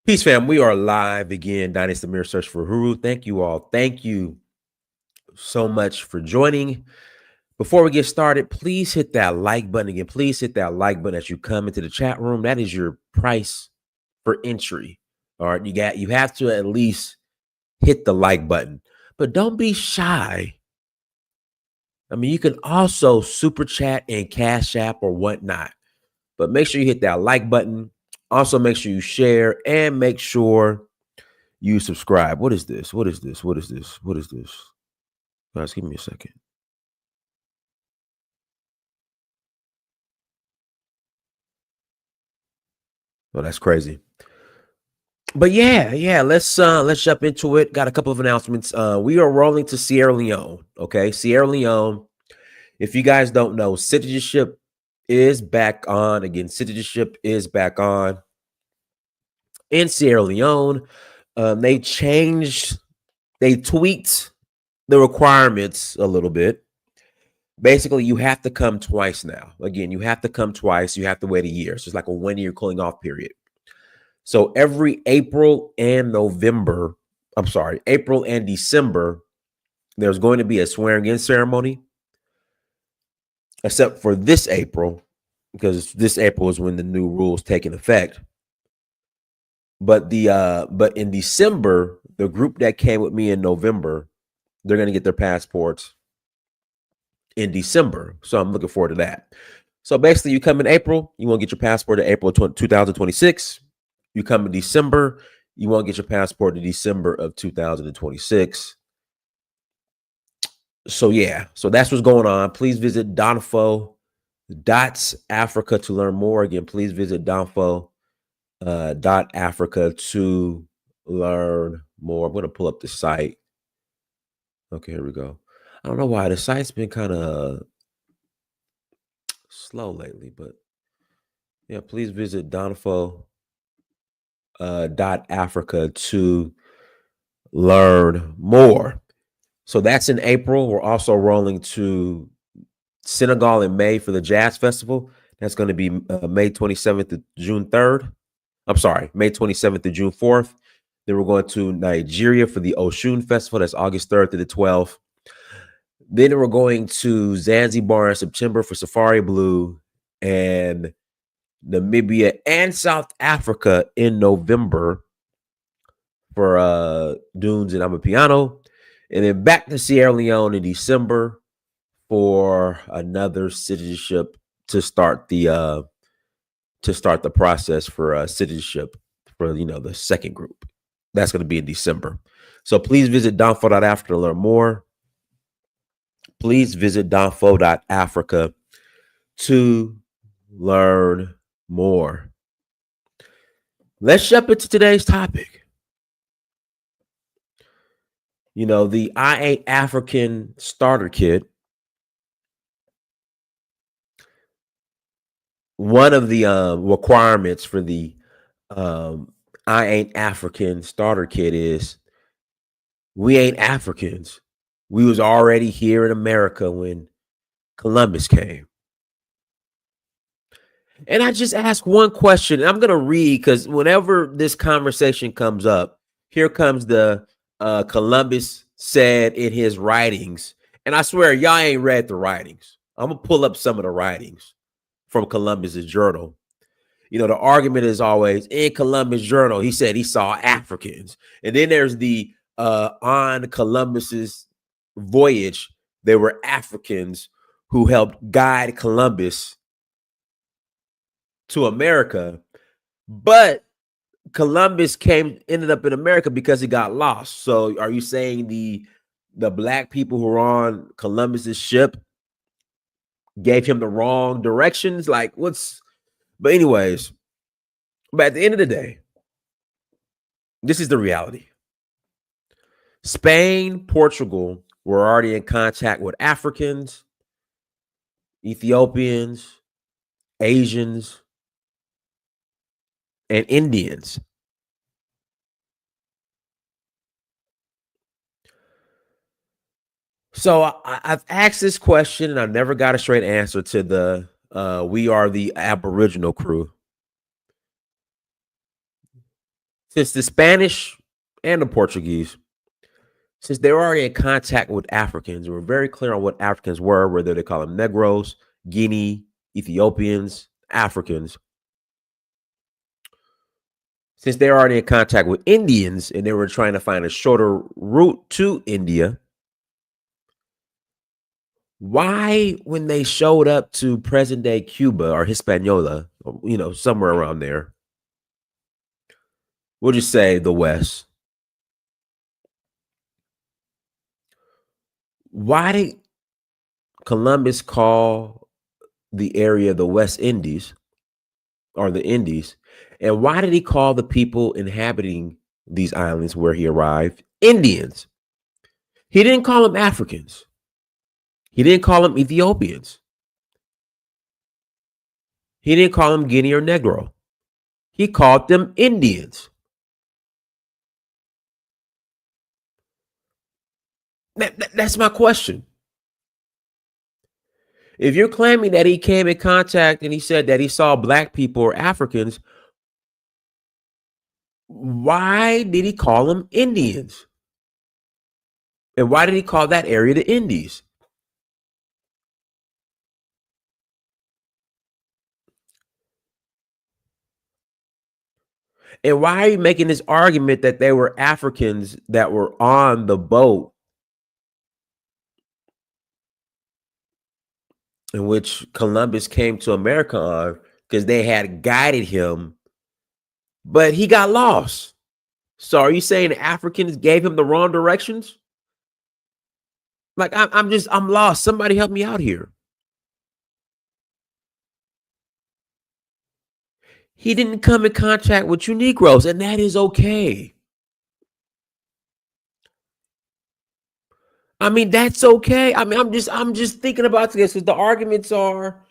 Peace, fam. We are live again. Dynasty Mirror Search for Huru. Thank you all. Thank you so much for joining. Before we get started, please hit that like button again. Please hit that like button as you come into the chat room. That is your price for entry. All right, you have to at least hit the like button, but don't be shy. I mean, you can also super chat and cash app or whatnot, but make sure you hit that like button. Also, make sure you share and make sure you subscribe. What is this? What is this? What is this? What is this? Guys, give me a second. Oh, that's crazy. But yeah, let's jump into it. Got a couple of announcements. We are rolling to Sierra Leone. Okay, Sierra Leone. If you guys don't know, citizenship is back on again. Citizenship is back on in Sierra Leone. They changed, they tweaked the requirements a little bit. Basically, you have to come twice now. Again, you have to come twice. You have to wait a year. So it's like a 1 year cooling off period. So every April and November, I'm sorry, April and December, there's going to be a swearing in ceremony, except for this April, because this April is when the new rules take in effect. But in December, the group that came with me in November, they're going to get their passports in December. So I'm looking forward to that. So basically, you come in April, you won't get your passport in April 2026. You come in December, you won't get your passport in December of 2026. So yeah, so that's what's going on. Please visit donfo.africa to learn more. Again, please visit donfo.africa to learn more. I'm going to pull up the site. Okay, here we go. I don't know why the site's been kind of slow lately, but yeah, please visit donfo.africa to learn more. So that's in April. We're also rolling to Senegal in May for the Jazz Festival. That's going to be May 27th to June 3rd. I'm sorry, May 27th to June 4th. Then we're going to Nigeria for the Oshun Festival. That's August 3rd to the 12th. Then we're going to Zanzibar in September for Safari Blue, and Namibia and South Africa in November for Dunes and Amapiano. And then back to Sierra Leone in December for another citizenship to start the process for citizenship for the second group. That's going to be in December. So please visit donfo.africa to learn more. Please visit donfo.africa to learn more. Let's jump into today's topic. The I Ain't African starter kit. One of the requirements for the I Ain't African starter kit is we ain't Africans. We was already here in America when Columbus came. And I just ask one question. And I'm going to read because whenever this conversation comes up, here comes the Columbus said in his writings. And I swear, y'all ain't read the writings. I'm going to pull up some of the writings from Columbus's journal. The argument is always in Columbus' journal, he said he saw Africans. And then there's the on Columbus's voyage, there were Africans who helped guide Columbus to America. But Columbus ended up in America because he got lost. So are you saying the black people who were on Columbus's ship gave him the wrong directions? Like but anyways, but at the end of the day, this is the reality. Spain, Portugal were already in contact with Africans, Ethiopians, Asians, and Indians. So I've asked this question and I never got a straight answer to the we are the aboriginal crew. Since the Spanish and the Portuguese, since they were already in contact with Africans, and were very clear on what Africans were, whether they call them Negroes, Guinea, Ethiopians, Africans. Since they're already in contact with Indians and they were trying to find a shorter route to India, why, when they showed up to present day Cuba or Hispaniola, somewhere around there, we'll just say the West, why did Columbus call the area the West Indies or the Indies? And why did he call the people inhabiting these islands where he arrived Indians? He didn't call them Africans. He didn't call them Ethiopians. He didn't call them Guinea or Negro. He called them Indians. That's my question. If you're claiming that he came in contact and he said that he saw black people or Africans, why did he call them Indians? And why did he call that area the Indies? And why are you making this argument that they were Africans that were on the boat in which Columbus came to America on, because they had guided him, but he got lost? So are you saying the Africans gave him the wrong directions? Like, I'm lost. Somebody help me out here. He didn't come in contact with you Negroes, and that is okay. I mean, that's okay. I mean, I'm just thinking about this because the arguments are,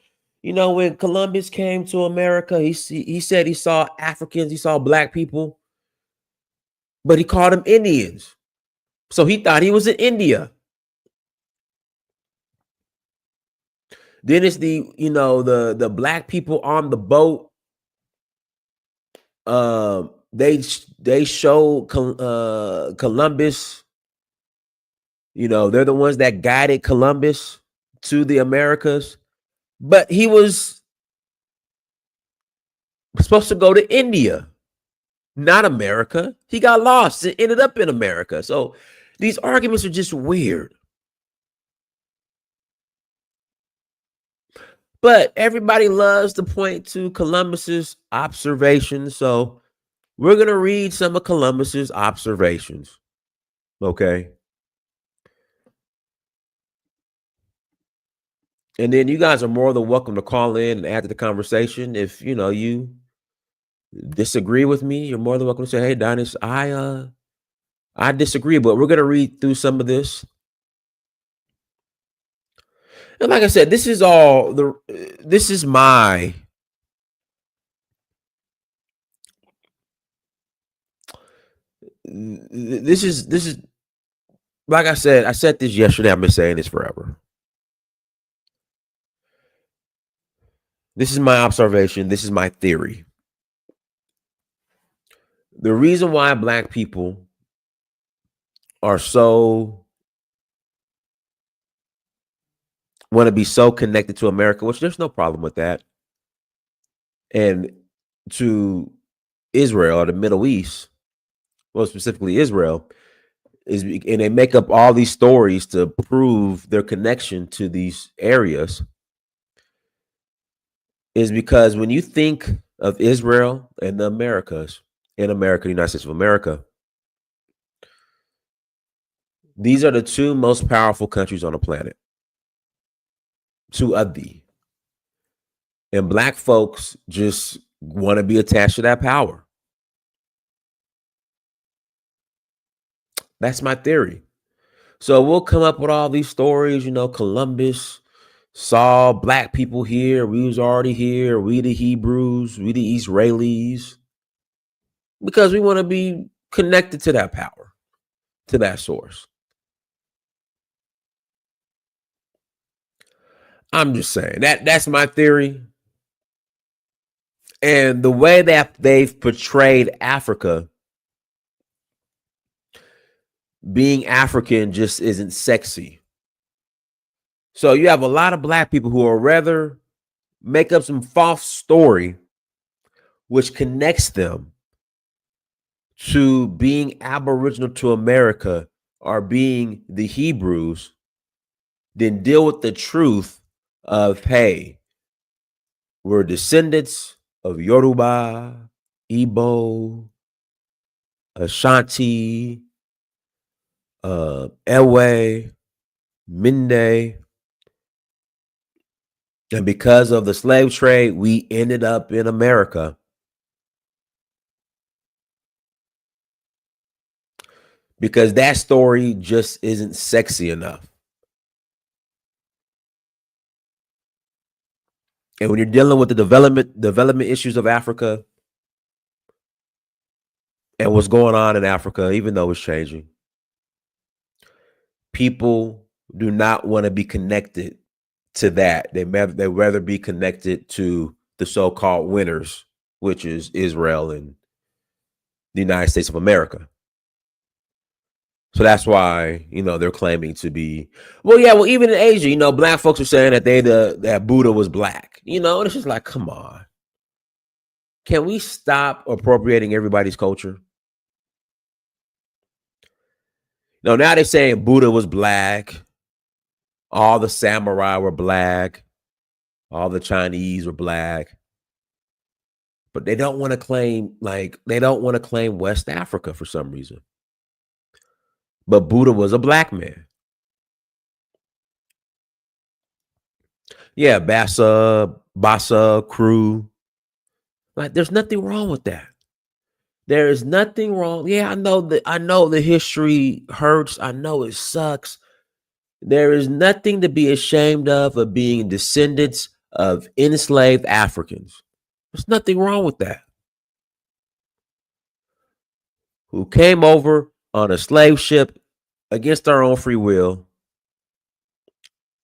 when Columbus came to America, he said he saw Africans, he saw black people, but he called them Indians. So he thought he was in India. Then it's the black people on the boat. They showed Columbus. They're the ones that guided Columbus to the Americas, but he was supposed to go to India, not America. He got lost and ended up in America. So these arguments are just weird. But everybody loves to point to Columbus's observations. So we're going to read some of Columbus's observations. Okay. And then you guys are more than welcome to call in and add to the conversation. If you disagree with me, you're more than welcome to say, "Hey, Donis, I disagree," but we're gonna read through some of this. And like I said, this is my this is like I said this yesterday. I've been saying this forever. This is my observation. This is my theory. The reason why black people are want to be so connected to America, which there's no problem with that, and to Israel or the Middle East, well, specifically Israel, and they make up all these stories to prove their connection to these areas, is because when you think of Israel and the Americas, in America, the United States of America, these are the two most powerful countries on the planet. Two of the. And black folks just want to be attached to that power. That's my theory. So we'll come up with all these stories, Columbus saw black people here. We was already here. We the Hebrews, we the Israelis, because we want to be connected to that power, to that source. I'm just saying that's my theory. And the way that they've portrayed Africa being African just isn't sexy. So you have a lot of black people who will rather make up some false story which connects them to being aboriginal to America or being the Hebrews than deal with the truth of, hey, we're descendants of Yoruba, Igbo, Ashanti, Ewe, Mende. And because of the slave trade, we ended up in America. Because that story just isn't sexy enough. And when you're dealing with the development issues of Africa and what's going on in Africa, even though it's changing, people do not want to be connected to that. They rather be connected to the so-called winners, which is Israel and the United States of America. So that's why, they're claiming to be, well, even in Asia, black folks are saying that that Buddha was black, and it's just like, come on. Can we stop appropriating everybody's culture? No, now they're saying Buddha was black. All the samurai were black. All the Chinese were black. But they don't want to claim, West Africa for some reason. But Buddha was a black man. Yeah, Bassa, crew. Like, there's nothing wrong with that. There is nothing wrong. Yeah, I know the history hurts. I know it sucks. There is nothing to be ashamed of being descendants of enslaved Africans. There's nothing wrong with that. Who came over on a slave ship against our own free will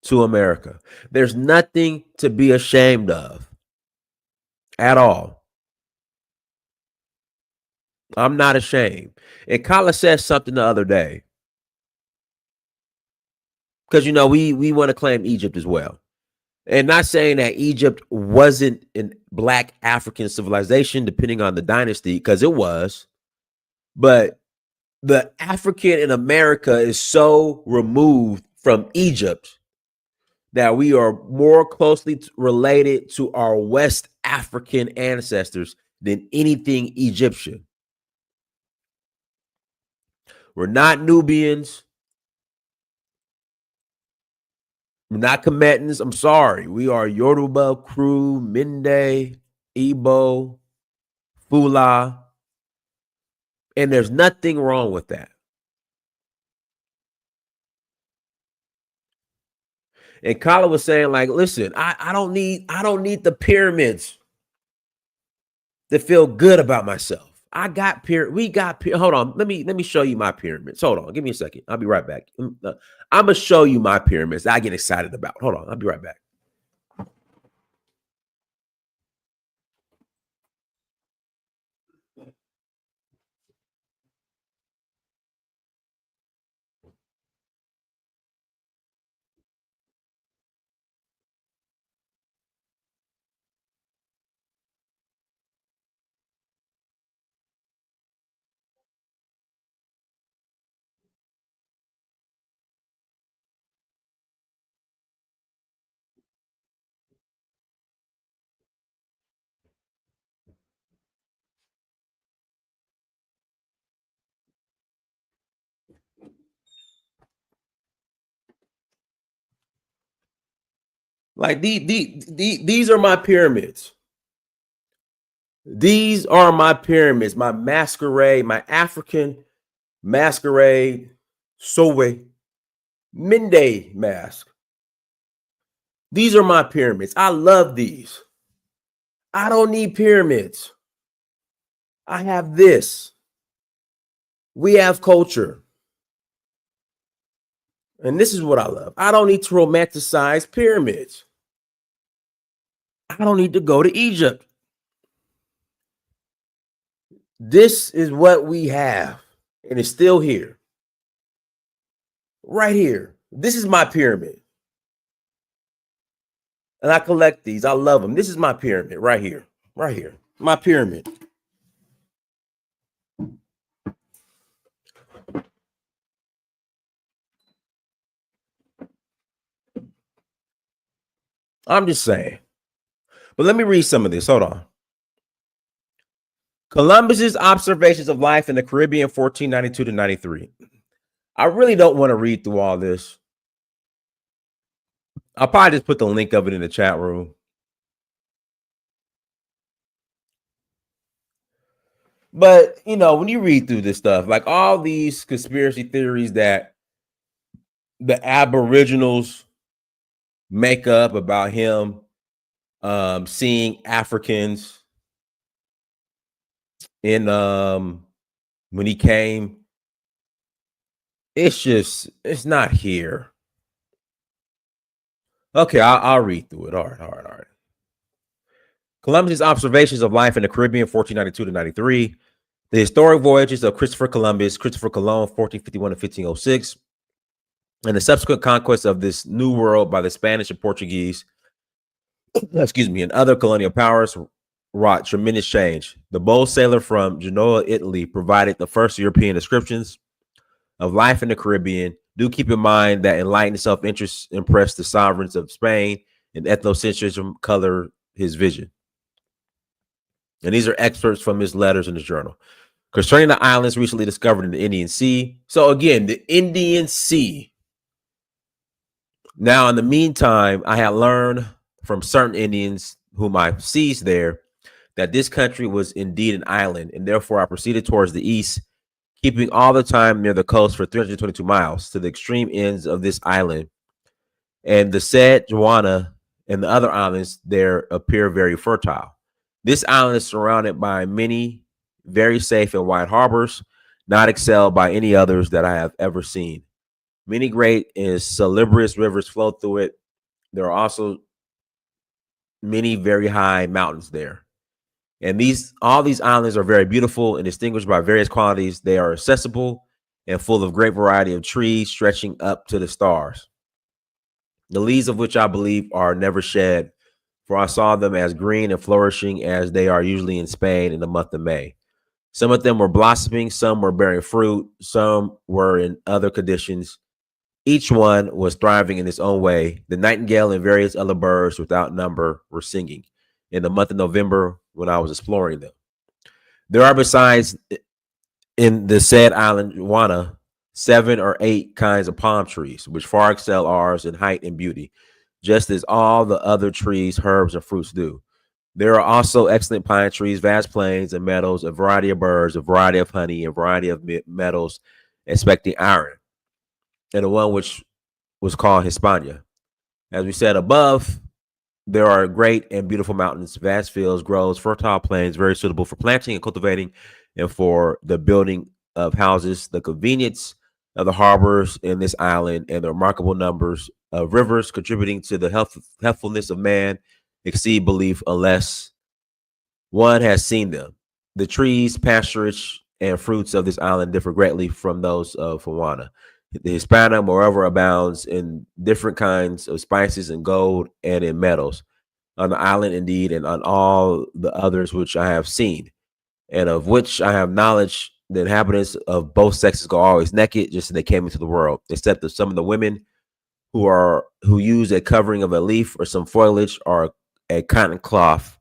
to America. There's nothing to be ashamed of at all. I'm not ashamed. And Kala said something the other day. Because, we want to claim Egypt as well. And not saying that Egypt wasn't a black African civilization, depending on the dynasty, because it was. But the African in America is so removed from Egypt that we are more closely related to our West African ancestors than anything Egyptian. We're not Nubians. We're not Kemetans. I'm sorry. We are Yoruba, Kru, Mende, Igbo, Fula. And there's nothing wrong with that. And Kala was saying, like, listen, I don't need the pyramids to feel good about myself. Hold on. Let me show you my pyramids. Hold on. Give me a second. I'll be right back. I'm gonna show you my pyramids that I get excited about. Hold on. I'll be right back. Like these are my pyramids. These are my pyramids, my masquerade, my African masquerade, Sowe, Mende mask. These are my pyramids. I love these. I don't need pyramids. I have this. We have culture. And this is what I love. I don't need to romanticize pyramids. I don't need to go to Egypt. This is what we have, and it's still here. right here. This is my pyramid. And I collect these. I love them. This is my pyramid right here. Right here. My pyramid. I'm just saying. But let me read some of this. Hold on. Columbus's observations of life in the Caribbean, 1492 to 93. I really don't want to read through all this. I'll probably just put the link of it in the chat room. But, you know, when you read through this stuff, like all these conspiracy theories that the aboriginals make up about him seeing Africans in when he came, it's not here. Okay, I'll read through it. All right. Columbus's observations of life in the Caribbean, 1492 to 93. The historic voyages of Christopher Columbus, Christopher Colon, 1451 to 1506, and the subsequent conquest of this new world by the Spanish and Portuguese, and other colonial powers wrought tremendous change. The bold sailor from Genoa, Italy, provided the first European descriptions of life in the Caribbean. Do keep in mind that enlightened self-interest impressed the sovereigns of Spain, and ethnocentrism colored his vision. And these are excerpts from his letters in his journal. Concerning the islands recently discovered in the Indian Sea. So again, the Indian Sea. Now, in the meantime, I had learned from certain Indians whom I seized there that this country was indeed an island, and therefore I proceeded towards the east, keeping all the time near the coast for 322 miles to the extreme ends of this island. And the said Joanna and the other islands there appear very fertile. This island is surrounded by many very safe and wide harbors, not excelled by any others that I have ever seen. Many great and salubrious rivers flow through it. There are also many very high mountains there. And all these islands are very beautiful and distinguished by various qualities. They are accessible and full of great variety of trees stretching up to the stars, the leaves of which I believe are never shed, for I saw them as green and flourishing as they are usually in Spain in the month of May. Some of them were blossoming, some were bearing fruit, some were in other conditions. Each one was thriving in its own way. The nightingale and various other birds without number were singing in the month of November when I was exploring them. There are, besides, in the said island, Juana, 7 or 8 kinds of palm trees, which far excel ours in height and beauty, just as all the other trees, herbs, and fruits do. There are also excellent pine trees, vast plains and meadows, a variety of birds, a variety of honey, a variety of metals, expecting iron, and the one which was called Hispania. As we said above, there are great and beautiful mountains, vast fields, groves, fertile plains, very suitable for planting and cultivating and for the building of houses, the convenience of the harbors in this island, and the remarkable numbers of rivers contributing to the healthfulness of man exceed belief unless one has seen them. The trees, pasturage, and fruits of this island differ greatly from those of Hawana. The Hispana, moreover, abounds in different kinds of spices and gold and in metals on the island, indeed, and on all the others which I have seen, and of which I have knowledge. The inhabitants of both sexes go always naked, just as they came into the world, except that some of the women who use a covering of a leaf or some foliage or a cotton cloth,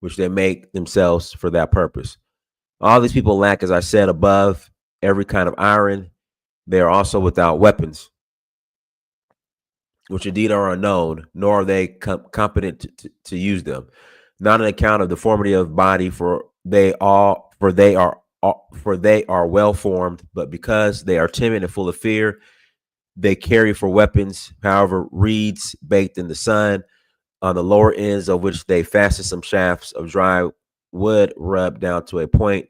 which they make themselves for that purpose. All these people lack, as I said above, every kind of iron. They are also without weapons, which indeed are unknown, nor are they competent to use them. Not on account of deformity of body, for they are well formed, but because they are timid and full of fear, they carry for weapons, however, reeds baked in the sun, on the lower ends of which they fasten some shafts of dry wood rubbed down to a point.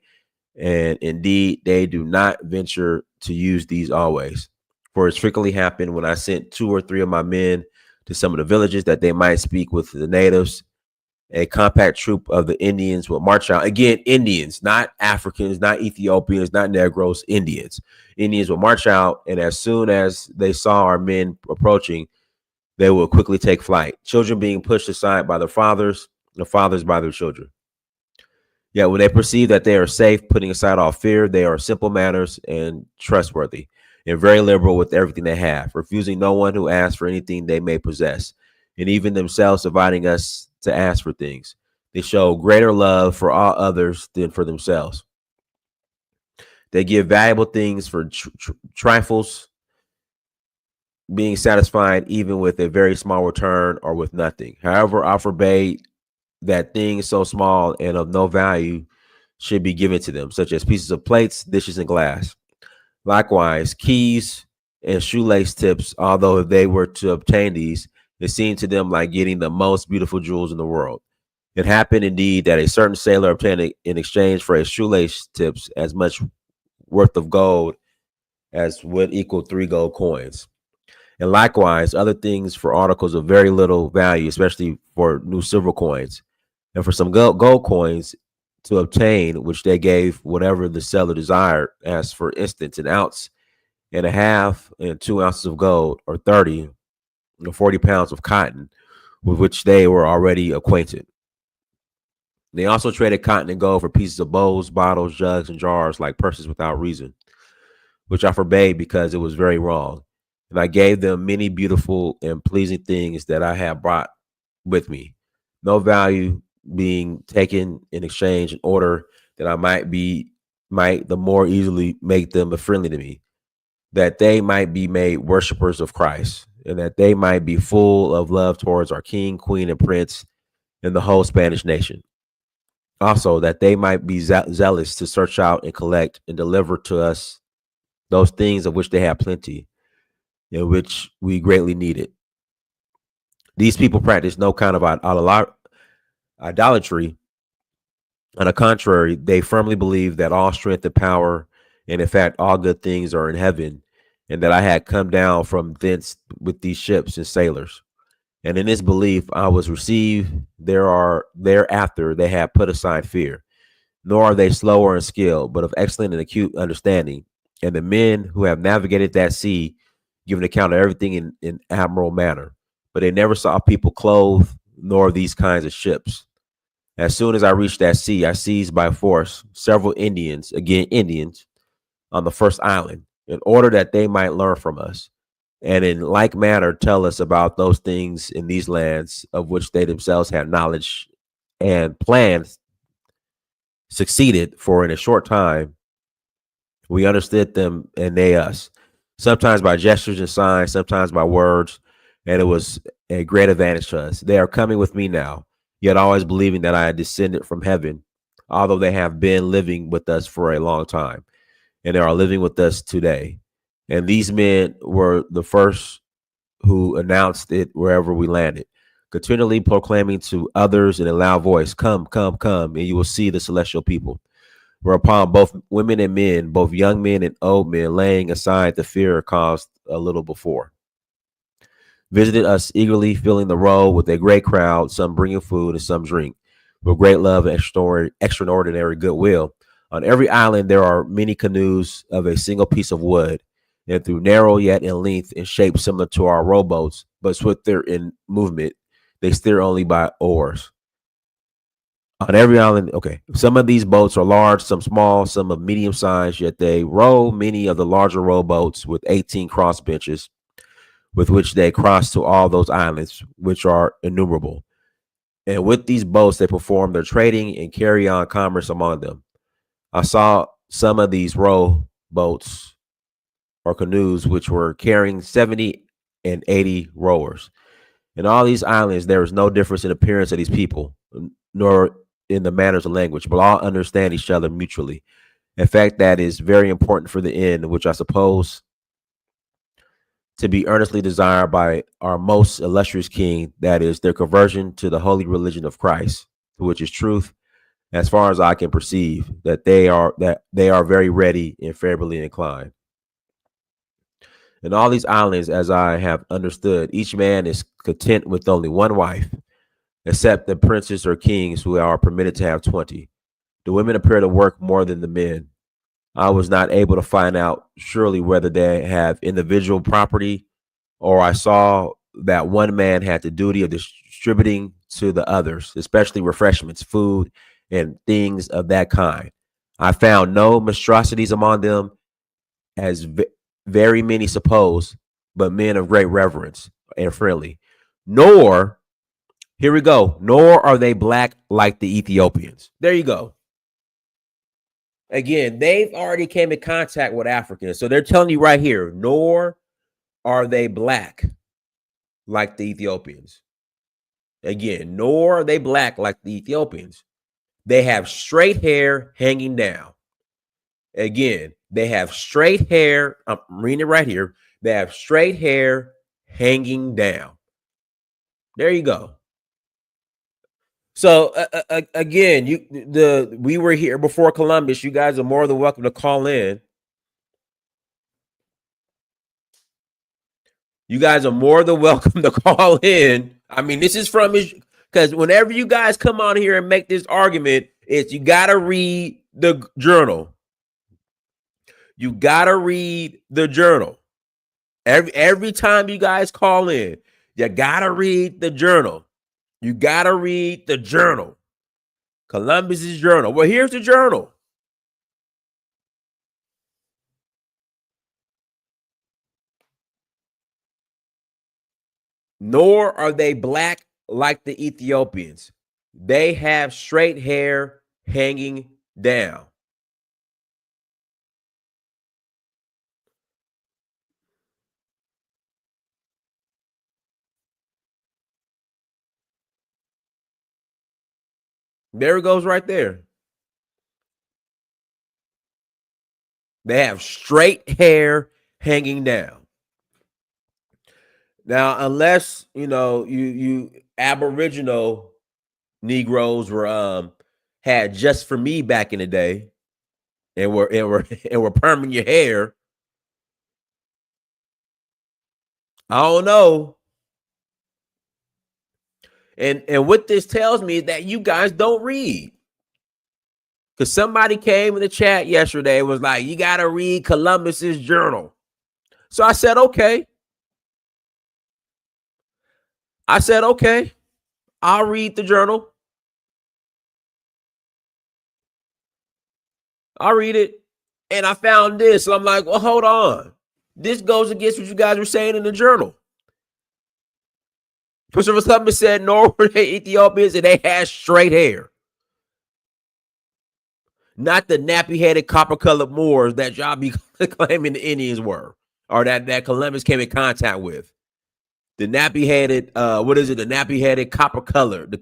And indeed, they do not venture to use these always. For it's frequently happened when I sent 2 or 3 of my men to some of the villages that they might speak with the natives, a compact troop of the Indians would march out. Again, Indians, not Africans, not Ethiopians, not Negroes, Indians. Indians would march out, and as soon as they saw our men approaching, they would quickly take flight. Children being pushed aside by their fathers, the fathers by their children. Yet when they perceive that they are safe, putting aside all fear, they are simple manners and trustworthy, and very liberal with everything they have, refusing no one who asks for anything they may possess, and even themselves inviting us to ask for things. They show greater love for all others than for themselves. They give valuable things for trifles, being satisfied even with a very small return or with nothing. However, I forbade that things so small and of no value should be given to them, such as pieces of plates, dishes, and glass. Likewise, keys and shoelace tips, although if they were to obtain these, it seemed to them like getting the most beautiful jewels in the world. It happened indeed that a certain sailor obtained in exchange for a shoelace tips as much worth of gold as would equal 3 gold coins. And likewise, other things for articles of very little value, especially for new silver coins, and for some gold coins to obtain, which they gave whatever the seller desired, as for instance, an ounce and a half and 2 ounces of gold, or 30 or 40 pounds of cotton, with which they were already acquainted. They also traded cotton and gold for pieces of bowls, bottles, jugs, and jars, like purses without reason, which I forbade because it was very wrong. And I gave them many beautiful and pleasing things that I had brought with me, no value being taken in exchange, in order that I might the more easily make them friendly to me, that they might be made worshipers of Christ, and that they might be full of love towards our king, queen, and prince, and the whole Spanish nation. Also, that they might be zealous to search out and collect and deliver to us those things of which they have plenty, and which we greatly needed. These people practice no kind of idolatry. On the contrary, they firmly believe that all strength and power, and in fact, all good things are in heaven, and that I had come down from thence with these ships and sailors. And in this belief, I was received. Thereafter, they have put aside fear, nor are they slower in skill, but of excellent and acute understanding. And the men who have navigated that sea give an account of everything in admirable manner. But they never saw people clothed, nor these kinds of ships. As soon as I reached that sea, I seized by force several Indians, again Indians, on the first island, in order that they might learn from us, and in like manner tell us about those things in these lands of which they themselves had knowledge and plans succeeded. For in a short time we understood them and they us, sometimes by gestures and signs, sometimes by words, and it was a great advantage to us. They are coming with me now, yet always believing that I had descended from heaven, although they have been living with us for a long time, and they are living with us today. And these men were the first who announced it wherever we landed, continually proclaiming to others in a loud voice, "Come, come, come, and you will see the celestial people." Whereupon both women and men, both young men and old men, laying aside the fear caused a little before, visited us eagerly, filling the road with a great crowd, some bringing food and some drink, with great love and extraordinary goodwill. On every island there are many canoes of a single piece of wood, and through narrow yet in length and shape similar to our rowboats, but swifter in movement, they steer only by oars. On every island, okay, some of these boats are large, some small, some of medium size, yet they row many of the larger rowboats with 18 cross benches, with which they cross to all those islands, which are innumerable. And with these boats, they perform their trading and carry on commerce among them. I saw some of these row boats or canoes, which were carrying 70 and 80 rowers. In all these islands, there is no difference in appearance of these people, nor in the manners of language, but all understand each other mutually. In fact, that is very important for the end, which I suppose to be earnestly desired by our most illustrious king, that is their conversion to the holy religion of Christ, which is truth, as far as I can perceive, that they are very ready and favorably inclined. In all these islands, as I have understood, each man is content with only one wife, except the princes or kings who are permitted to have 20. The women appear to work more than the men. I was not able to find out surely whether they have individual property, or I saw that one man had the duty of distributing to the others, especially refreshments, food, and things of that kind. I found no monstrosities among them, as very many suppose, but men of great reverence and friendly. Nor, here we go, nor are they black like the Ethiopians. There you go. Again, they've already came in contact with Africans. So they're telling you right here, nor are they black like the Ethiopians. Again, nor are they black like the Ethiopians. They have straight hair hanging down. Again, they have straight hair. I'm reading it right here. They have straight hair hanging down. There you go. So again, we were here before Columbus. You guys are more than welcome to call in. You guys are more than welcome to call in. I mean, this is from his, because whenever you guys come on here and make this argument, it's you gotta read the journal. You gotta read the journal. Every time you guys call in, you gotta read the journal. You gotta read the journal. Columbus's journal. Well, here's the journal. Nor are they black like the Ethiopians. They have straight hair hanging down. There it goes right there. They have straight hair hanging down. Now, unless you aboriginal Negroes were had just for me back in the day, and were perming your hair. I don't know. And what this tells me is that you guys don't read. Because somebody came in the chat yesterday and was like, you got to read Columbus's journal. So I said, okay. I'll read the journal. I'll read it. And I found this. So I'm like, well, hold on. This goes against what you guys were saying in the journal. Christopher Columbus said Norway Ethiopians and they had straight hair. Not the nappy-headed, copper-colored Moors that y'all be claiming the Indians were, or that Columbus came in contact with. The nappy-headed, what is it? The nappy-headed, copper-colored, the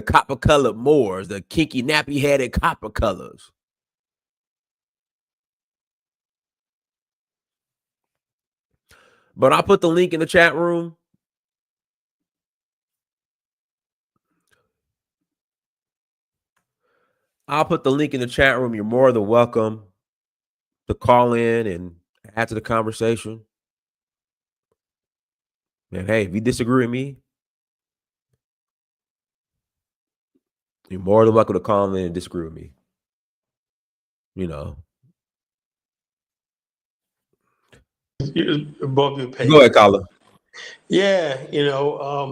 copper-colored Moors, the kinky, nappy-headed copper-colors. But I'll put the link in the chat room. I'll put the link in the chat room. You're more than welcome to call in and add to the conversation. And hey, if you disagree with me, you're more than welcome to call in and disagree with me. Above your pay. Go ahead, Colin. Yeah, I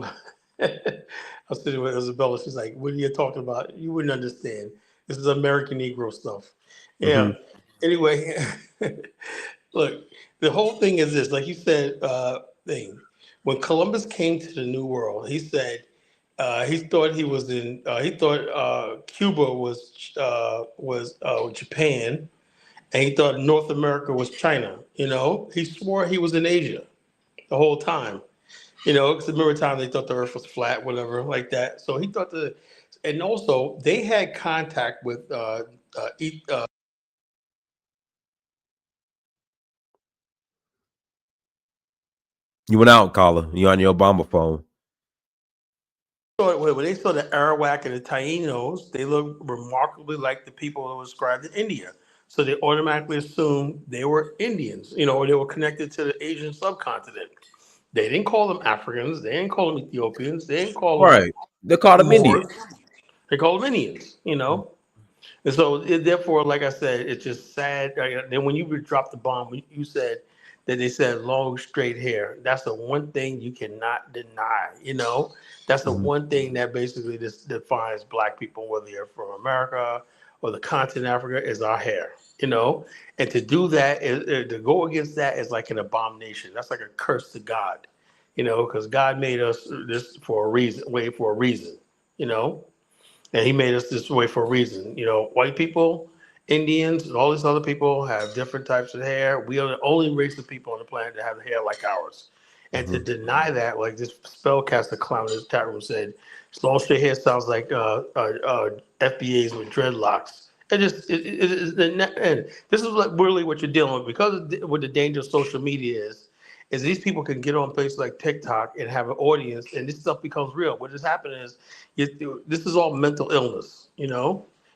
was sitting with Isabella. She's like, "What are you talking about? You wouldn't understand. This is American Negro stuff." Yeah. Mm-hmm. Anyway, look, the whole thing is this. Like you said, thing. When Columbus came to the New World, he said he thought he was in. He thought Cuba was Japan, and he thought North America was China. He swore he was in Asia the whole time. Because remember time they thought the Earth was flat, whatever, like that. So he thought and also they had contact with You went out, Colin. You on your Obama phone. when they saw the Arawak and the Taínos, they looked remarkably like the people that were described in India. So they automatically assumed they were Indians, or they were connected to the Asian subcontinent. They didn't call them Africans. They didn't call them Ethiopians. They didn't call them Right. They called them Indian. Moors. They called them Indians. And so, therefore, like I said, it's just sad. Then when you dropped the bomb, you said that they said long straight hair. That's the one thing you cannot deny. That's the Mhm. one thing that basically defines Black people, whether you're from America or the continent Africa, is our hair. And to do that, to go against that is like an abomination. That's like a curse to God. Because God made us this for a reason, way for a reason. You know and he made us this way for a reason. White people, Indians, and all these other people have different types of hair. We are the only race of people on the planet that have hair like ours. And to Mhm. deny that, like this spellcaster clown in this chat room said, long straight hair sounds like FBAs with dreadlocks. And this is like really what you're dealing with, because what the danger of social media is these people can get on places like TikTok and have an audience, and this stuff becomes real. What is happening is this is all mental illness.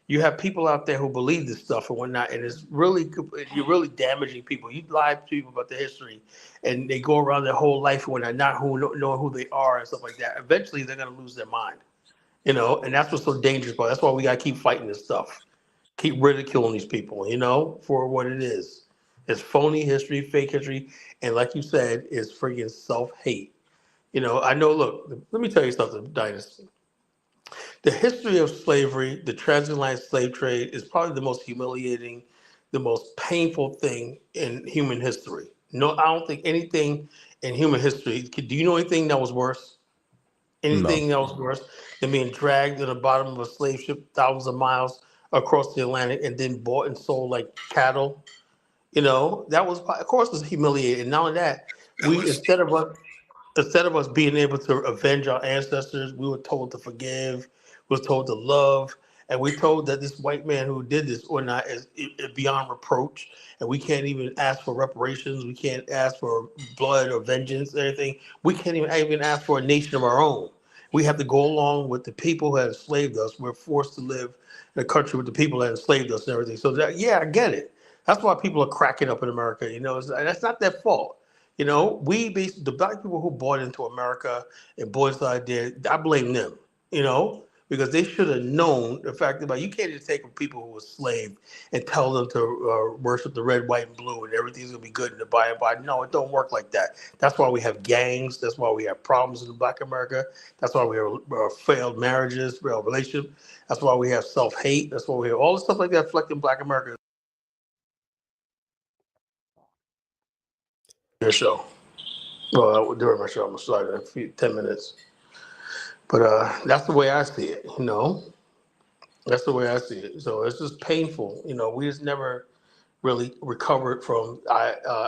You have people out there who believe this stuff and whatnot, and you're really damaging people. You lie to people about the history, and they go around their whole life when they're not knowing who they are and stuff like that. Eventually, they're gonna lose their mind. And that's what's so dangerous. But that's why we gotta keep fighting this stuff, keep ridiculing these people. For what it is. It's phony history, fake history, and like you said, it's freaking self hate. I know. Look, let me tell you something, Dynasty. The history of slavery, the transatlantic slave trade, is probably the most humiliating, the most painful thing in human history. No, I don't think anything in human history. Do you know anything that was worse? No. Anything that was worse than being dragged to the bottom of a slave ship thousands of miles across the Atlantic and then bought and sold like cattle? That was, of course, was humiliating. And not only that, we instead of us being able to avenge our ancestors, we were told to forgive, we were told to love, and we told that this white man who did this or not is beyond reproach, and we can't even ask for reparations. We can't ask for blood or vengeance or anything. We can't even ask for a nation of our own. We have to go along with the people who have enslaved us. We're forced to live in a country with the people that enslaved us and everything. So yeah, I get it. That's why people are cracking up in America. That's not their fault. The black people who bought into America and bought this idea, I blame them, because they should have known the fact that you can't just take people who were slaves and tell them to worship the red, white, and blue and everything's going to be good in the by and by. No, it don't work like that. That's why we have gangs. That's why we have problems in Black America. That's why we have failed marriages, failed relationships. That's why we have self-hate. That's why we have all the stuff like that reflecting Black America. Your show. Well, during my show, I'm gonna start in 10 minutes. But that's the way I see it. That's the way I see it. So it's just painful. We just never really recovered from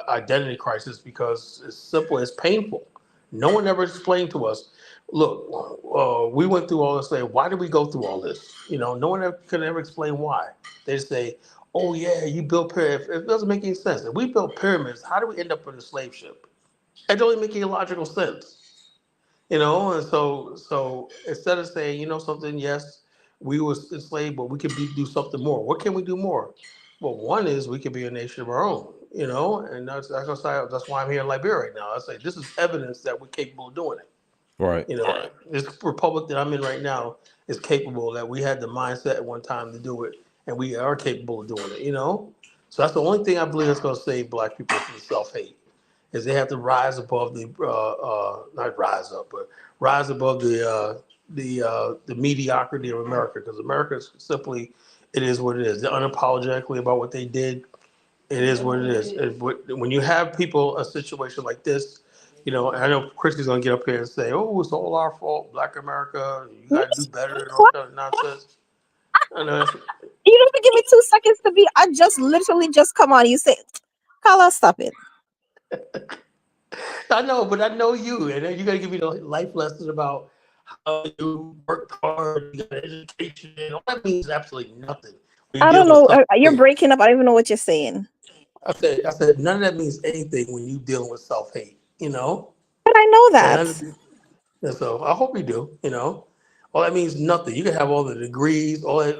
identity crisis because it's simple. It's painful. No one ever explained to us. Look, we went through all this. Why did we go through all this? No one could ever explain why. They just say, "Oh yeah, you built pyramids." It doesn't make any sense. If we built pyramids, how do we end up in a slave ship? It doesn't make any logical sense. And so instead of saying, something, yes, we was enslaved, but we could do something more. What can we do more? Well, one is we could be a nation of our own, and that's why I'm here in Liberia right now. I say this is evidence that we're capable of doing it. Right. This republic that I'm in right now is capable, that we had the mindset at one time to do it, and we are capable of doing it. So that's the only thing I believe that's going to save Black people from self-hate, is they have to rise above not rise up, but rise above the mediocrity of America, because America is simply, it is what it is. They're unapologetically about what they did. It is what it is. When you have people a situation like this, and I know Christy's gonna get up here and say, "Oh, it's all our fault, Black America. You got to do better," and all that kind of nonsense. I know. You don't even give me 2 seconds to be. I just literally just come on. You say, Carla, stop it. I know, but I know you, and then you got to give me the life lesson about how you worked hard, you got an education, and all that means absolutely nothing when you I deal don't with know. self You're hate. breaking up. I don't even know what you're saying. I said, none of that means anything when you dealing with self hate. But I know So that. and so I hope you do. All that means nothing. You can have all the degrees, all that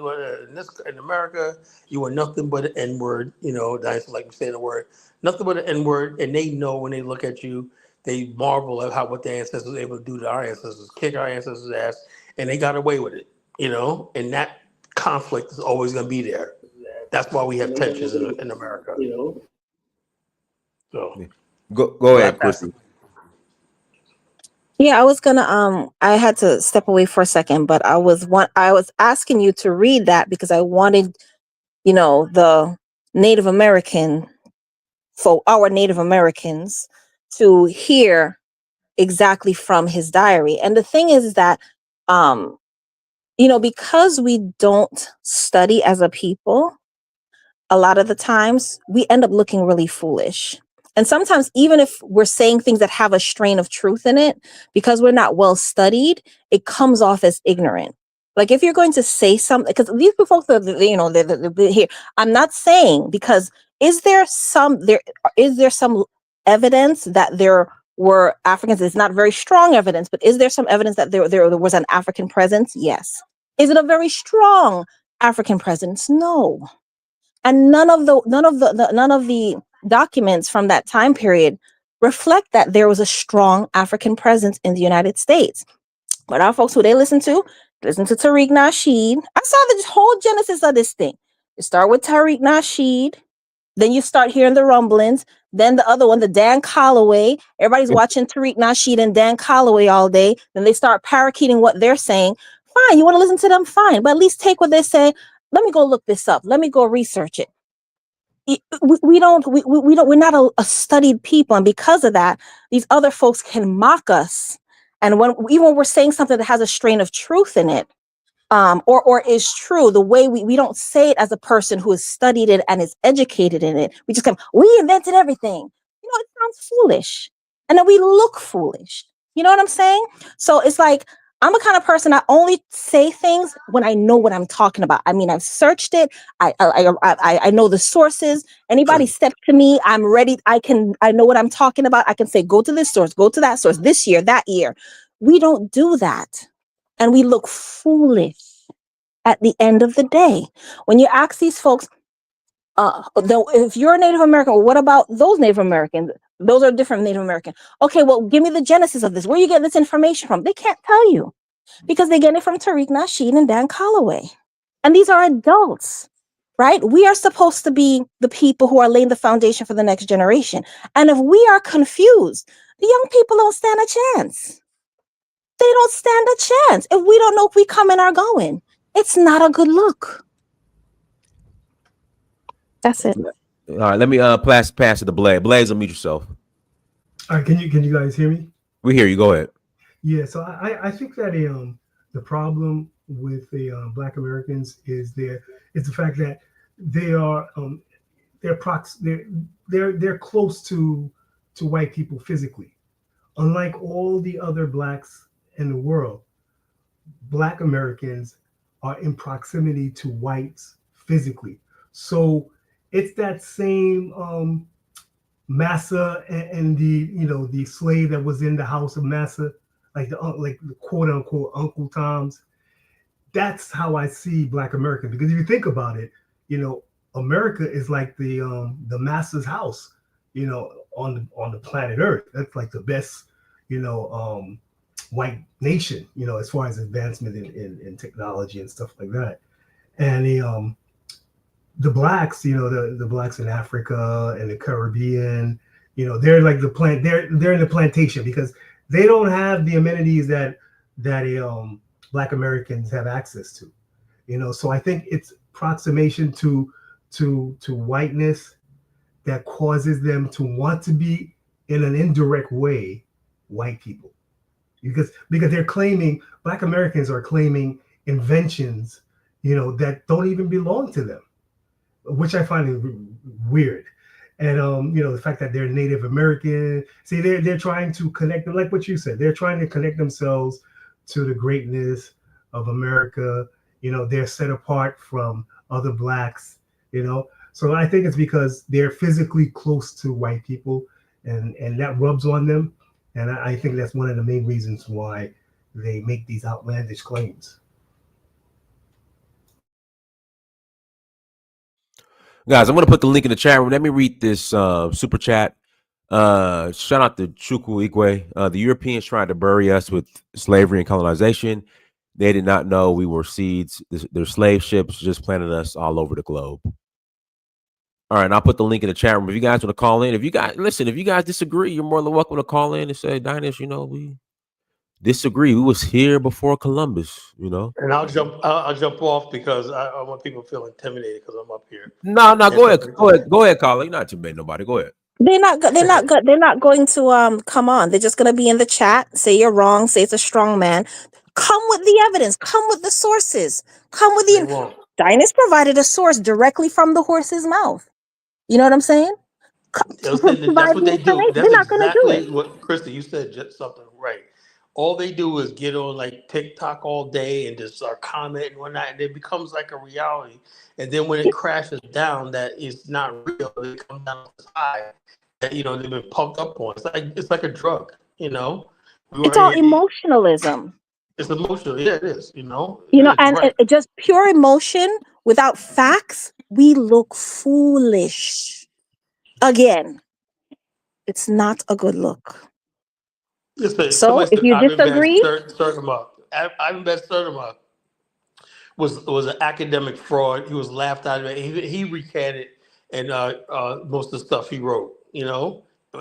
in America, you are nothing but an N word. That's like saying the word, nothing but an N word, and they know when they look at you they marvel at what their ancestors were able to do to our ancestors, kick our ancestors' ass, and they got away with it. And that conflict is always going to be there. That's why we have tensions in America. So Go ahead, Chrissy. Yeah, I was gonna I had to step away for a second, but I was asking you to read that because I wanted, the Native American for our Native Americans to hear exactly from his diary. And the thing is that because we don't study as a people, a lot of the times we end up looking really foolish. And sometimes, even if we're saying things that have a strain of truth in it, because we're not well studied, it comes off as ignorant. Like if you're going to say something, because these folks are, they're here. I'm not saying because is there some evidence that there were Africans? It's not very strong evidence, but is there some evidence that there was an African presence? Yes. Is it a very strong African presence? No. And none of the documents from that time period reflect that there was a strong African presence in the United States. But our folks who they listen to Tariq Nasheed. I saw the whole genesis of this thing. You start with Tariq Nasheed, then you start hearing the rumblings. Then the other one, the Dan Colloway. Everybody's watching Tariq Nasheed and Dan Colloway all day. Then they start parakeeting what they're saying. Fine, you want to listen to them? Fine, but at least take what they say. Let me go look this up. Let me go research it. We're not a studied people, and because of that, these other folks can mock us. And even when we're saying something that has a strain of truth in it, or is true, the way we don't say it as a person who has studied it and is educated in it. We just come, we invented everything. It sounds foolish. And then we look foolish. You know what I'm saying? So it's like, I'm the kind of person, I only say things when I know what I'm talking about. I mean, I've searched it. I know the sources. Anybody step to me, I'm ready. I know what I'm talking about. I can say, go to this source, go to that source, this year, that year. We don't do that. And we look foolish at the end of the day. When you ask these folks, if you're a Native American, well, what about those Native Americans? Those are different Native American. Okay, well, give me the genesis of this. Where are you getting this information from? They can't tell you because they get it from Tariq Nasheed and Dan Colloway. And these are adults, right? We are supposed to be the people who are laying the foundation for the next generation. And if we are confused, the young people don't stand a chance. They don't stand a chance if we don't know if we coming or going. It's not a good look. That's it. All right, let me pass it to Blaze. Blaze, unmute yourself. All right, can you guys hear me? We hear you. Go ahead. Yeah, so I think that the problem with the Black Americans is the fact that they are they're close to white people physically. Unlike all the other blacks in the world, Black Americans are in proximity to whites physically. So it's that same Massa and the slave that was in the house of Massa, like the quote unquote Uncle Tom's. That's how I see Black America, because if you think about it, America is like the Massa's house, on the planet Earth. That's like the best, white nation, as far as advancement in technology and stuff like that. And the blacks, the blacks in Africa and the Caribbean, they're like they're in the plantation because they don't have the amenities that Black Americans have access to. So I think it's approximation to whiteness that causes them to want to be, in an indirect way, white people, because they're claiming, Black Americans are claiming inventions, that don't even belong to them, which I find weird. And the fact that they're Native American, see, they're trying to connect them, like what you said, they're trying to connect themselves to the greatness of America. They're set apart from other blacks. So I think it's because they're physically close to white people, and that rubs on them. And I think that's one of the main reasons why they make these outlandish claims. Guys, I'm going to put the link in the chat room. Let me read this super chat. Shout out to Chukwu Igwe. The Europeans tried to bury us with slavery and colonization. They did not know we were seeds. Their slave ships just planted us all over the globe. All right, I'll put the link in the chat room if you guys want to call in. If you guys disagree, you're more than welcome to call in and say, Dinus, we disagree. We was here before Columbus, And I'll jump off because I want people to feel intimidated because I'm up here. No, go ahead, caller. You're not intimidating nobody. Go ahead. They're not going to come on. They're just going to be in the chat. Say you're wrong. Say it's a strong man. Come with the evidence. Come with the sources. Come with the. Dinus provided a source directly from the horse's mouth. You know what I'm saying? That's what they do. That's exactly what, Christy, you said just something right. All they do is get on like TikTok all day and just comment and whatnot, and it becomes like a reality. And then when it crashes down, that it's not real. It comes down to high that they've been pumped up on. It's like a drug. It's all emotionalism. It's emotional. Yeah, it is. And just pure emotion without facts. We look foolish. Again, it's not a good look. So if you disagree, Ivan Sturtevant was an academic fraud. He was laughed out of it. He recanted and most of the stuff he wrote.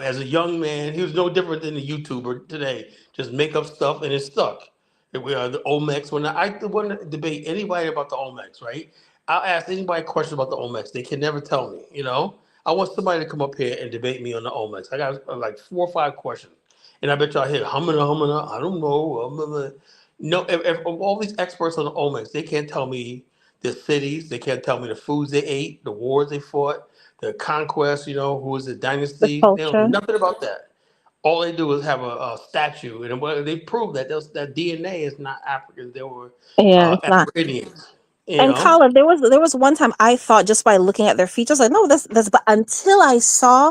As a young man, he was no different than the YouTuber today. Just make up stuff and it stuck. We are the Olmecs. When I want to debate anybody about the Olmecs, right? I'll ask anybody a question about the Olmecs. They can never tell me. I want somebody to come up here and debate me on the Olmecs. I got like 4 or 5 questions. And I bet y'all hit humana, I don't know. No, if all these experts on the Olmecs, they can't tell me the cities, they can't tell me the foods they ate, the wars they fought, the conquest, who was the dynasty. They don't know nothing about that. All they do is have a statue, and they prove that that DNA is not African. They were Aboriginals. And Colin, there was one time I thought just by looking at their features, like, no, that's but until I saw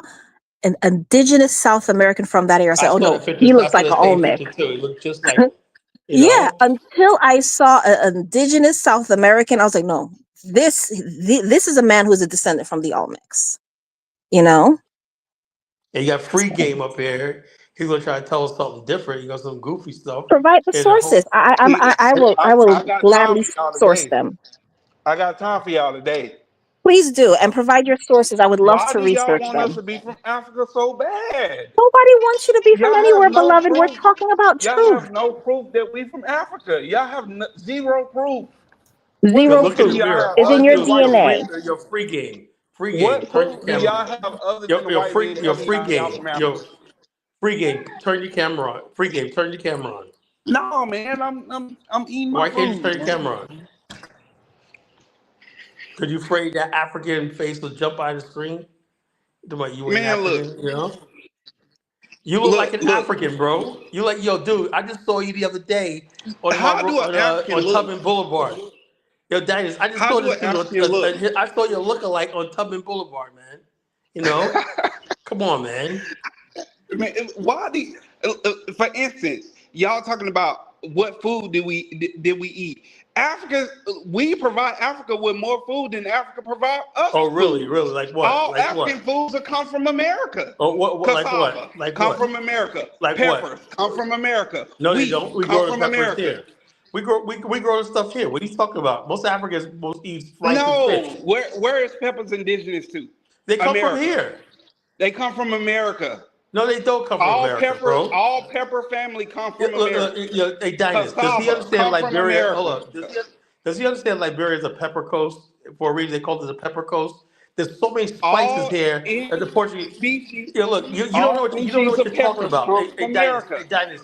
an indigenous South American from that area, I said, oh no, he looks like an Olmec. He looked just like yeah, until I saw an indigenous South American, I was like, no, this is a man who's a descendant from the Olmecs. And you got Free Game up here. He's gonna try to tell us something different. You got some goofy stuff. Provide the sources. I will gladly source them. I got time for y'all today. Please do, and provide your sources. I would love to research them. Why do y'all want us to be from Africa so bad? Nobody wants you to be from anywhere, beloved. We're talking about truth. Y'all have no proof that we from Africa. Y'all have zero proof. Zero proof. It's in your DNA. Your Free Game. What proof do y'all have other than the white man? Your Free Game. Free Game. Turn your camera on. Free Game. Turn your camera on. No, man. I'm eating my food. Why can't you turn your camera on? Because you afraid that African face will jump out of the screen? Man, look. You look like an African, bro. You like, yo, dude, I just saw you the other day on Tubman Boulevard. Yo, Daniels, I just saw this dude. I saw your lookalike on Tubman Boulevard, man. Come on, man. Man, why for instance, y'all talking about what food did we eat? We provide Africa with more food than Africa provide us. Oh, really? Food. Really? Like what? All African foods that come from America. Oh, what? Cassava, like what? Come from America. Like peppers what? come from America. No, they don't. We grow from peppers America. Here. We grow the stuff here. What are you talking about? Most Africans eat rice and fish. Where is peppers indigenous to? They come from here. They come from America. No, they don't come from America, bro. All pepper family come from America. Hey, Dinus, does he understand Liberia? Hold on. Does he understand Liberia is a pepper coast? For a reason they call it a pepper coast. There's so many spices here that the Portuguese. Yeah, look, you don't know what you're talking about. Hey, Dinus,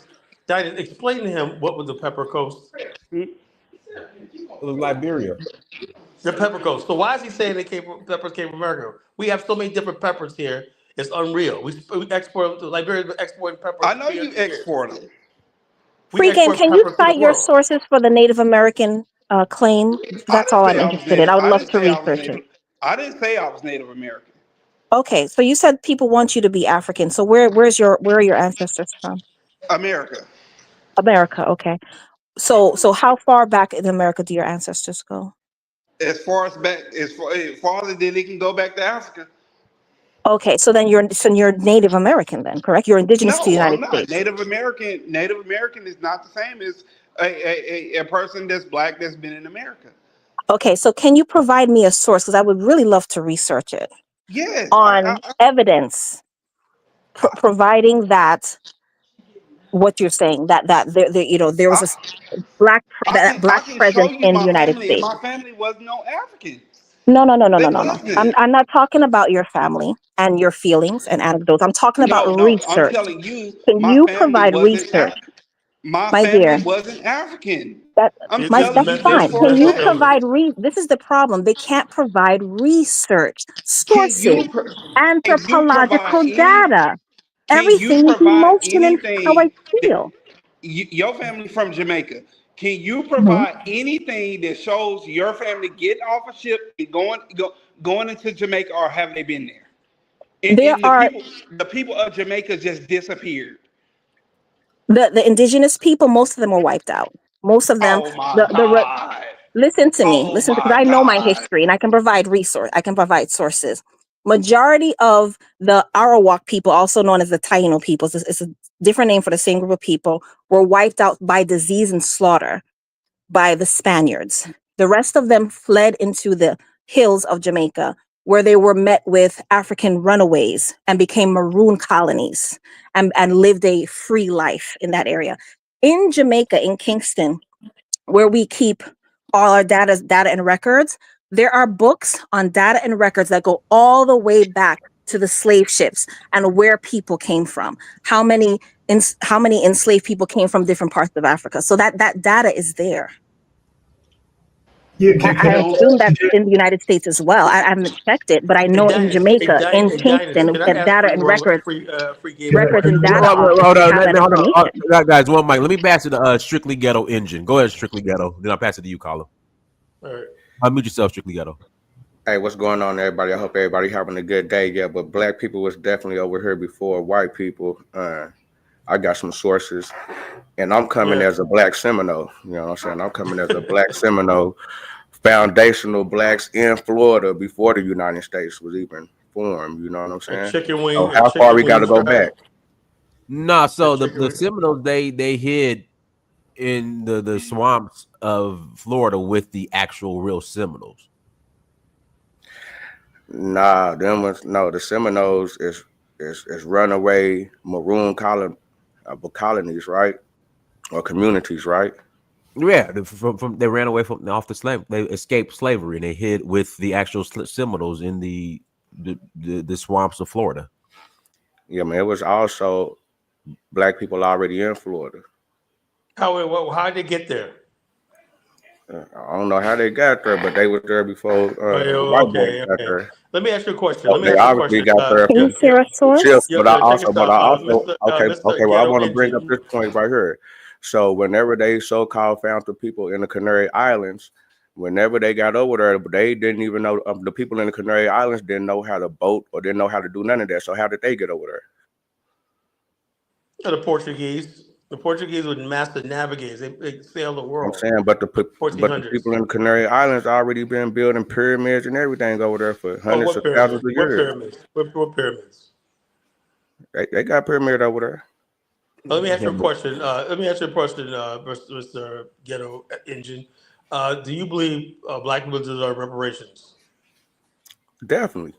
explain to him what was the pepper coast. It was Liberia. The pepper coast. So why is he saying peppers came from America? We have so many different peppers here. It's unreal. We export Liberia, exporting peppers. I know you export them. Free Game, can you cite your sources for the Native American claim? That's all I'm interested in. I would love to research it. I didn't say I was Native American. Okay, so you said people want you to be African. So where are your ancestors from? America. America, okay. So how far back in America do your ancestors go? As far as farther than they can go back to Africa. Okay, so then you're Native American then, correct? You're indigenous to the No, I'm United not. States. Native American. Native American is not the same as a person that's black that's been in America. Okay, so can you provide me a source? Because I would really love to research it Yes, on evidence providing that what you're saying that there was I, a black I black can show presence you in the my United family, and States. my family was no Africans. No, no, no, no, They no, no, no. wasn't. I'm not talking about your family and your feelings and anecdotes. I'm talking about No, I'm research. telling you, Can my you family provide wasn't. research, My my family dear? wasn't African. That I'm that's telling you fine. this This is for a Can you fact. misnomers. provide this is the problem. They can't provide research, Can sources, you can you provide anthropological any? data. Can you Everything is provide emotion and how I anything that feel. your family from Jamaica? Can you Mhm. provide anything that shows your family getting off a ship and going into Jamaica, or have they been there? There And are the people of Jamaica just disappeared. the indigenous people. Most of them were wiped out. Most of them, Oh my the God. listen to me, Oh listen, because my I know my God. history and I can provide sources. Majority of the Arawak people, also known as the Taino peoples, it's a different name for the same group of people, were wiped out by disease and slaughter by the Spaniards. The rest of them fled into the hills of Jamaica, where they were met with African runaways and became maroon colonies and lived a free life in that area. In Jamaica, in Kingston, where we keep all our data and records, there are books on data and records that go all the way back to the slave ships and where people came from, how many enslaved people came from different parts of Africa. So that data is there. Yeah, I can I assume that's suggest? in the United States as well. I haven't checked it, but I Hey know in Dinus, hey, Jamaica, in Dinus, Kingston, can I ask data and records, free game a Can I, records can and question? I data Hold ask? on, office hold on, have that hold on. information. Guys, one mic. Let me pass it to Strictly Ghetto Engine. Go ahead, Strictly Ghetto. Then I'll pass it to you, Carlo. All right. Unmute yourself, Strictly Ghetto. Hey, what's going on, everybody? I hope everybody having a good day. Yeah, but black people was definitely over here before white people. I got some sources, and I'm coming Yeah. as a black Seminole. You know what I'm saying? I'm coming as a black Seminole, foundational blacks in Florida before the United States was even formed. You know what I'm saying? So A how far we chicken got to wing go tribe. back? Nah, A so chicken the wing. Seminoles they hid in the swamps of Florida with the actual real Seminoles. Nah, them was no. The Seminoles is runaway maroon colonies, right? Or communities, right? Yeah, from they ran away from off the slave. They escaped slavery and they hid with the actual Seminoles in the swamps of Florida. Yeah, man. It was also black people already in Florida. How'd they get there? I don't know how they got there, but they was there before Oh, yeah, the white boys okay, got okay. there. Let me ask you a question. So Let me they ask you a obviously question. got there Can you from share a ships, source? but I Check this out, also okay, well, I Ghetto want to bring up Engine. this point right here. So whenever they so-called found the people in the Canary Islands, whenever they got over there, they didn't even know the people in the Canary Islands didn't know how to boat or didn't know how to do none of that. So how did they get over there? The Portuguese. The Portuguese were master navigators. They sailed the I'm world. saying, but the 1400s. people in the Canary Islands already been building pyramids and everything over there for Oh, hundreds what of thousands pyramids? of What years. pyramids? What pyramids? They got pyramid over there. Let me ask Yeah, you a but question. Mr. Ghetto Engine. Do you believe black people deserve reparations? Definitely.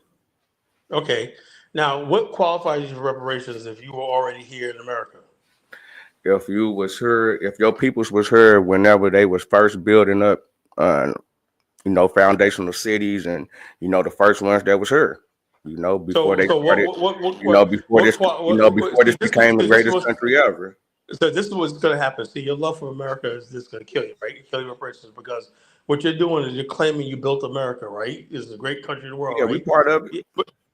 Okay. Now, what qualifies you for reparations if you were already here in America? If you was here, if your peoples was here whenever they was first building up, uh, foundational cities, and the first ones that was here, before So, they so started, before see, this became the greatest country ever. this is what's going to happen. See, your love for America is just going to kill you, right? Kill your reparations because what you're doing is you're claiming you built America, right? It's a great country in the world, Yeah, we right? part of it. Yeah,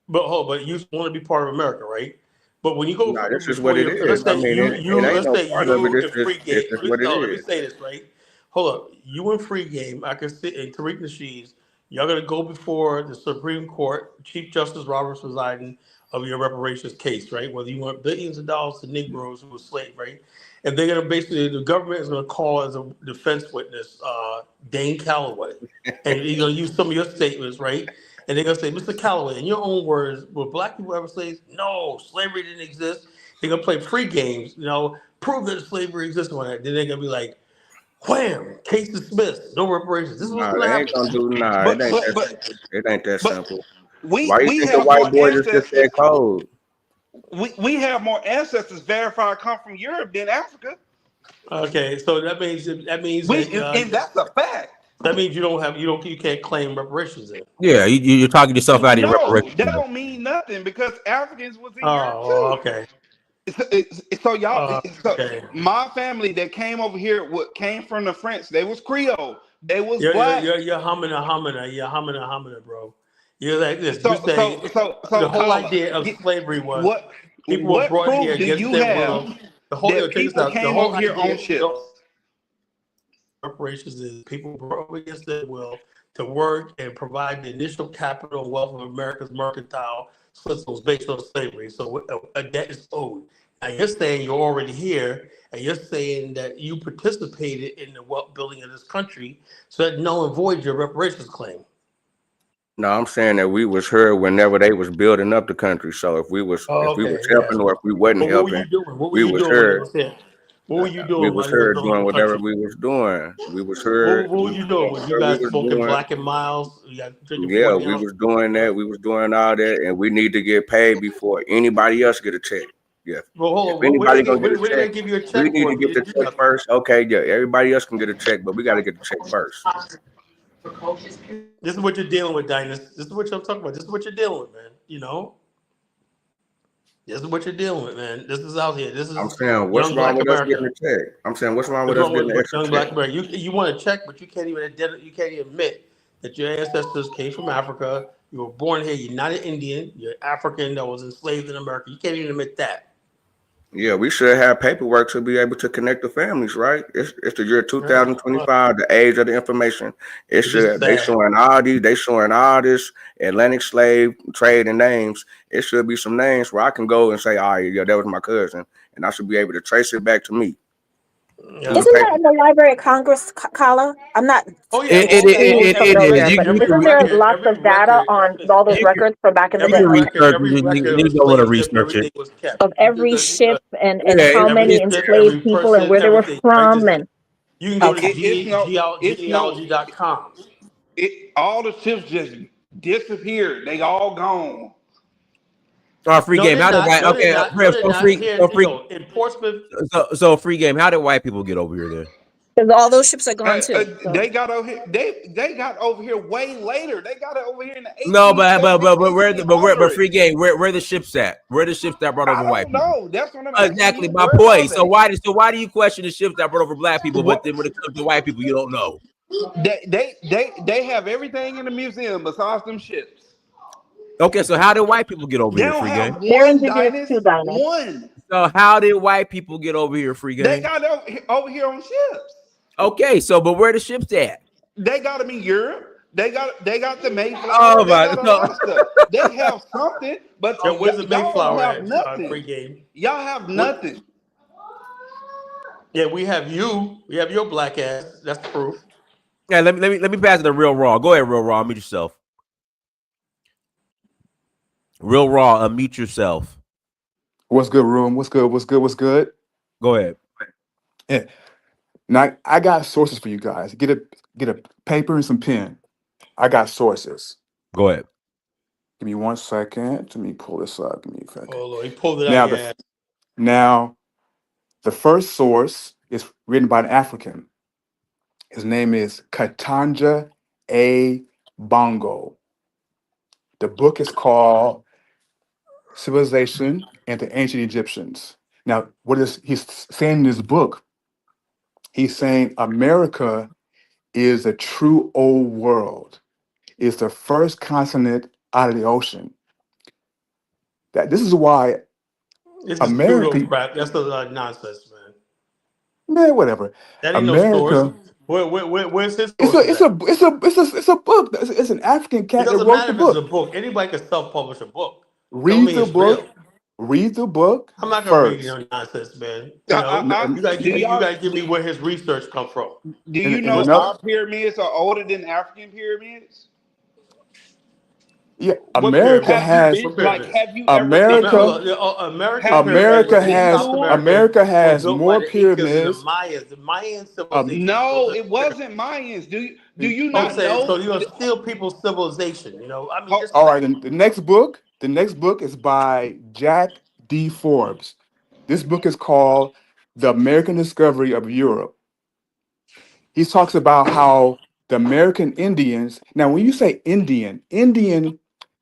but you want to be part of America, right? But when you go Nah, this is before what it you, is. I mean, it ain't let's no say part of it. you in free It's game. just what it No, let me is. say this, right? Hold up, you in free game. I can sit in Tariq Nasheed's. Y'all gonna go before the Supreme Court, Chief Justice Roberts presiding of your reparations case, right? Whether you want billions of dollars to Negroes who were slaves, right? And they're gonna basically the government is gonna call as a defense witness Dane Calloway, and he's gonna use some of your statements, right? and they're gonna say, Mr. Calloway, in your own words, were black people ever slaves? No, slavery didn't exist. They're gonna play free games, prove that slavery exists on that. Then they're gonna be like, wham, case dismissed, no reparations. This is what's Nah, gonna they ain't happen. gonna do. Nah, it But ain't but that but simple. It ain't that but simple. we Why you we think the have more white boys is just that ancestors. cold? We have more ancestors verified come from Europe than Africa. Okay, so that means And that's a fact. you can't claim reparations then. Yeah, you're talking yourself out of your No, reparations. that don't mean nothing because Africans was in Europe Oh, too. okay. So y'all, so Okay. my family that came over here, what came from the French, they was Creole, they was You're black. humming a humming, you're humming a humming, bro. You're like this. You So say the whole Carla, idea of slavery was what people were brought here proof do against you their have will. The whole that check this people out. The came whole over here idea on ships? reparations is people brought against their will to work and provide the initial capital and wealth of America's mercantile systems based on slavery. So a debt is owed. Now you're saying you're already here, and you're saying that you participated in the wealth building of this country, so that null and void your reparations claim. No, I'm saying that we was here whenever they was building up the country. So if we was Okay, yeah. helping or if we wasn't But what were helping, you doing? What were we you was doing when they here. was here? What were you We doing was while they was here building doing the whatever country? we was doing. We was here. What were you doing? Was you We guys was smoking doing. Black and Miles? You got drinking Yeah, 40 we ounce? was doing that. We was doing all that, and we need to get paid before anybody else get a check. Yeah. Well, hold If on. anybody gonna get a What did check, they give you a we check need for to if you get the didn't do check nothing? first. Okay, yeah. Everybody else can get a check, but we got to get the check first. This is what you're dealing with, Dinus. This is what I'm talking about. This is what you're dealing with, man. This is what you're dealing with, man. This is out here. This I'm is saying, what's young wrong Black with us getting America. a check? I'm saying, what's wrong with What's us wrong getting with an extra young check? Black America? You want to check, but you can't even admit that your ancestors came from Africa. You were born here. You're not an Indian. You're African that was enslaved in America. You can't even admit that. Yeah, we should have paperwork to be able to connect the families, right? It's the year Yeah. 2025, the age of the information. It This is should they sad. showing all this Atlantic slave trade and names. It should be some names where I can go and say, oh yeah, that was my cousin, and I should be able to trace it back to me. Yeah. Isn't that in the Library of Congress, Kala? I'm not Oh yeah. totally It is. familiar, but You can isn't there lots Every of data record, on all those you can records from back in the you day? can research. every record of a You don't want to slave ship, research it. everything was kept. Of every ship and Yeah, how many Every ship, enslaved every people and person, where they were everything. Right. from. And You can go to okay, It's no genealogy.com. all the ships just disappeared. They all gone. Oh, free No, game. they're How did not. white? No, they're Okay, not. No, they're not. Here, in Portsmouth. So free game. How did white people get over here then? because all those ships are gone too. So. They got over here. They got over here way later. They got it over here in the No, 1870s, but 1800s. free game. Where the ships at? Where the ships that brought I over white don't people? know. That's what I'm asking Exactly you. my Where are point. So they? why do you question the ships that brought over black people, but What then when it comes to white people, you don't know? they have everything in the museum besides them ships. Okay, so how did white people get over They here? don't Free have game. They're one indigenous Dinus. too, Dinah. One. So how did white people get over here? Free They game. got over here on ships. Okay, so but where the ships at? They got them in Europe. They got the Mayflower. Oh They my! got a lot of stuff. They have something, but Yo, where's the y'all don't Mayflower have at? nothing. Free game. Y'all have What? nothing. Yeah, we have you. We have your black ass. That's proof. Yeah, let me pass it to Real Raw. Go ahead, Real Raw. Unmute yourself. Real Raw. Unmute yourself. What's good, room? What's good? What's good? What's good? Go ahead. Yeah. Now I got sources for you guys. Get a paper and some pen. I got sources. Go ahead. Give me 1 second. Let me pull this up. Give me a second. Oh Lord, he pulled it out Now of your ass. the first source is written by an African. His name is Katanja A. Bongo. The book is called Civilization and the Ancient Egyptians. Now, what is he's saying in this book? He's saying America is a true old world. It's the first continent out of the ocean. This is why It's just pseudo America, crap. That's a nonsense, man. man, whatever. That ain't no source. America, Where's his it's source? a book. It's an African It cat that doesn't wrote matter the if it's a book. book. Anybody can self-publish a book. Don't Read mean the it's real. book. Read the book I'm not gonna read first. no nonsense, man. You gotta Do give me. You y'all gotta give me where his research come from. do And, you and know another, our pyramids are older than African pyramids? Yeah, What pyramid? America Have you has been What like? pyramid? Have you ever been America. to? Hold on. American Have you pyramids America ever in been has South to them? America America were has built by more the Incas and the pyramids. Mayans. The Mayan civilization No, built the it pyramids. wasn't Mayans. Do you I'm not saying, so know? you're still people's civilization. I mean, Ho- just All right, think. and the next book is by Jack D. Forbes. This book is called The American Discovery of Europe. He talks about how the American Indians, now when you say Indian,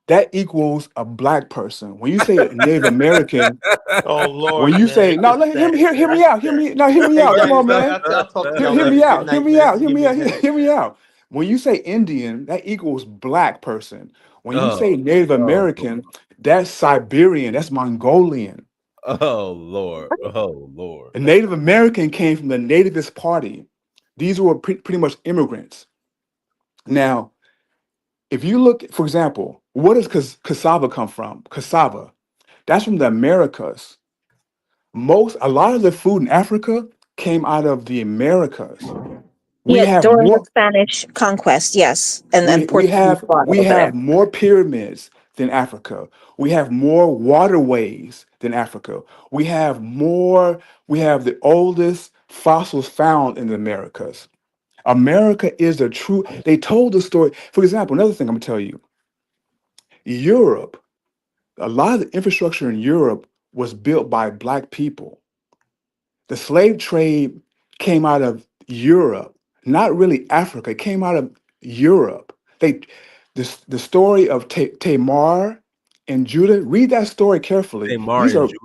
that equals a black person. When you say Native American, Oh when Lord, you man, say, it's no, just sad, hear man. me It's out, just sad. hear me Hey, out. Come James, on, man, man. I'll talk to y'all Hear later. me Good out, night, man. Just give me a heads hear up. me out. When you say Indian, that equals black person. When you say Oh, Native oh, American, that's Siberian, that's Mongolian. oh, Lord. Oh, Lord. A Native American came from the Nativist Party. These were pretty much immigrants. Now, if you look, for example, what does cassava come from? Cassava, that's from the Americas. A lot of the food in Africa came out of the Americas. We Yeah, have during the more. Spanish conquest, yes, and We Portuguese brought it we over have there. more pyramids than Africa. We have more waterways than Africa. We have the oldest fossils found in the Americas. America is the true. They told the story. For example, another thing I'm gonna tell you, Europe, a lot of the infrastructure in Europe was built by black people. The slave trade came out of Europe, not really Africa. It came out of Europe. The story of Tamar and Judah. Read that story carefully. Tamar These and are Judah.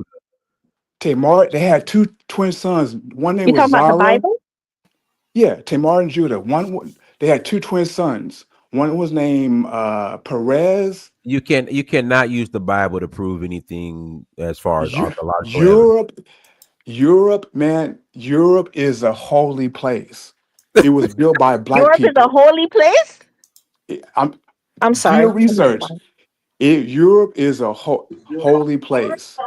Tamar. They had two twin sons. One name You was talking about the Zara. Bible? Yeah, Tamar and Judah. They had two twin sons. One was named Perez. You cannot use the Bible to prove anything as far as Eu- archaeological evidence. Europe, man, Europe is a holy place. It was built by black Europe is a people. holy place. I'm I'm Do sorry. your research. Europe is a holy place.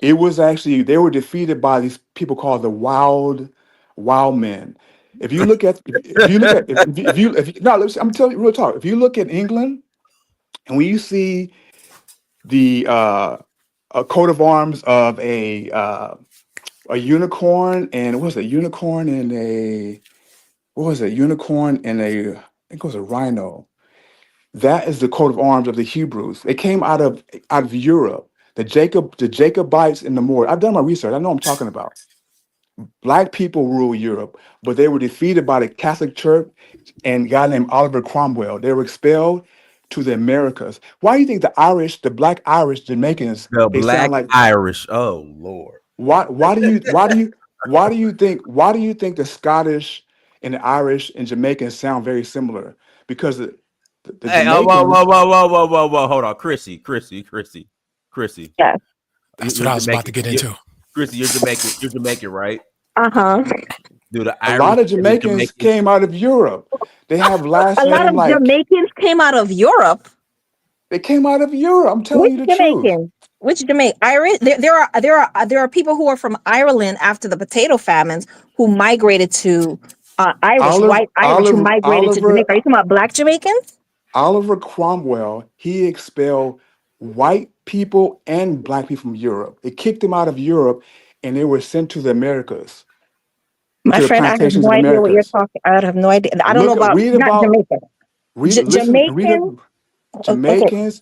It was actually they were defeated by these people called the wild men. If you no, I'm telling you real talk. If you look at England and when you see the a coat of arms of a unicorn and what was it? Unicorn and a what was it? Unicorn and a I think it was a rhino. That is the coat of arms of the Hebrews. They came out of Europe. The Jacobites and the Moors. I've done my research. I know what I'm talking about. Black people rule Europe, but they were defeated by the Catholic Church and a guy named Oliver Cromwell. They were expelled to the Americas. Why do you think the black Irish Jamaicans, The they sound Black like Irish. Oh, Lord. why do you think the Scottish and the Irish and Jamaicans sound very similar? Because the Hey, oh, Jamaicans, whoa. Hold on. Chrissy. Yes. You, That's what you're I was about Jamaican. to get into. Chrissy, you're Jamaican. You're Jamaican, right? Uh-huh. Do the a Irish lot of and the Jamaicans Jamaicans? came out of Europe. They have last A lot name of like Jamaicans came out of Europe. they came out of Europe. I'm telling Which you the truth. Jamaicans? Which Jamaican? Irish? There are people who are from Ireland after the potato famines who migrated to Oliver white Irish who Oliver migrated to Oliver Jamaica. Are you talking about black Jamaicans? Oliver Cromwell, he expelled white people and black people from Europe. They kicked them out of Europe and they were sent to the Americas, My to the friend, I have plantations no of idea what you're Americas. talking. I have no idea. I don't know about Read not about, Jamaican. listen, read Jamaican. up Okay,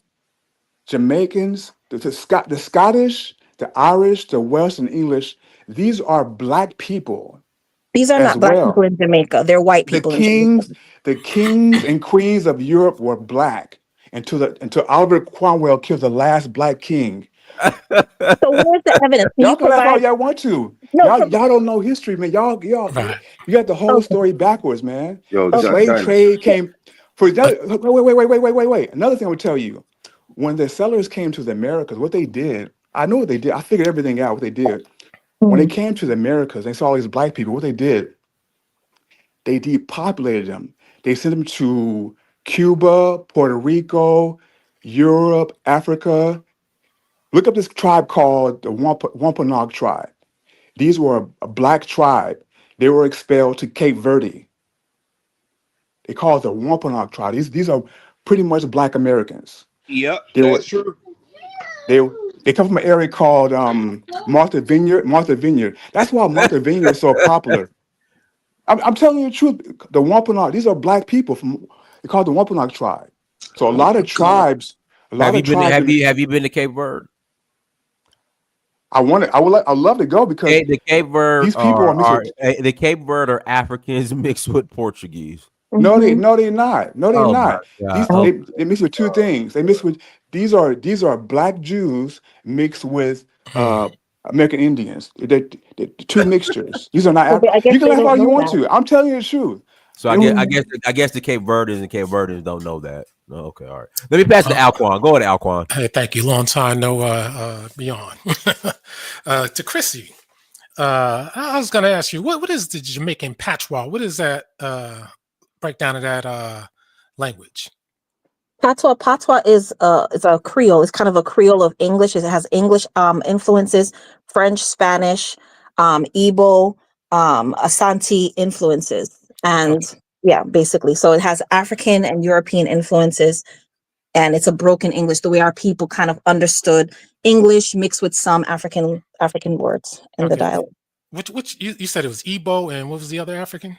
Jamaicans, the Scottish, the Irish, the Welsh, and English. These are black people these are as not black people well. in Jamaica. They're white The people in Jamaica. kings, the kings and queens of Europe were black until Oliver Cromwell killed the last black king. So where's the evidence? Can Y'all you can laugh all provide? y'all want to. No. Y'all don't know history, man. Right. You got the whole Okay. story backwards, man. Yo, The Okay. slave China. trade came for Uh, wait. Another thing I would tell you. When the settlers came to the Americas, what they did, I know what they did. I figured everything out what they did. When they Mhm. came to the Americas, they saw all these black people. What they did, they depopulated them. They sent them to Cuba, Puerto Rico, Europe, Africa. Look up this tribe called the Wampanoag tribe. These were a black tribe. They were expelled to Cape Verde. They call it the Wampanoag tribe. These are pretty much black Americans. Yep, They that's were true. they come from an area called Martha Vineyard. Martha Vineyard. That's why Martha Vineyard is so popular. I'm telling you the truth. The Wampanoag, these are black people from they call it the Wampanoag tribe. So a Oh lot my of God. tribes, Have you been? Have you been to Cape Verde? I love to go because The Cape Verde these people are mixed with the Cape Verde are Africans mixed with Portuguese. Mhm. no, they're not. No, they're Oh my not. god! These Oh, they mix with two things. They mix with these are black Jews mixed with Hmm. American Indians. They're two mixtures. These are not. So I guess You can they laugh don't all you know want that. to. I'm telling you the truth. so And I guess the Cape Verdeans and Cape Verdeans don't know that. Oh, okay, all right. Let me pass it to Uh, Alquan. Go ahead, Alquan. hey, thank you. Long time no beyond. To Chrissy, I was going to ask you, what is the Jamaican patois? What is that breakdown of that language? Patois is a Creole. It's kind of a Creole of English. It has English influences, French, Spanish, Igbo, Asante influences, and Okay. yeah, basically. So it has African and European influences, and it's a broken English, the way our people kind of understood English mixed with some African words in the Okay. dialect. Which you said it was Igbo, and what was the other African?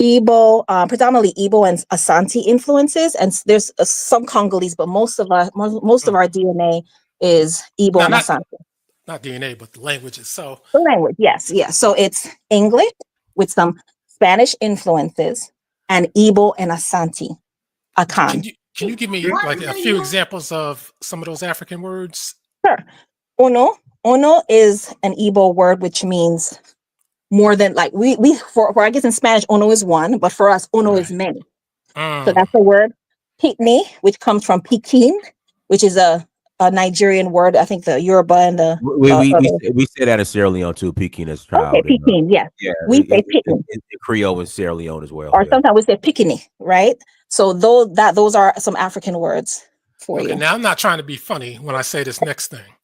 Igbo, predominantly Igbo and Asante influences, and there's some Congolese, but most of Mm. our DNA is Igbo No, and Asante. not DNA, but the language itself. The language, yes, yes. So it's English with some Spanish influences, and Igbo and Asante, Akan. Can you give me like a few examples of some of those African words? Sure. Ono is an Igbo word which means more than like we for I guess in Spanish ono is one, but for us ono is Right. many. So Mm. that's the word Pitney, which comes from Pekin, which is a Nigerian word. I think the Yoruba and the other. We say that in Sierra Leone too. Peking as a Okay, child. Pekin, yes. Yeah, We say Pitney, Creole in Sierra Leone as well. or Yeah. sometimes we say Pikini, right? So those are some African words for Okay, you. now I'm not trying to be funny when I say this next thing,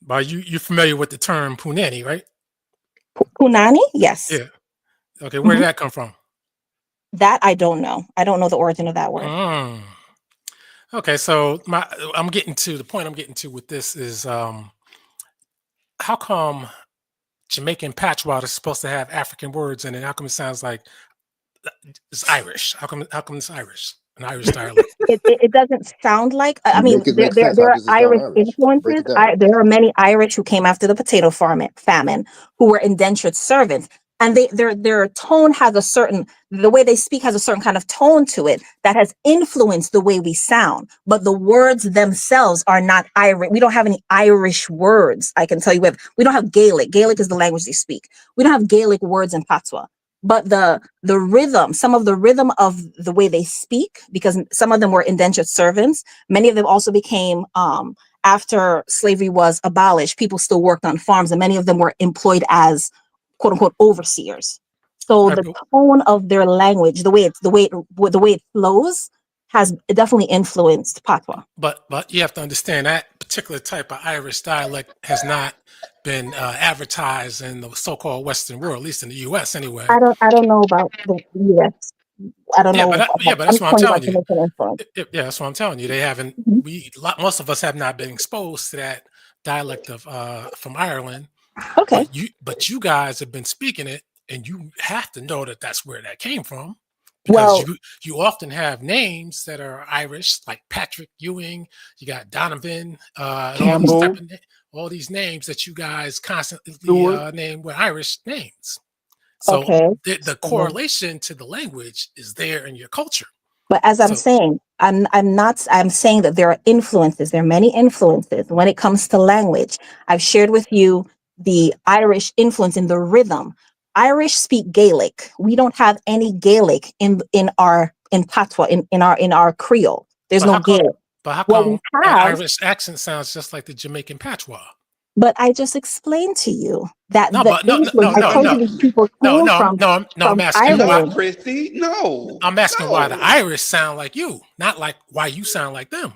but you're familiar with the term punani, right? Punani, yes. Yeah. Okay, where Mhm. did that come from? That I don't know. I don't know the origin of that word. Mm. Okay, so I'm getting to the point I'm getting to with this is how come Jamaican patois is supposed to have African words in it? How come it sounds like it's Irish? How come it's Irish? An Irish dialect. It doesn't sound like. I mean, Make it make sense. there How are does it sound Irish Irish? Break influences. it down. There are many Irish who came after the potato famine, who were indentured servants, and their tone has the way they speak has a certain kind of tone to it that has influenced the way we sound. But the words themselves are not Irish. We don't have any Irish words. I can tell you, we don't have Gaelic. Gaelic is the language they speak. We don't have Gaelic words in patois. But the rhythm, some of the rhythm of the way they speak, because some of them were indentured servants. Many of them also became, after slavery was abolished, people still worked on farms, and many of them were employed as quote unquote overseers. So Right, the tone of their language, the way it flows, has definitely influenced patois. but you have to understand that particular type of Irish dialect has not been advertised in the so-called Western world, at least in the U.S. anyway. I don't know about the US. I don't know. But I'm that's what I'm talking about telling you. Jamaican influence. Yeah, that's what I'm telling you. They haven't. Mhm. Most of us have not been exposed to that dialect of from Ireland. Okay. But you guys have been speaking it, and you have to know that that's where that came from, because Well, you often have names that are Irish, like Patrick Ewing. You got Donovan, and all these Campbell, all these names that you guys constantly Stewart. name were Irish names. So okay. the correlation to the language is there in your culture. But as I'm So saying, I'm saying that there are influences. There are many influences when it comes to language. I've shared with you the Irish influence in the rhythm. Irish speak Gaelic. We don't have any Gaelic in patois, in our Creole. There's but no Gaelic. how What we come that have, Irish accent sounds just like the Jamaican patois? but I just explained to you that No, the but influence, I told you these people came I'm from asking why. Not Ireland. Christy. No. I'm asking why the No. Irish sound like you, not like why you sound like them.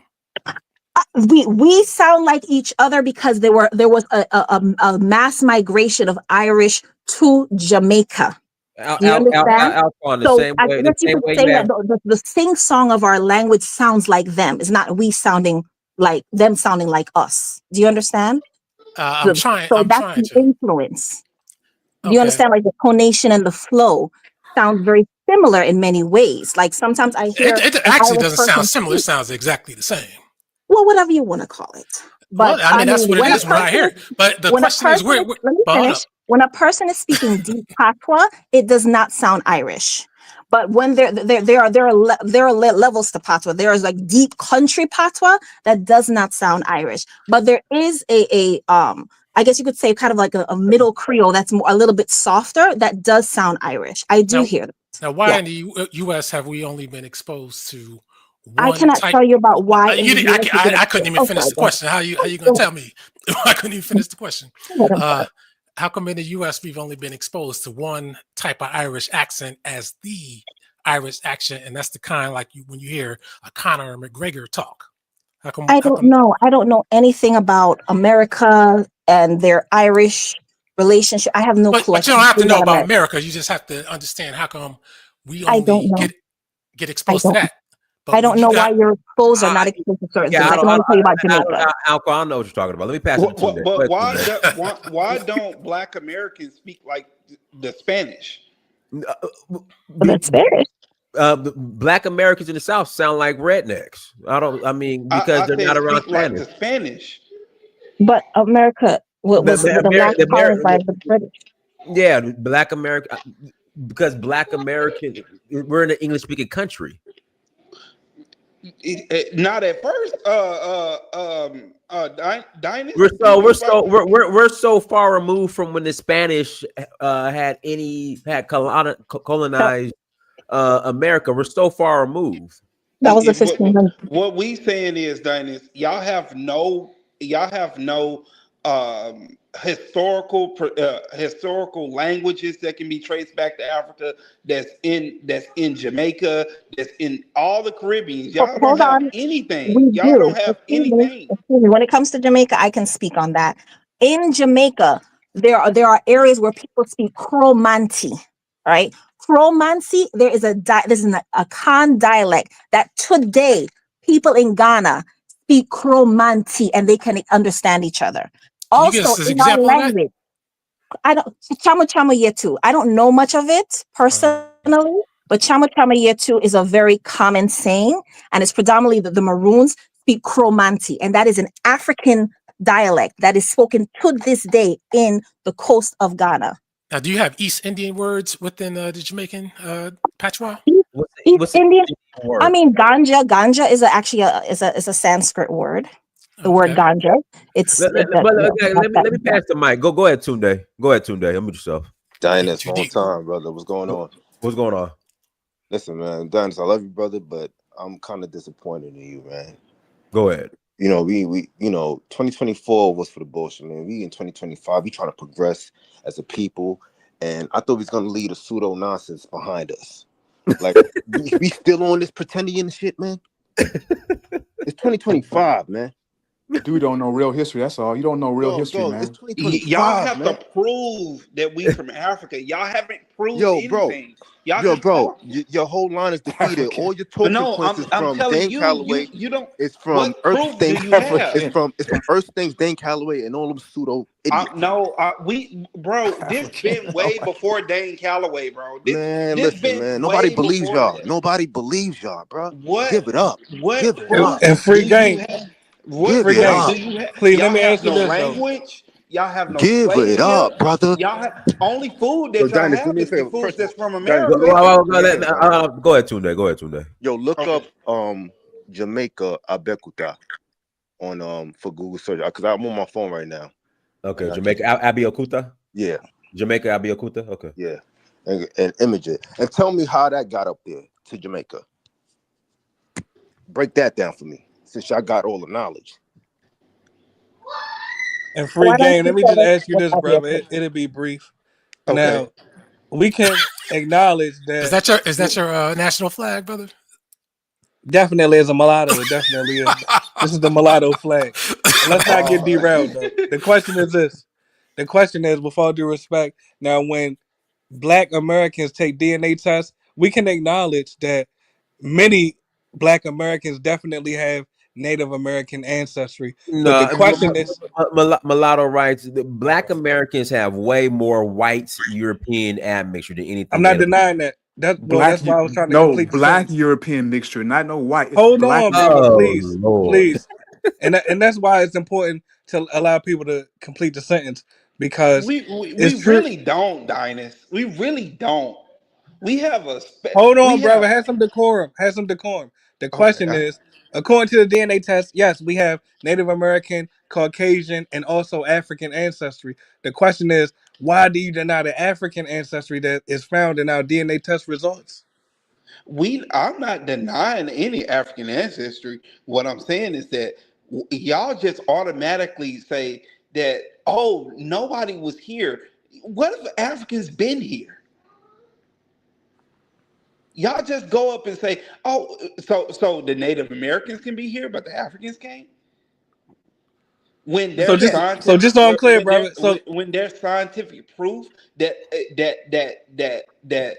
We sound like each other because there was a mass migration of Irish to Jamaica. Do you understand? Alphon, So the yes, you same could way say you that have. the sing song of our language sounds like them. It's not we sounding like them sounding like us. Do you understand? I'm trying. So I'm that's trying the to. influence. Do you Okay. understand? Like the tonation and the flow sound very similar in many ways. Like sometimes I hear It an actually Irish doesn't sound person similar. It speak. sounds exactly the same. Well, whatever you want to call it. Well, But I I mean, that's mean, what it when a is when I hear person it. But the when a question is, person is, let me well, hold up. finish. When a person is speaking deep patois, it does not sound Irish. But when there are levels to patois. There is like deep country patois that does not sound Irish. But there is a I guess you could say kind of like a middle Creole that's a little bit softer that does sound Irish. I do hear that. Now, why Yeah. in the U.S. have we only been exposed to I one cannot type? tell you about why in the US you've been I couldn't even finish sorry, the go ahead. question. How you going to tell me? I couldn't even finish the question. Go ahead. How come in the U.S. we've only been exposed to one type of Irish accent as the Irish accent, and that's the kind like when you hear a Conor McGregor talk? How come? I don't know. I don't know anything about America and their Irish relationship. I have no clue. But you don't have to know about America. You just have to understand how come we I don't only know. get exposed to that. But I don't know why you're exposed or not exposed to certain things. I can only tell you about Jamaica. Alco, I know what you're talking about. Let me pass it to you. But why don't Black Americans speak like the Spanish? That's Spanish. Black Americans in the South sound like rednecks. Because they're not around speak like the Spanish. But America was the last colonized by the British. Yeah, Black America, because Black American, we're in an English speaking country. Not at first. Dynasty. We're so far removed from when the Spanish had colonized America. We're so far removed. That was the 1500s. What we saying is, Dynasty, y'all have no historical languages that can be traced back to Africa. That's in Jamaica. That's in all the Caribbean. Y'all don't have anything. We Y'all do. don't have anything. When it comes to Jamaica, I can speak on that. In Jamaica, there are areas where people speak Cromanti, right? Cromanti, there's an Akan dialect that today people in Ghana speak Cromanti and they can understand each other. Also, in our language, I don't Chama Chama Yetu. I don't know much of it personally, but Chama Chama Yetu is a very common saying, and it's predominantly the Maroons speak Cromanti, and that is an African dialect that is spoken to this day in the coast of Ghana. Now, do you have East Indian words within the Jamaican patois? East Indian. I mean, ganja is actually a Sanskrit word. The word ganja. Let me pass the mic. Go ahead, Tunde. Go ahead, Tunde. Unmute yourself. Dinus, long time, brother. What's going on? What's going on? Listen, man, Dinus, I love you, brother, but I'm kind of disappointed in you, man. Go ahead. We 2024 was for the bullshit, man. We in 2025, we trying to progress as a people, and I thought we was gonna leave the pseudo nonsense behind us. Like we still on this pretending shit, man. It's 2025, man. Dude don't know real history. That's all. You don't know real history, man. It's 2025, y'all have man. to prove that we from Africa. Y'all haven't proved anything. Your whole line is defeated. All your talking points is from Dane Calloway. You don't. It's from Earth Things. It's from Earth Things, Dane Calloway, and all them pseudo idiots. This been way before Dane Calloway, bro. Man. Nobody believes y'all. Nobody believes y'all, bro. What? Give it up. Give it up. And free game. Please let me answer this. Language. Y'all have no. Give it up, brother. Y'all have only food that y'all have is the food that's from America. Go ahead, Tunde. Yo, look up Jamaica Abeokuta on for Google search because I'm on my phone right now. Okay, Jamaica Abeokuta. Yeah, Jamaica Abeokuta. Okay. Yeah, and image it and tell me how that got up there to Jamaica. Break that down for me, since y'all got all the knowledge. And free game. Let me just ask you this, brother. It'll be brief. Okay. Now, we can acknowledge that. Is that your national flag, brother? Definitely is a mulatto. It definitely is. This is the mulatto flag. And let's not get derailed, though. The question is this. The question is, with all due respect, now when Black Americans take DNA tests, we can acknowledge that many Black Americans definitely have Native American ancestry. But the No, question is, Mulatto writes the Black Americans have way more white European admixture than anything I'm not Native. denying that. That's why I was trying to complete the Black sentence. European mixture, not no white. It's Hold black. on, brother, Oh please, Lord. please. And that's why it's important to allow people to complete the sentence because We it's true. really don't, Dinus. We really don't. We have Hold on, we brother. have Have some decorum. Have some decorum. The okay. question is, according to the DNA test, yes, we have Native American, Caucasian, and also African ancestry. The question is, why do you deny the African ancestry that is found in our DNA test results? I'm not denying any African ancestry. What I'm saying is that y'all just automatically say that, oh, nobody was here. What if Africans been here? Y'all just go up and say, oh, so the Native Americans can be here, but the Africans can't. When So there's just scientific, so I'm clear, brother. So when there's scientific proof that that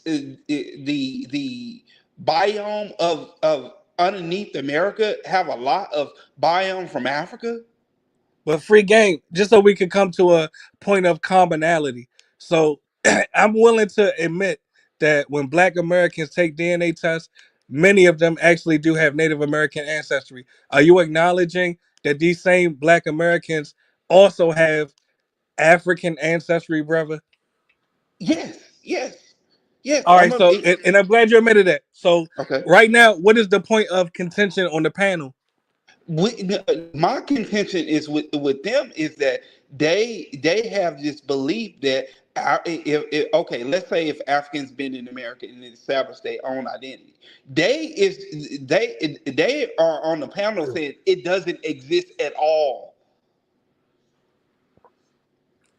the biome of underneath America have a lot of biome from Africa. but free game, just so we can come to a point of commonality. So I'm willing to admit that when Black Americans take DNA tests, many of them actually do have Native American ancestry. Are you acknowledging that these same Black Americans also have African ancestry, brother? Yes, yes, yes. All right, so and I'm glad you admitted that. So Okay. right now, what is the point of contention on the panel? My contention is with them is that they have this belief that if okay, let's say if Africans been in America and established their own identity, they are on the panel saying it doesn't exist at all.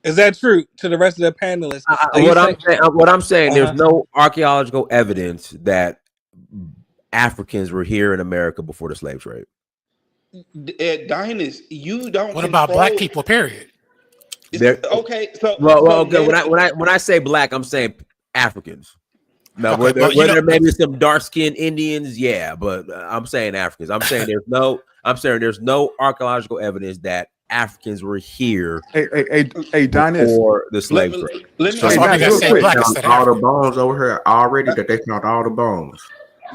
Is that true to the rest of the panelists? Are you What I'm saying? saying, there's Uh-huh. no archaeological evidence that Africans were here in America before the slave trade. Dinus, you don't What about black control. people? Period. There, Okay, so okay. When I say black, I'm saying Africans. Now, Okay, whether but you know, there may be some dark skinned Indians, yeah, but I'm saying Africans. I'm saying there's no archaeological evidence that Africans were here Hey, Dinus. before the let slave me trade. let me that's Hey, why ask we you Dinus, gotta real this. say quick. black Found instead of all the African. bones over here already. That they found all the bones.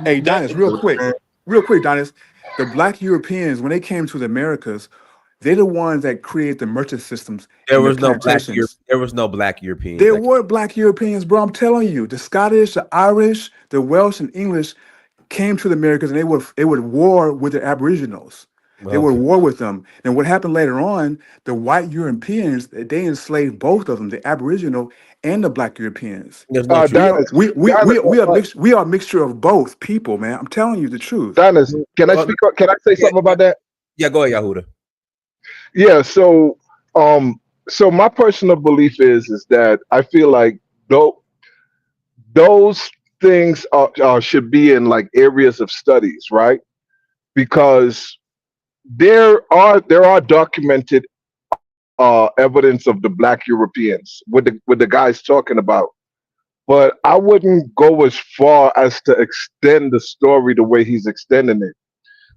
Hey, Dinus, real quick. That, Real quick, Dinus. The Black Europeans, when they came to the Americas, they're the ones that created the merchant systems There and the was no black plantations. There was no black Europeans. There were Black Europeans, bro. I'm telling you. The Scottish, the Irish, the Welsh, and English came to the Americas, and they would war with the Aboriginals. They would Okay. war with them. And what happened later on, the white Europeans, they enslaved both of them, the Aboriginal and the Black Europeans. There's no truth. Dennis, Dennis, We are a mixture of both people, man. I'm telling you the truth. Dennis, can I Well, speak? Can I say yeah, something about that? yeah, go ahead, Yahuda. Yeah. So my personal belief is that I feel like though those things should be in like areas of studies, right? Because there are documented evidence of the Black Europeans with the guys talking about. But I wouldn't go as far as to extend the story the way he's extending it.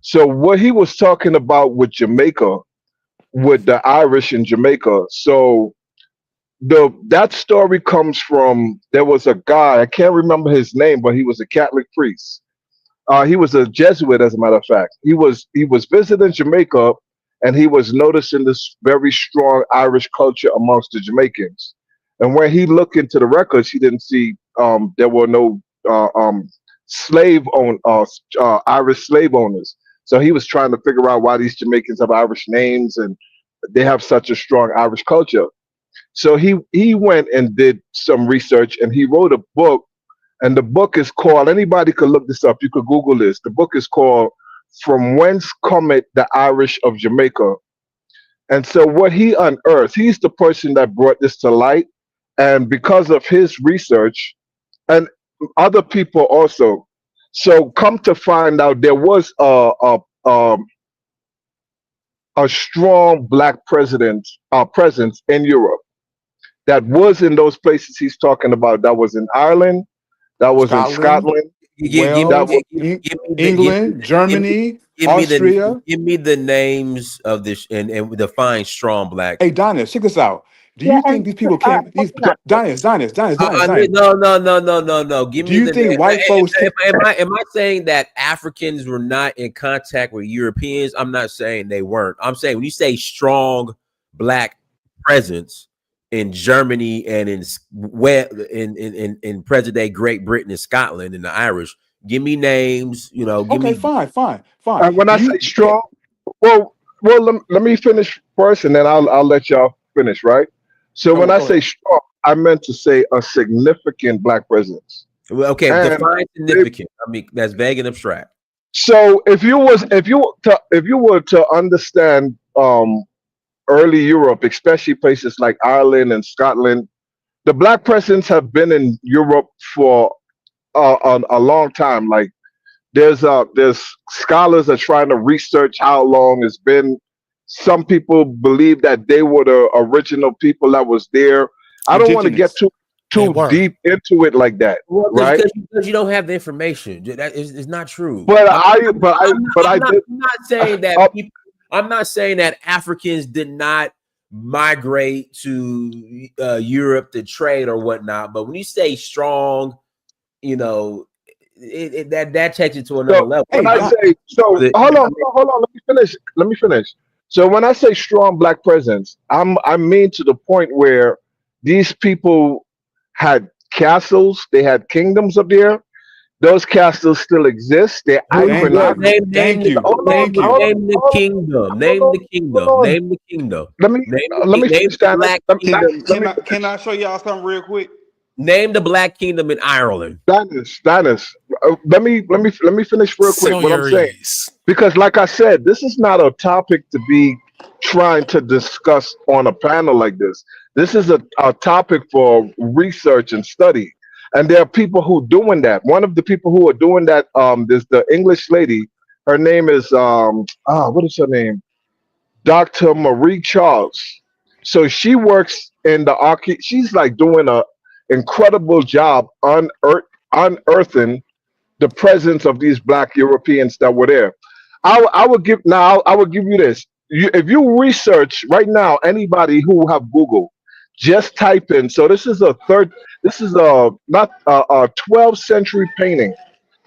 So what he was talking about with Jamaica, with the Irish in Jamaica. So that story comes from, there was a guy, I can't remember his name, but he was a Catholic priest. He was a Jesuit, as a matter of fact. He was visiting Jamaica, and he was noticing this very strong Irish culture amongst the Jamaicans. And when he looked into the records, he didn't see there were no Irish slave owners. So he was trying to figure out why these Jamaicans have Irish names and they have such a strong Irish culture. So he went and did some research, and he wrote a book, and the book is called, anybody could look this up, you could Google this. The book is called From Whence Cometh the Irish of Jamaica. And so what he unearthed, he's the person that brought this to light. And because of his research and other people also, so come to find out there was a strong black presence in Europe that was in those places he's talking about. That was in Ireland. That was in Scotland, Scotland. That Wales, was England, Germany, Austria. give me the names of this and define strong black. Hey, Donis, check this out. Do Yeah, you think and these people came? These Donis. No. Give Do me you the think name. white folks came? Am I saying that Africans were not in contact with Europeans? I'm not saying they weren't. I'm saying when you say strong black presence in Germany and in present day Great Britain and Scotland and the Irish, give me names. You know, give Okay, me. fine. when Do I say you? strong, well, let me finish first, and then I'll let y'all finish, right? So when I Go say ahead. strong, I meant to say a significant black presence. Well, okay, And define significant. I mean, that's vague and abstract. so if you were to understand early Europe, especially places like Ireland and Scotland, the black presence have been in Europe for a long time. Like there's scholars are trying to research how long it's been. Some people believe that they were the original people that was there. I don't want to get Indigenous. They too were. deep into it like that, Well, right? because you don't have the information. That is not true. But I did. I'm not saying that Uh, people. I'm not saying that Africans did not migrate to Europe to trade or whatnot. But when you say strong, you know, that takes it to another so level. Hey, when I I'm, say so, the, hold on. Let me finish. Let me finish. So when I say strong black presence, I mean to the point where these people had castles, they had kingdoms up there. Those castles still exist. They're thank well, you, iconography. thank you, Hold on, thank hold you. on, name the hold kingdom. on, hold Name on, the kingdom. hold on. Name the kingdom. Let me Name finish, the Dennis. black kingdom. Can Finish. I show y'all something real quick? Name the black kingdom in Ireland. Dennis. Let me finish real quick. What I'm saying, Series. because like I said, this is not a topic to be trying to discuss on a panel like this. This is a topic for research and study, and there are people who doing that. One of the people who are doing that, is the English lady. Her name is what is her name? Dr. Marie Charles. So she works in the she's like doing a incredible job unearthing the presence of these black Europeans that were there. I would give now. I would give you this. If you research right now, anybody who have Google, just type in. So this is a third. This is a not a 12th century painting.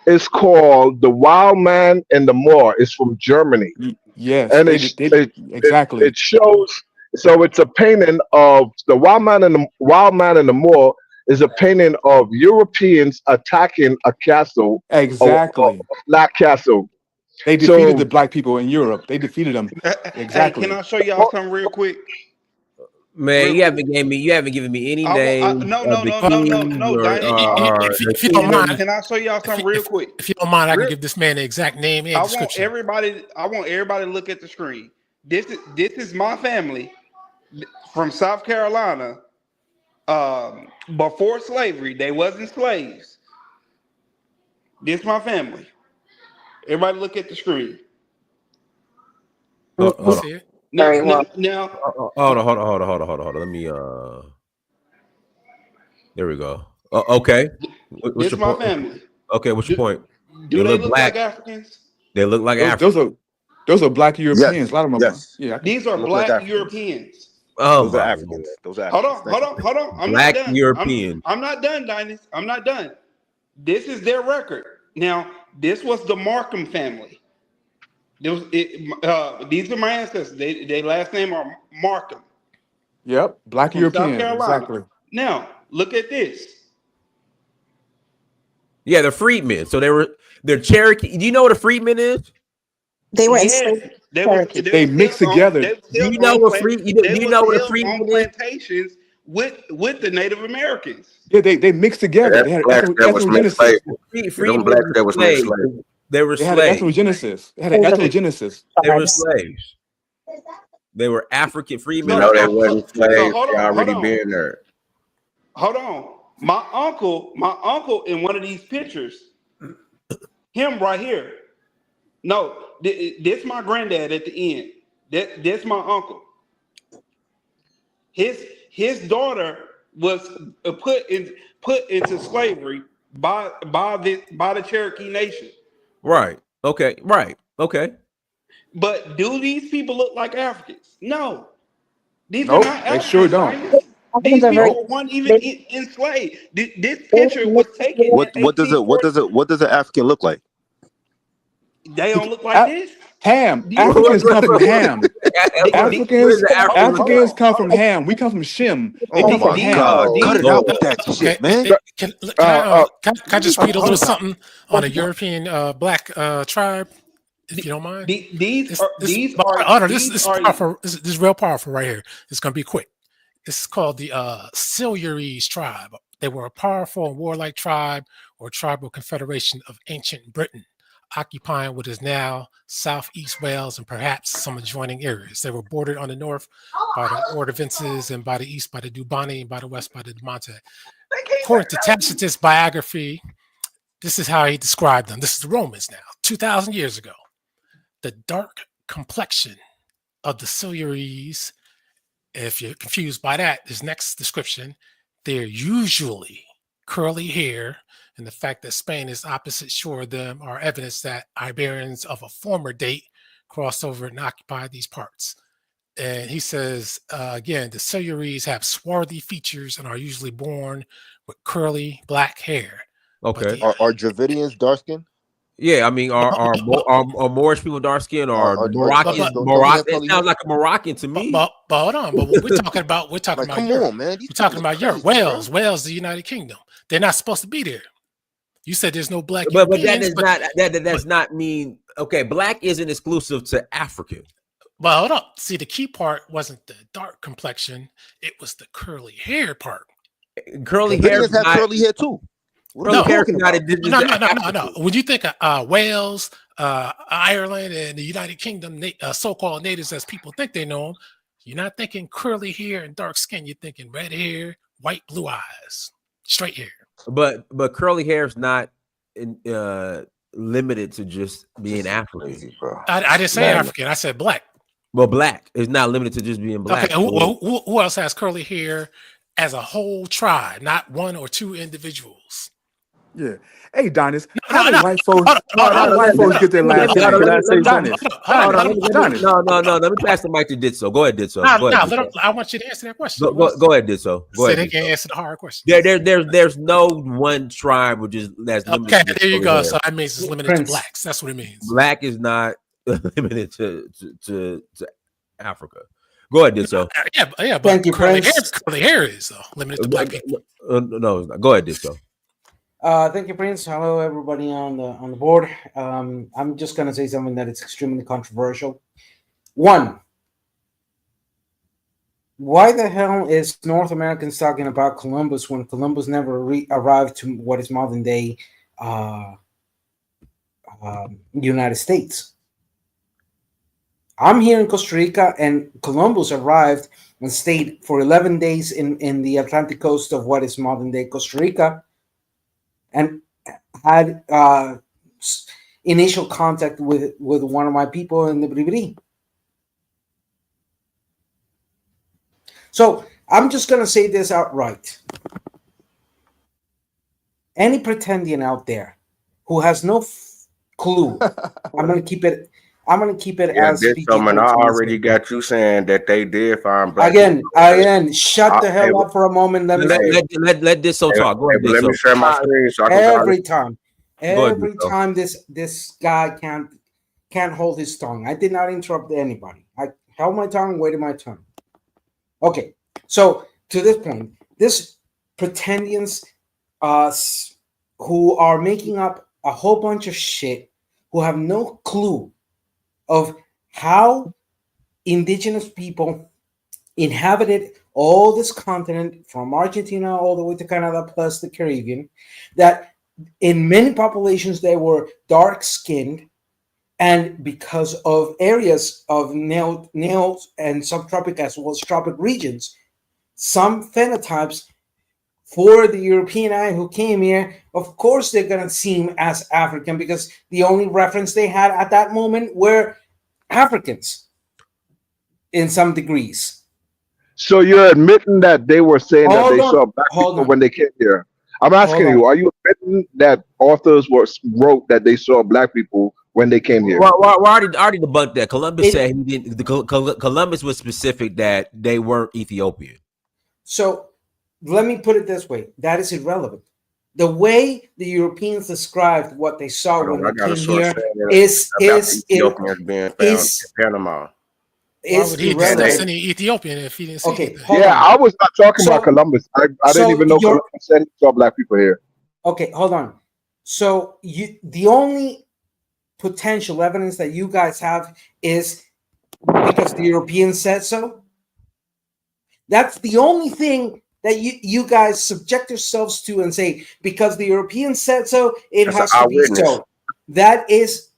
It's called "The Wild Man and the Moor." It's from Germany, Yes, and they did. it Exactly. shows. So it's a painting of the Wild Man and the Moor is a painting of Europeans attacking a castle, a Exactly. black castle. They defeated the So black people in Europe. They defeated them. Hey, can Exactly. I show y'all something real quick? Man, Real quick. you haven't given me any I want. names No, of no, the no, no, no, kings no, or Dinus. the If you don't kingdoms. mind, Can I show y'all something real quick? if you don't mind, I can Real. give this man the exact name and I want description. everybody. I want everybody to look at the screen. This is my family from South Carolina. Before slavery, they wasn't slaves. This my family. Everybody look at the screen. Hold on. See it? Now, Very now, well. now. Hold on. Let me there we go. Okay. What's This your my point? family. Okay, what's your Do, point? They do they look look like black. Africans? They look like Those African. those are those are black Europeans. A Yes, lot of them are. yes. Yeah. These are They look like black Africans. Europeans. Oh Those are my lord. Africans. Those are Hold Africans. on, Thank hold you. on, hold on. I'm not Black done. European. I'm not done, Dinus. I'm not done. This is their record. Now, this was the Markham family. These are my ancestors. They last name are Markham Yep. Black from South Europeans. Carolina. Exactly. Now, look at this. Yeah, they're freedmen. So they're Cherokee. Do you know what a freedman is? They were Yes, enslaved Cherokee. They mixed together. Do you know what free do they you was know what a held on freedman is? plantations with the Native Americans. Yeah, they mixed together. That's They had blacks that was ethnogenesis. enslaved. Them Freedmen blacks were that was slaves. enslaved. They were They had an slaves. ethnogenesis. They had an Things of ethnogenesis. They were tribes. slaves. They were African freedmen. So, No, they so, wasn't so slaves. hold They on, hold already on, been there. hold on. My uncle in one of these pictures, him right here. No, this my granddad at the end. This my uncle. His daughter was put into slavery by the Cherokee Nation. Right. Okay. Right. Okay. But do these people look like Africans? No, these are Nope, not they sure African don't. scientists. Africans These are very people weren't even they, enslaved. This they picture was taken in What 1840. does an African look like? They don't look like A- this. Ham. These, Africans come from Ham. What is Africans, the African look Africans like? come from Ham. We come from Shim. They Oh come from my Ham. God! Cut Oh it out Lord. with that Okay, shit, man. can I just read a little Cut it out. something on a European black tribe, if you don't mind? these are This, these this is are powerful. This is real powerful right here. It's going to be quick. This is called the Silures tribe. They were a powerful and warlike tribe or tribal confederation of ancient Britain, occupying what is now southeast Wales and perhaps some adjoining areas. They were bordered on the north by the Ordovences and by the east by the Dubani and by the west by the Demonte. According to Tacitus' biography, this is how he described them. This is the Romans now, 2,000 years ago. The dark complexion of the Silures, if you're confused by that, this next description, they're usually curly hair, and the fact that Spain is opposite shore of them are evidence that Iberians of a former date crossed over and occupied these parts. And he says, again, the Silures have swarthy features and are usually born with curly black hair. Okay. Are Dravidians dark skin? Yeah, I mean, are Moorish people dark skin or Are Moroccans? don't they Moroccan. have It curly sounds hair? like a Moroccan to me. But hold on, but what we're talking about, Like, come Europe. on, man. These We're talking people are about Europe. crazy, Wales, bro. Wales, the United Kingdom. They're not supposed to be there. You said there's no black But that Europeans, does not that does not mean okay. Black isn't exclusive to African. Well, hold up. See, the key part wasn't the dark complexion; it was the curly hair part. Curly hair Dravidians is have not. curly hair too. What are Curly you hair is talking not about? indigenous to No. African. When you think of Wales, Ireland, and the United Kingdom, so-called natives, as people think they know them, you're not thinking curly hair and dark skin. You're thinking red hair, white, blue eyes, straight hair. But curly hair is not limited to just being African. Crazy, bro. I didn't say No. African. I said black. Well, black is not limited to just being black. Okay. Who else has curly hair as a whole tribe, not one or two individuals? Yeah. Hey, Donis, No, how do white folks Let get their me- last let me- name? let me- Donis, No. Let me pass the mic to Ditso. Go ahead, Ditso. Go ahead. Ditso. I want you to answer that question. Go ahead, Ditso. Go Say ahead. they can Ditso. answer the hard question. There's no one tribe which is that's limited. Okay, to there you curly go. hair. So that means it's limited to blacks. That's what it means. Black is not limited to Africa. Go ahead, Ditso. Yeah, but Thank you, curly Prince. hair is though limited to black people. No, it's not. Go ahead, Ditso. Thank you, Prince. Hello, everybody on the board. I'm just gonna say something that is extremely controversial. One, why the hell is North Americans talking about Columbus when Columbus never arrived to what is modern day United States? I'm here in Costa Rica, and Columbus arrived and stayed for 11 days in the Atlantic coast of what is modern day Costa Rica, and had initial contact with one of my people in the Bribri. So I'm just going to say this outright. Any pretendian out there who has no clue, I'm going to keep it as Ditso, man, I already got you saying that they did find black Again, shut the hell up for a moment. Let Ditso talk. Go ahead, let me Ditso. share my screen so I can Every time this guy can't hold his tongue. I did not interrupt anybody. I held my tongue, waited my turn. Okay, so to this point, this pretendians who are making up a whole bunch of shit, who have no clue of how indigenous people inhabited all this continent from Argentina all the way to Canada plus the Caribbean, that in many populations they were dark-skinned, and because of areas of neo and subtropic as well as tropic regions, some phenotypes for the European eye who came here, of course they're going to seem as African because the only reference they had at that moment were Africans in some degrees. So you're admitting that they were saying that Hold they on, saw black hold people on, when they came here. I'm hold asking on. you, are you admitting that authors wrote that they saw black people when they came here? Well, already debunked that. Columbus It, said he didn't. Columbus was specific that they weren't Ethiopian. so let me put it this way: that is irrelevant. The way the Europeans described what they saw Hold when on, I they got a came source here saying that is about is Ethiopians being found is in Panama. Why would he And discuss irrelevant. any Ethiopian if he didn't see Okay, anything? hold Yeah, on. I was not talking about So Columbus. I didn't so even know your Columbus said he saw black people here. okay, hold on. So the only potential evidence that you guys have is because the Europeans said so. That's the only thing that you guys subject yourselves to and say because the Europeans said so, it That's an has to be eyewitness. so. That is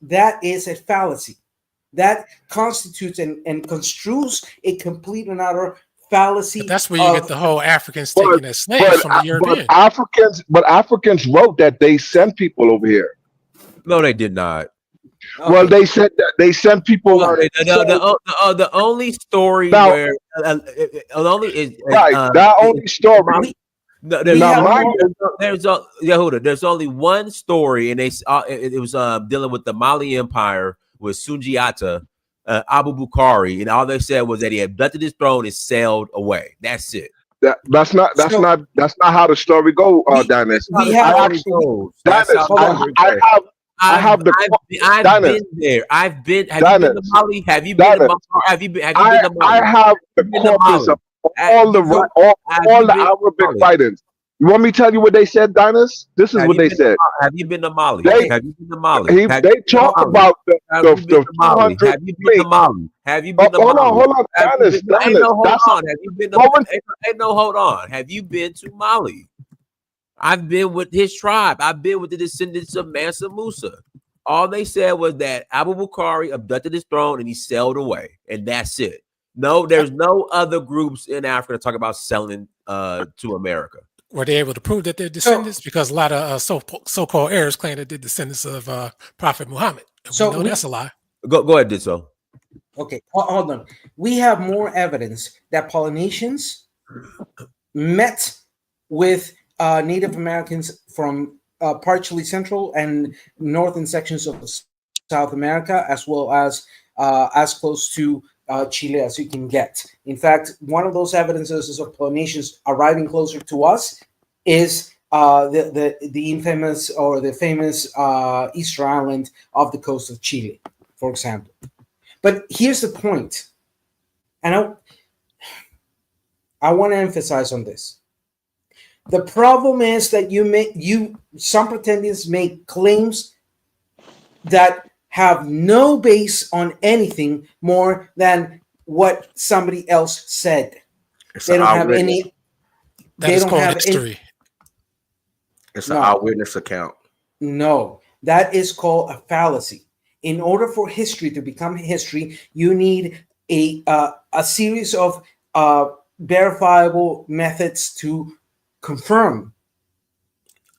a fallacy. That constitutes and construes a complete and utter But fallacy that's where you get of the whole Africans But taken as slaves from the Europeans. Africans wrote that they sent people over here. No, they did not. Well, okay. they said that they sent people. No, the only story Now, where only is right, that only story. no, We Now, have mind more. you, there's only one story, and it was dealing with the Mali Empire with Sundiata, Abu Bukhari, and all they said was that he abducted his throne and sailed away. That's it. that's not So how the story go, we Dennis. we The I have story actually, goes. That's Dennis, how the hold on. story I goes. have I've the Dennis, been there. Have you been to Dennis, Mali? Have you been to Dennis. have you been to I Mali? have the Have you been to corpus of Mali? all the So Have all you the been to Arabic Mali? writings. You want me to tell you what they said, Dennis? This is Have what you they been to said. Have you been to Mali? They okay. Have you been to Mali? Have you they been to talk Mali? about Have you been the to Mali? 200 Have you been to fleet. Mali? Have you been to Hold on, Mali? Have you Dennis, been? No, ain't Dennis. no hold That's on. Have you been to? going. Ain't no hold on. Have you been to Mali? I've been with his tribe. I've been with the descendants of Mansa Musa. All they said was that Abu Bukhari abducted his throne and he sailed away, and that's it. No, there's no other groups in Africa to talk about selling to America. Were they able to prove that they're descendants? Because a lot of so-called Arabs claim that they're descendants of Prophet Muhammad. And we know that's a lie. Go ahead, did so. Okay, hold on. We have more evidence that Polynesians met with Native Americans from partially central and northern sections of South America, as well as close to Chile as you can get. In fact, one of those evidences of Polynesians arriving closer to us is the infamous or the famous Easter Island off the coast of Chile, for example. But here's the point, and I want to emphasize on this. The problem is that some pretenders make claims that have no base on anything more than what somebody else said. It's They an don't have eyewitness. any. That They is don't called have history. It's an No. eyewitness account. No, that is called a fallacy. In order for history to become history, you need a series of verifiable methods to confirm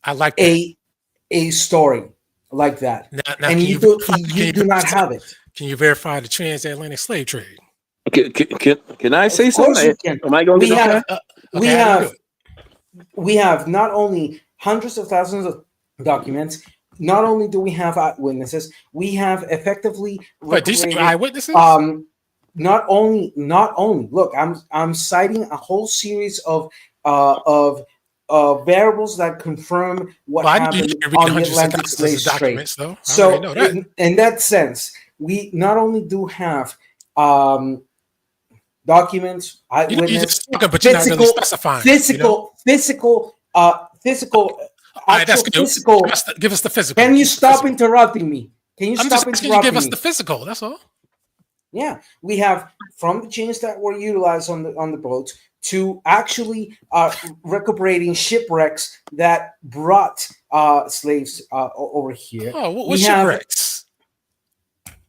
I like that. a story like that, Now and can you you do not have it. Can you verify the transatlantic slave trade? Can I say Of course, something? you can. Am I going to We get have Okay, how do you do it? we have not only hundreds of thousands of documents. Not only do we have eyewitnesses, we have effectively But do you say recuperated. eyewitnesses? Not only. Look, I'm citing a whole series of variables that confirm what Well, I knew you happened could read on the hundreds of Atlantic thousands slave of trade. documents, though. I So, already know that. in that sense, we not only do have documents, You eyewitness, just talking, but you're not really specifying. physical, All right, that's actual good. physical. Give us the physical. Can you Give us the stop physical. interrupting me? Can you I'm stop just asking you to give interrupting us me? the physical. That's all. Yeah, we have from the chains that were utilized on the boat to actually recuperating shipwrecks that brought slaves over here. Oh, what We have. shipwrecks?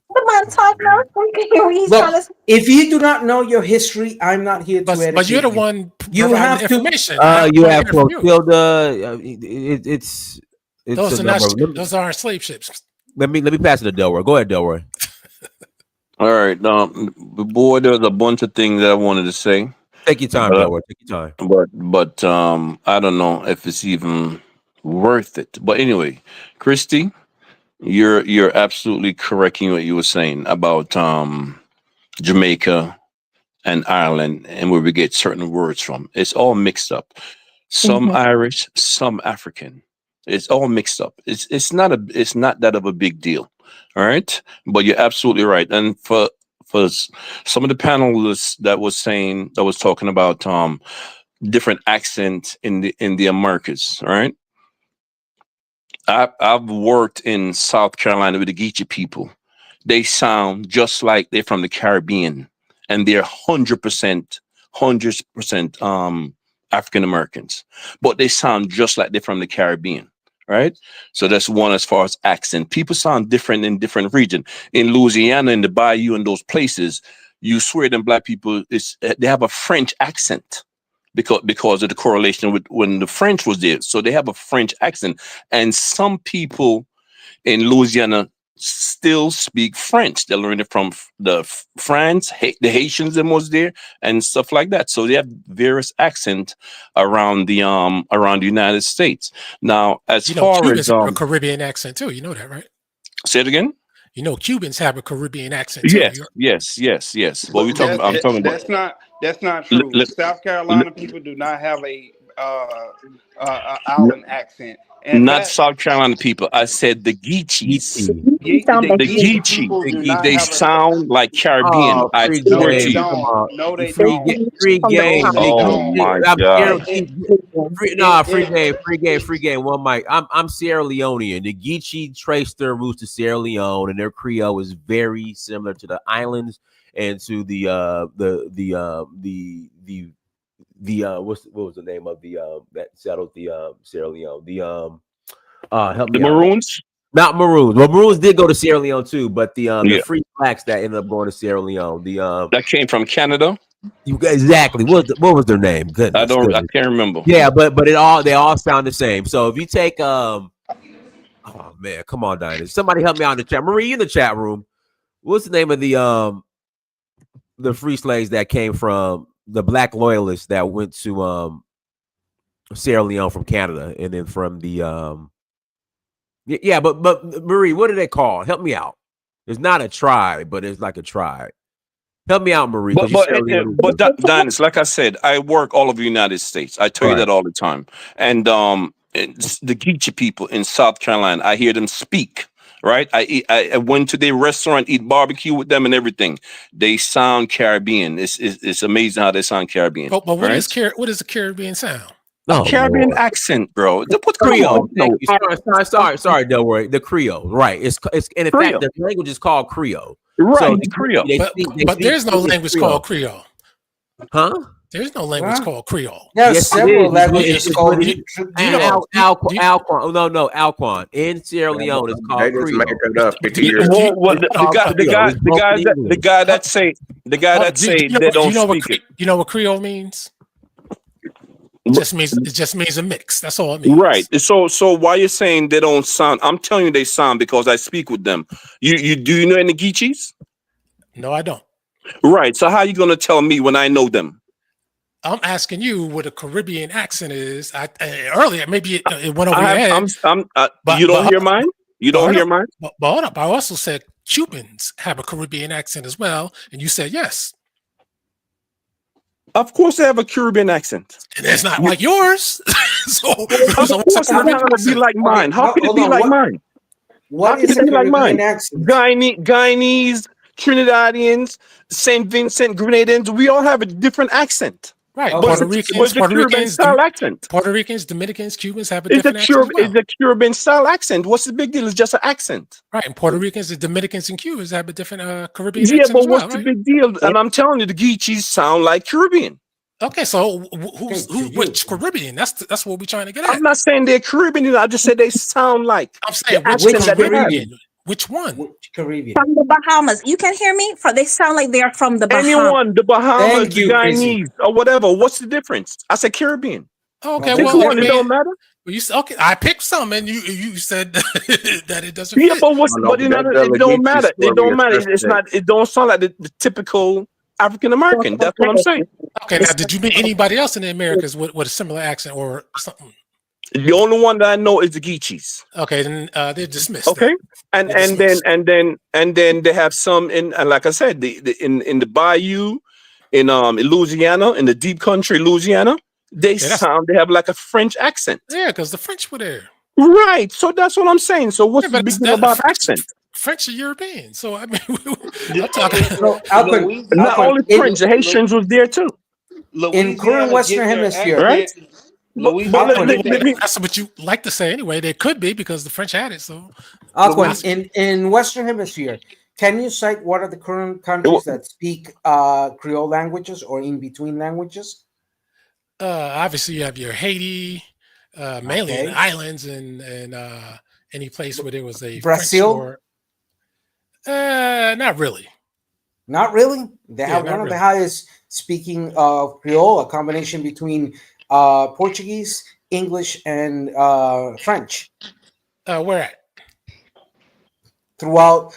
What am I talking about? He's Look, trying to. if you do not know your history, I'm not here to educate But you're the you. one You providing have the to. information. I You wanna have hear from you. Clotilda. It's Those a are not. number. Those aren't slave ships. Let me pass it to Delroy. Go ahead, Delroy. All right. Boy, there's a bunch of things that I wanted to say. Take your time, Delaware. Take your time. But I don't know if it's even worth it. But anyway, Christy, you're absolutely correct in what you were saying about Jamaica and Ireland and where we get certain words from. It's all mixed up. Some Irish, some African. It's all mixed up. It's not that of a big deal. All right. But you're absolutely right. And for some of the panelists that was talking about different accents in the Americas, all right. I've worked in South Carolina with the Geechee people. They sound just like they're from the Caribbean, and they're 100% African Americans, but they sound just like they're from the Caribbean, right? So that's one as far as accent. People sound different in different regions. In Louisiana, in the Bayou, and those places, you swear them black people they have a French accent. Because of the correlation with when the French was there. So they have a French accent. And some people in Louisiana still speak French. They learned it from the France, the Haitians that was there and stuff like that. So they have various accents around the United States. Now, as far Cubans as have a Caribbean accent too. You know that, right? Say it again. Cubans have a Caribbean accent too. Yes. Well, I'm talking about. That's not true. The South Carolina people do not have a island accent. And not South Carolina people. I said the Geechees. You sound like The Geechee. They sound like Caribbean. Oh, I free swear game. to you. Come on. No, they Free don't. free game. Oh my I'm God. free game. One mic. I'm Sierra Leonean. The Geechee trace their roots to Sierra Leone, and their Creole is very similar to the islands and to the what was the name of the that settled the Sierra Leone? Help me The Maroons? Not Maroons. Well, Maroons did go to Sierra Leone too, but the free blacks that ended up going to Sierra Leone. That came from Canada. Exactly. What was their name? Goodness, I can't remember. Yeah, but they all sound the same. So if you take oh man, come on, Dinah. Somebody help me out in the chat. Marie, you in the chat room. What's the name of the free slaves that came from the black loyalists that went to Sierra Leone from Canada, and then from the but Marie, what are they called? Help me out. It's not a tribe, but it's like a tribe. Help me out, Marie. But Dennis, like I said, I work all over the United States. I tell you that all the time. And the Geechee people in South Carolina, I hear them speak. Right, I went to their restaurant, eat barbecue with them and everything. They sound Caribbean. It's amazing how they sound Caribbean. But what is the Caribbean sound? Caribbean accent, bro. What Creole? Thank you. Sorry, don't worry. The Creole, right? It's and in fact the language is called Creole. Right, so Creole. But there's no language called Creole. Huh? There's no language called Creole. There's several languages called Alquan. No, Alquan. In Sierra Leone, it's called Creole. The guy that say they don't speak it. You know what Creole means? It just means a mix. That's all it means. Right. So why you're saying they don't sound? I'm telling you they sound because I speak with them. You do you know any Geechees? No, I don't. Right. So how are you gonna tell me when I know them? I'm asking you what a Caribbean accent is. Earlier, maybe it went over your head. You don't hear mine? You don't hear mine? But hold up. I also said Cubans have a Caribbean accent as well. And you said yes. Of course they have a Caribbean accent. And it's not like yours. So of course how can it be like mine? How can it be like mine? What is a Caribbean accent? Guyanese, Trinidadians, St. Vincent, Grenadins, we all have a different accent. Right, Puerto Ricans style accent. Puerto Ricans, Dominicans, Cubans have a different accent. It's a Caribbean style accent. What's the big deal? It's just an accent. Right, and Puerto Ricans, the Dominicans, and Cubans have a different Caribbean accent. Yeah, but what's the big deal? And I'm telling you, the Geechees sound like Caribbean. Okay, so which Caribbean? That's what we're trying to get at. I'm not saying they're Caribbean. I just said they sound like. I'm saying which Caribbean? Which one? Which Caribbean? From the Bahamas. You can hear me? They sound like they're from the Bahamas. Anyone, the Bahamas, the Guyanese, or whatever. What's the difference? I said Caribbean. Okay, it don't matter. Okay, I picked some, and you said that it doesn't. Yeah, but it don't matter. It don't matter. It don't sound like the typical African American. That's what I'm saying. Okay, now did you meet anybody else in the Americas with a similar accent or something? The only one that I know is the Geechees. Okay, then they're dismissed. Okay, They're dismissed. and then they have some in, and like I said, in the Bayou, in Louisiana, in the deep country Louisiana, they have like a French accent. Yeah, because the French were there. Right. So that's what I'm saying. So what's the big deal about accent? French are European. So I mean, I'm talking. Not only French, the Haitians was there too. In current Western Hemisphere, right? That's what you like to say anyway. They could be because the French had it. So, in Western Hemisphere, can you cite what are the current countries that speak Creole languages or in between languages? Obviously, you have your Haiti, mainly in the islands, and any place where there was a Brazil. Not really. Not really. They have one of the highest speaking of Creole, a combination between Portuguese, English, and French. Where at? Throughout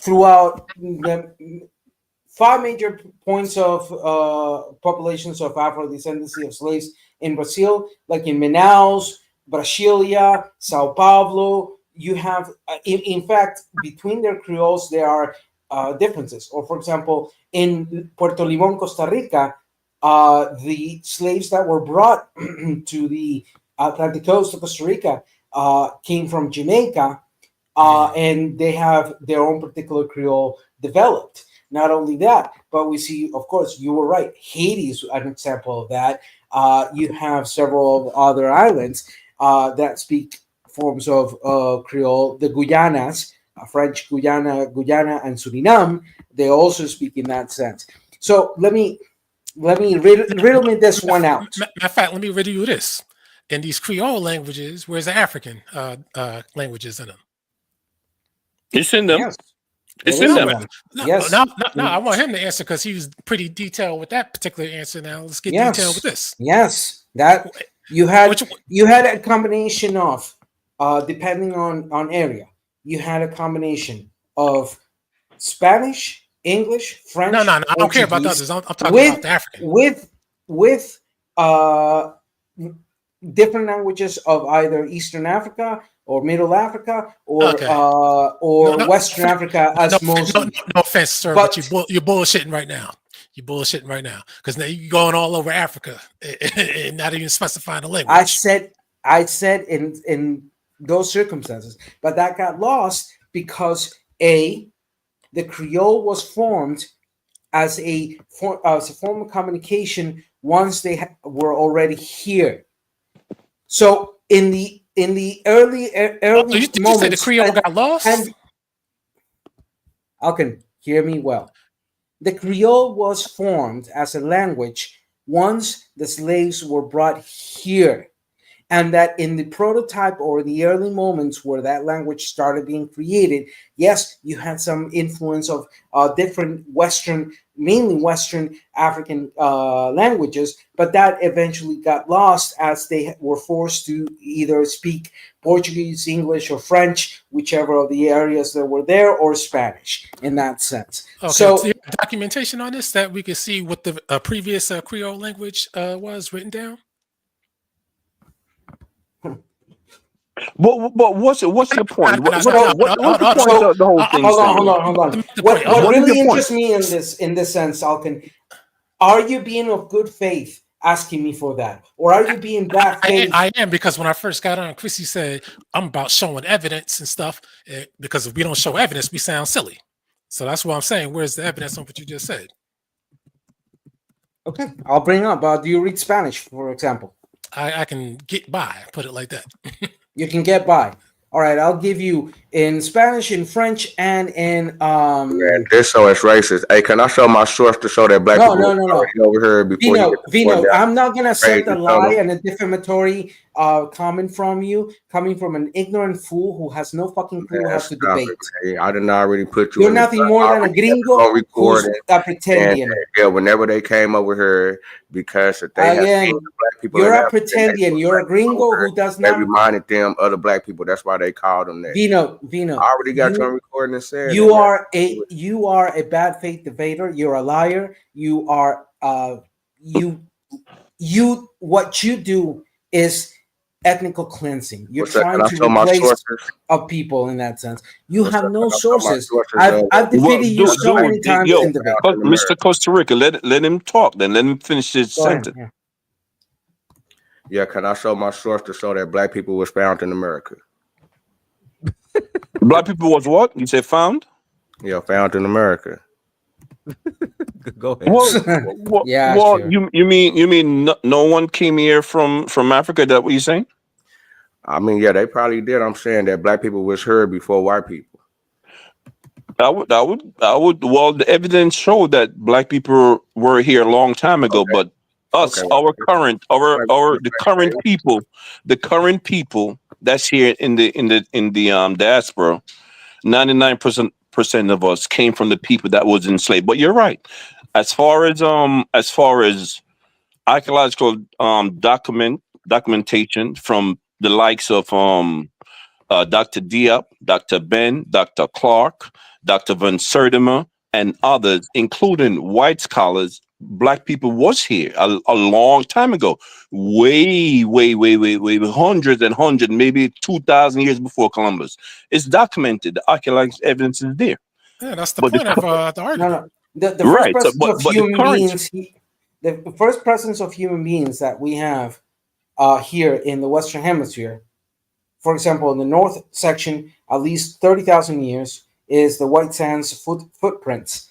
the 5 major points of populations of Afro-descendancy of slaves in Brazil, like in Manaus, Brasilia, Sao Paulo. You have, in fact, between their Creoles, there are differences. Or, for example, in Puerto Limón, Costa Rica, the slaves that were brought to the Atlantic coast of Costa Rica came from Jamaica, and they have their own particular Creole developed. Not only that, but we see, of course, you were right. Haiti is an example of that. You have several other islands that speak forms of Creole. The Guyanas, French Guyana, and Suriname, they also speak in that sense. So let me riddle me this one out. Matter of fact, let me riddle you this. In these Creole languages, where's the African languages in them? It's in them. Yes. It's in them. No, I want him to answer because he was pretty detailed with that particular answer. Now let's get detailed with this. Yes, that you had a combination of, depending on area, you had a combination of Spanish, English, French. No, I don't care about the others. I'm talking about the African. With different languages of either Eastern Africa or Middle Africa or Western Africa as most. No offense, sir, but you're bullshitting right now. You're bullshitting right now because now you're going all over Africa and not even specifying the language. I said in those circumstances, but that got lost because the Creole was formed as a form of communication once they were already here. So in the early you moments, say the Creole got lost? And Alkin, hear me well. The Creole was formed as a language once the slaves were brought here. And that in the prototype or the early moments where that language started being created, yes, you had some influence of different mainly Western African languages, but that eventually got lost as they were forced to either speak Portuguese, English, or French, whichever of the areas that were there, or Spanish in that sense. Okay, so you have documentation on this that we can see what the previous Creole language was written down? But what's the point? What's the point of the whole thing? Hold on. What really interests me in this sense, Alkin, are you being of good faith asking me for that, or are you being bad faith? I am, because when I first got on, Chrissy said I'm about showing evidence and stuff, because if we don't show evidence, we sound silly. So that's what I'm saying. Where's the evidence on what you just said? Okay, I'll bring up. Do you read Spanish, for example? I can get by, put it like that. You can get by. All right, I'll give you in Spanish, in French, and in Man, this show is racist. Hey, can I show my source to show that black people no. over here before Vino, I'm not gonna set the lie and a defamatory coming from an ignorant fool who has no fucking clue how Man, to stop debate. it, man. I didn't already put you You're in the nothing more than a gringo on who's recording. a And pretendian. yeah, whenever they came over here, because if they have seen Again, the black people you're in a Africa, and they pretendian. put You're a black people gringo over who does here, they not. reminded them of the black people. That's why they called them that. Vino, I already got you on you recording and said that, you man. are a bad faith debater. You're a liar. You are you what you do is ethnical cleansing. You're What's up? trying Can I to show my replace sources? people in that sense. You What's have up? no Can I show my sources. sources of I've Well, defeated you so many dude, times yo, in debate. found in Mr. America? Costa Rica, let him talk. Then let him finish his Go ahead. sentence. Yeah. Yeah, can I show my source to show that black people was found in America? Black people was what? You said found? Yeah, found in America. Go ahead. Well, Yeah, well, sure. you mean no one came here from Africa? Is that what you're saying? I mean, yeah, they probably did. I'm saying that black people was here before white people. I would. Well, the evidence showed that black people were here a long time ago, Okay. but us, Okay. the current people that's here in the diaspora, 99% of us came from the people that was enslaved. But you're right. As far as archaeological documentation from the likes of Dr. Diop, Dr. Ben, Dr. Clark, Dr. Van Sertima, and others, including white scholars, black people was here a long time ago, way, hundreds and hundreds, maybe 2,000 years before Columbus. It's documented. The archaeological evidence is there. Yeah, that's the But point of the argument. No. The first right. So, presence of but the human current beings, the first presence of human beings that we have here in the Western Hemisphere, for example, in the north section, at least 30,000 years, is the White Sands footprints.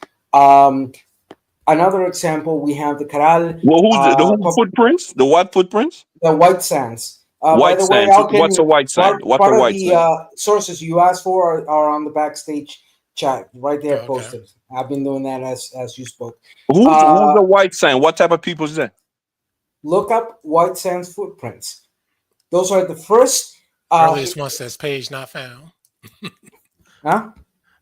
Another example, we have the Caral. well, who's footprints? The what footprints? The White Sands. By White the way, sand. What's a white sand? What's part a of white the sand? sources you asked for are on the backstage chat right there Okay. posted. I've been doing that as you spoke. Who's the white sand? What type of people is that? Look up White Sands footprints. Those are the first. Earliest one says page not found. Huh?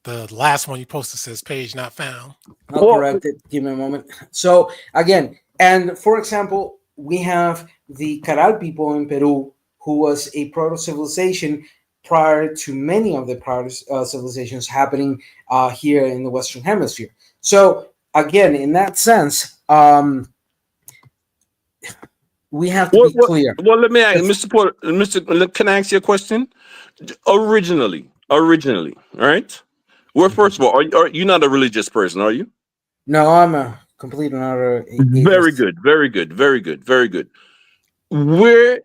The last one you posted says page not found. I'll correct it. Give me a moment. So again, and for example, we have the Caral people in Peru, who was a proto-civilization prior to many of the prior civilizations happening here in the Western Hemisphere. So again, in that sense, we have to be clear. Well, let me ask, Mr. Can I ask you a question? Originally, all right? Well, first of all, are you not a religious person, are you? No, I'm a complete and utter Very good. Where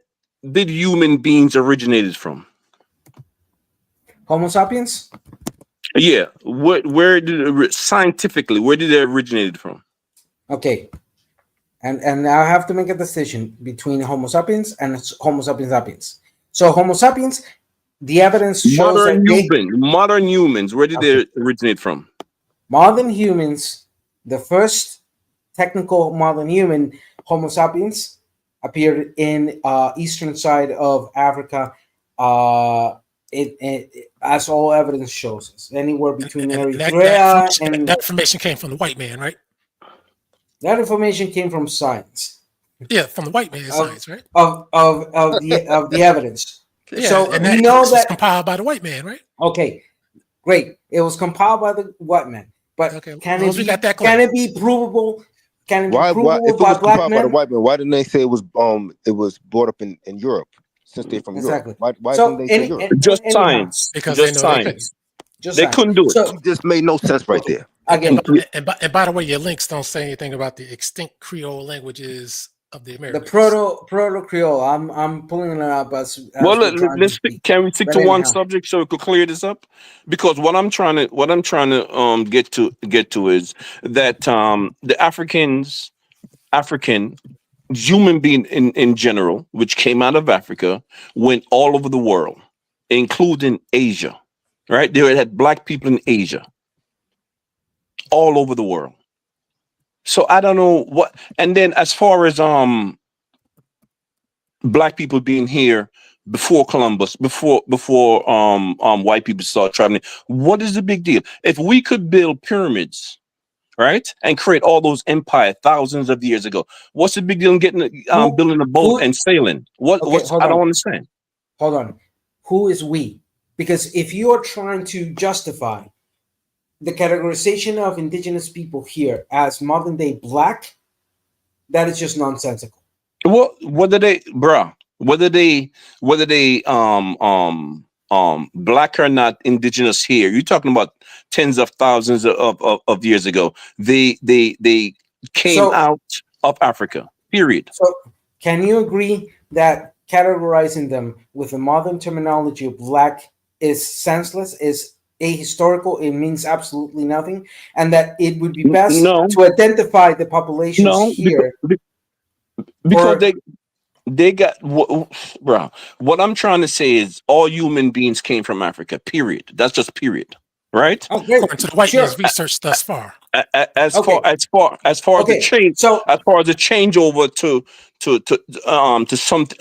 did human beings originated from? Homo sapiens? Yeah. Where did scientifically, where did they originated from? Okay. And I have to make a decision between Homo sapiens and Homo sapiens sapiens. So Homo sapiens, the evidence shows modern humans, where did they originate from? Modern humans, the first technical modern human, Homo sapiens, appeared in eastern side of Africa. As all evidence shows us, anywhere between Eritrea and that information came from the white man, right? That information came from science. Yeah, from the white man's science, right? Of the evidence. Yeah, so and we that know was that compiled by the white man, right? Okay, great. It was compiled by the white man, but can it be provable? Can it be provable if it by was black compiled by the men? white man, why didn't they say it was brought up in Europe since they're from Exactly. Europe? Why So didn't they say Europe? Just science. Because just they know science. Just they science. couldn't do it. So it just made no sense right there. Again, and by the way, your links don't say anything about the extinct Creole languages of the Americas. The proto Creole. I'm pulling it up as well, can we stick to one subject so we could clear this up? Because what I'm trying to get to is that the African human being in general, which came out of Africa, went all over the world, including Asia. Right? They had black people in Asia, all over the world. So I don't know what. And then as far as black people being here before Columbus, before white people started traveling. What is the big deal? If we could build pyramids, right, and create all those empires thousands of years ago, what's the big deal in getting building a boat and sailing? Okay, What's I don't understand. Hold on. Who is we? Because if you are trying to justify the categorization of indigenous people here as modern day black, that is just nonsensical. Well, whether they, bruh, whether they black or not indigenous here, you're talking about tens of thousands of years ago. They came out of Africa. Period. So can you agree that categorizing them with the modern terminology of black is senseless, is ahistorical, it means absolutely nothing, and that it would be best to identify the populations here? Because they got, bro. What I'm trying to say is all human beings came from Africa. Period. That's just period. Right? According to the white man's research thus far. As far as the change, as far as the changeover to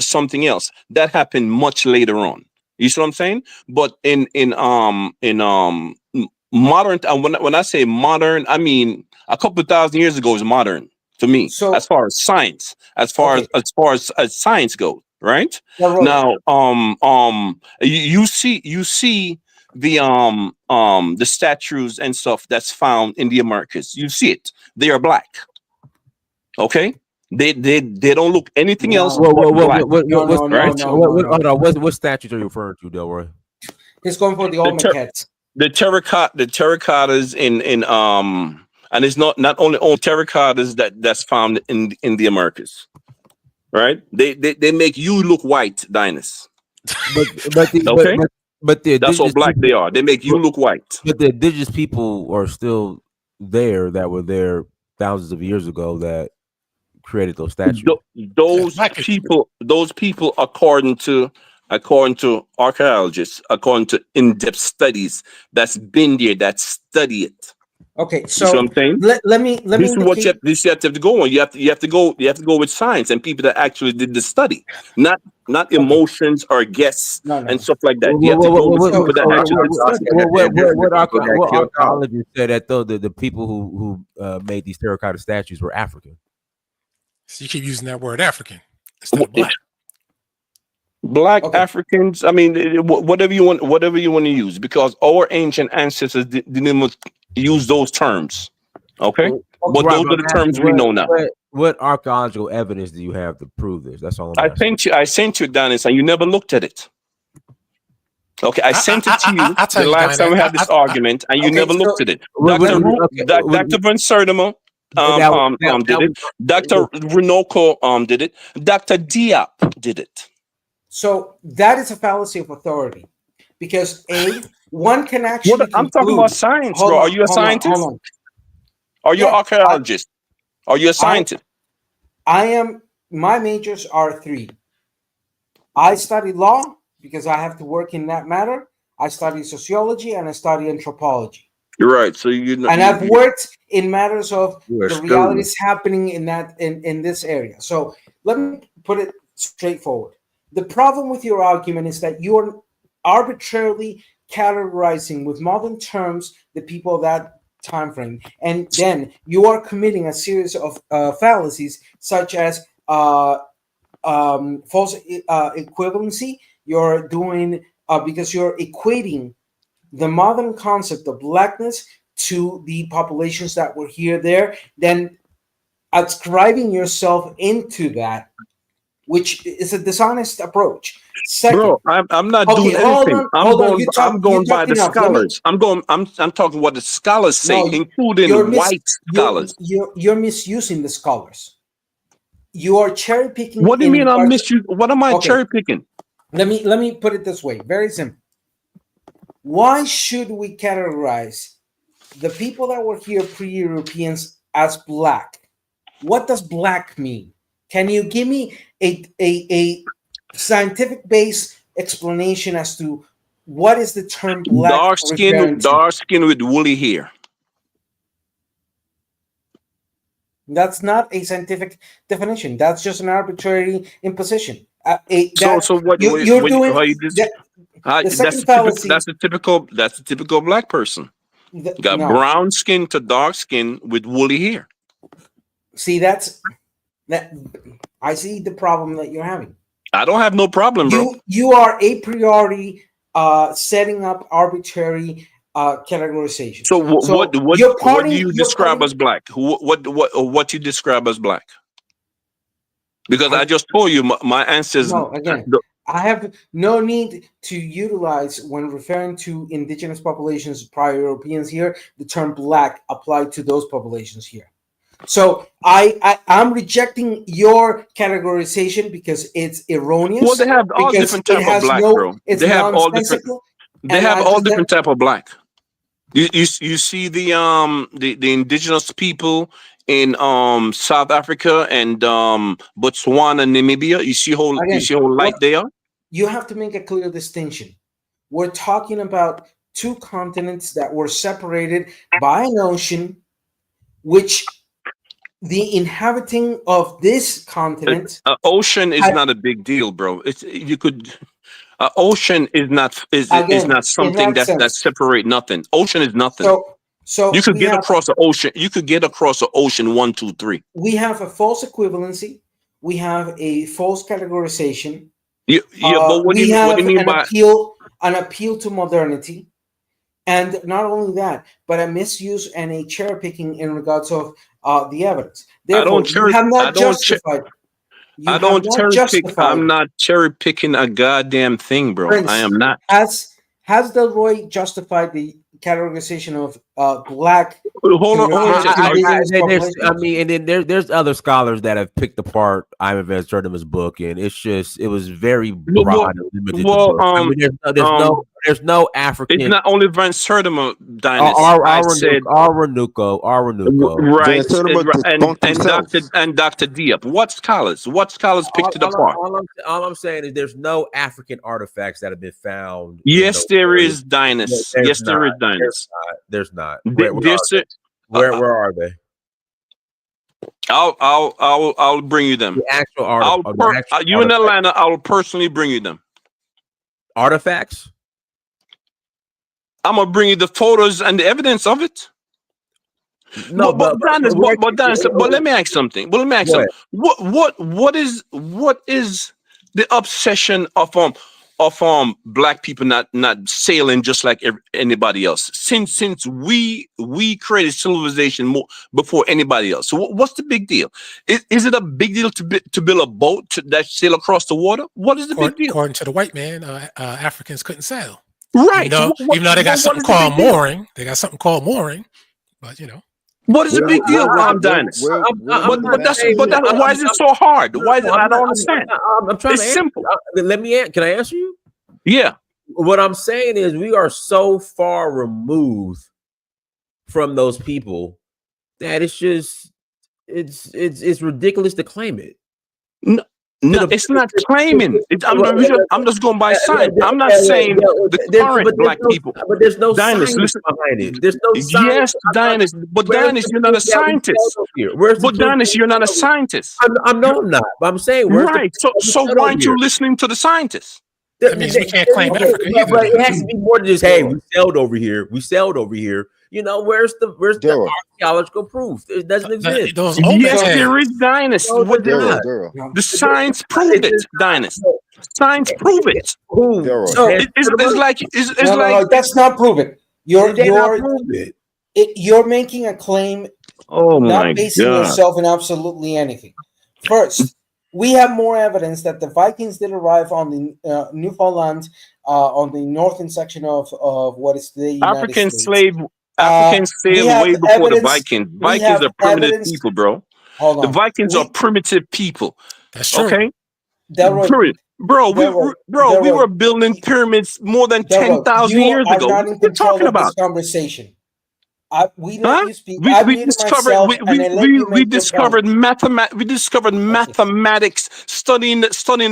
something else that happened much later on. You see what I'm saying? But in modern, when I say modern, I mean a couple of thousand years ago is modern to me. So as far as science, as far as science goes, right? Now, you see the statues and stuff that's found in the Americas. You see it. They are black. Okay? They don't look anything else but black. What statues are you referring to, Delroy? He's going for the Olmecs. The terracottas in and it's not only terracottas that's found in the Americas. Right? They make you look white, Dinus. But that's what black they are. They make you look white. But the indigenous people are still there that were there thousands of years ago that created those statues. Those people, according to archaeologists, according to in-depth studies, that's been there, that study it. Okay, so you see what I'm saying? Let me. This is what you have to go on. You have to go with science and people that actually did the study, not emotions or guess and stuff like that. You have to go with people that actually did study. What archaeologists said that though the people who made these terracotta statues were African. So you keep using that word African instead of black. Black Africans, I mean, whatever you want to use, because our ancient ancestors didn't even use those terms. Okay, but those are the terms we know now. What archaeological evidence do you have to prove this? That's all I'm asking. I sent you, Dennis, and you never looked at it. Okay, I sent it to you the last time we had this argument, and you never looked at it. Dr. Van Sertima did it. Dr. Runoko did it. Dr. Diop did it. So that is a fallacy of authority, because one can actually. I'm talking about science, bro. Are you a scientist? Are you an archaeologist? Are you a scientist? I am. My majors are 3. I study law because I have to work in that matter. I study sociology and I study anthropology. You're right. So I've worked in matters of the realities happening in this area. So let me put it straightforward. The problem with your argument is that you are arbitrarily categorizing with modern terms the people of that time frame, and then you are committing a series of fallacies such as false equivalency. You're doing because you're equating the modern concept of blackness to the populations that were here there, then ascribing yourself into that, which is a dishonest approach. Second, bro, I'm not doing anything. I'm going by the scholars. I'm talking what the scholars say, including white scholars. You're misusing the scholars. You are cherry picking. What do you mean I'm misusing? What am I cherry picking? Let me put it this way. Very simple. Why should we categorize the people that were here pre-Europeans as black? What does black mean? Can you give me a scientific-based explanation as to what is the term black? Dark skin with woolly hair. That's not a scientific definition. That's just an arbitrary imposition. So what? You're doing How you just? that. The That's second a typical. fallacy. That's a typical black person. Got No, brown skin to dark skin with woolly hair. see that. I see the problem that you're having. I don't have no problem, bro. You are a priori setting up arbitrary categorization. So what do you describe as black? What you describe as black? Because I just told you my ancestors. No, again, I have no need to utilize, when referring to indigenous populations, prior Europeans here, the term black applied to those populations here. So I'm rejecting your categorization because it's erroneous. Well, they have all different type of black, bro. They have all different. They have all different type of black. You see the indigenous people in South Africa and Botswana, Namibia. You see how light they are. You have to make a clear distinction. We're talking about two continents that were separated by an ocean, which the inhabiting of this continent. Ocean is not a big deal, bro. Ocean is not something that separate nothing. Ocean is nothing. So you could get across the ocean. You could get across the ocean 1, 2, 3. We have a false equivalency. We have a false categorization. But what do you mean by an appeal to modernity? And not only that, but a misuse and a cherry picking in regards of the evidence. Therefore, I'm not cherry picking a goddamn thing, bro. Prince, I am not. Has Delroy justified the categorization of black? Hold on. I mean, and then there's other scholars that have picked apart Ivan Van Sertima's book, and it was very broad and limited. I mean, there's no African. It's not only Van Sertima dynasty. Ranuko. Right. And Dr. Diop. What scholars picked it apart? All I'm saying is there's no African artifacts that have been found. Yes, there is Dynasty. Yes, there is Dynasty. There's not. Where are they? I'll bring you them. The actual artifacts. You in Atlanta, I will personally bring you them. Artifacts? I'm gonna bring you the photos and the evidence of it. No, but let me ask something. What is the obsession of black people not sailing just like anybody else? Since we created civilization more before anybody else. So what's the big deal? Is it a big deal to build a boat that sail across the water? What is the big deal? According to the white man, Africans couldn't sail. Right. Even though they got something called mooring. They got something called mooring, but What is the big deal, Dynasty? But why is it so hard? Why is it? I don't understand. I'm trying. It's simple. Can I answer you? Yeah. What I'm saying is we are so far removed from those people that it's just it's ridiculous to claim it. No, it's not claiming. I'm just going by science. I'm not saying the current black people. But there's no science behind it. There's no science. Yes, Dynasty. But Dynasty, you're not a scientist. But Dynasty, you're not a scientist. I'm not. But I'm saying, right. So why aren't you listening to the scientists? That means we can't claim Africa either. But it has to be more than just, hey, we sailed over here. Where's the archaeological proof? It doesn't exist. Yes, there is Dynasty. The science proved it, Dynasty. Science proved it. It's like that's not proven. You're making a claim. Oh my not basing yourself in absolutely anything. First, we have more evidence that the Vikings did arrive on the Newfoundland, on the northern section of what is today United African States. Africans sailed way before the Vikings. Vikings are primitive people, bro. The Vikings are primitive people. That's true. Okay? We were building pyramids more than 10,000 years ago. What are you talking about? This conversation. We let you speak. We discovered mathematics, studying the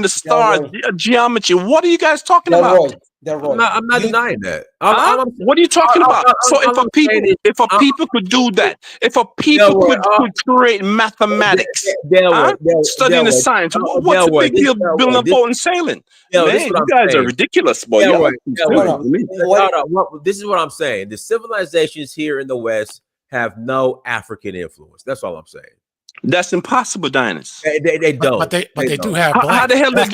stars, geometry. What are you guys talking about? Delroy, I'm not you, denying that. What are you talking about? So all I'm saying is, if a people could do that, if a people Delroy, could create mathematics, Delroy, studying the Delroy, science, what's the Delroy, big deal building a boat and sailing? this is Man, what you I'm guys are saying. ridiculous, boy. Y'all Delroy, too hold serious on. to me. This is what I'm saying. The civilizations here in the West have no African influence. That's all I'm saying. That's impossible, Dinas. They don't. But they do don't. have black. How the hell black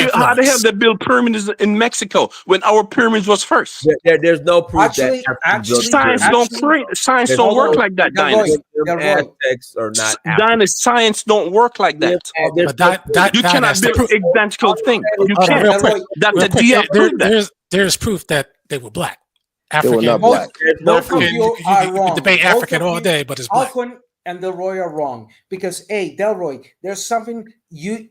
they build pyramids in Mexico when our pyramids was first? There's no proof Actually, that Science don't work like that, Dinas. Aztecs are not Dinas, science don't work like that. You cannot build identical things. You can't. Real quick. Dr. Diaz proved that. There's proof that they were black. They were not black. Both of you are wrong. You debate Both African of all you, day, but it's black. Alcuin and Delroy are wrong because Delroy, there's something you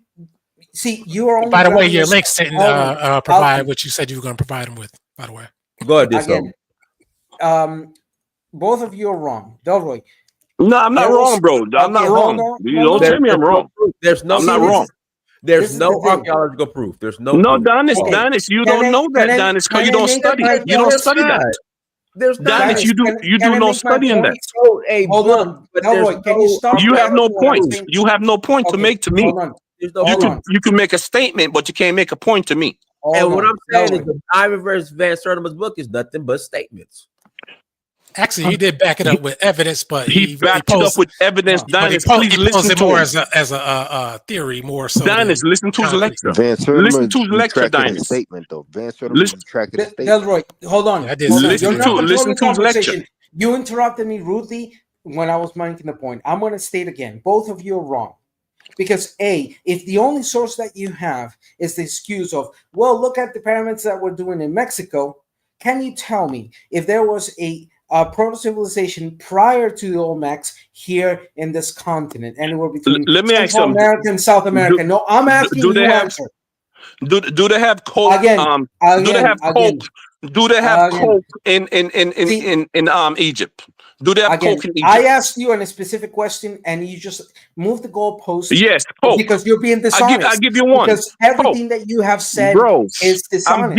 see. You are only. By the way, your links didn't provide Alcuin. what you said you were going to provide them with. By the way, go ahead. Again, both of you are wrong, Delroy. No, I'm not wrong, bro. I'm not wrong. You don't tell me I'm wrong. There's no. I'm not wrong. There's no archaeological proof. There's no. No, proof. Donis, you don't know that, Donis, because you don't study. You don't study that. There's Donis, you do no studying that. Hold on, Delroy, can you stop? You have no point. You have no point to make to me. Hold on. You can make a statement, but you can't make a point to me. And what I'm saying is the Ivan versus Van Sertima's book is nothing but statements. Actually, he did back it up with evidence, but he backed it up with evidence. Donis, please listen to more him. as a theory, more so. Donis, listen to his lecture. Van Sertima Listen to his lecture, Donis. Statement though. Van Sertima retracted his statement. Delroy, hold on. Listen to his lecture. You interrupted me rudely when I was making the point. I'm going to state again. Both of you are wrong. Because if the only source that you have is the excuse of, well, look at the pyramids that we're doing in Mexico, can you tell me if there was a proto-civilization prior to the Olmecs here in this continent, anywhere between Central America and South America? No, I'm asking you to answer. Do they have coke? Do they have coke? Do they have coke in Egypt? Do they have coke in Egypt? I asked you a specific question, and you just moved the goalpost. Yes, coke. Because you're being dishonest. I give you one. Because everything that you have said is dishonest. I'm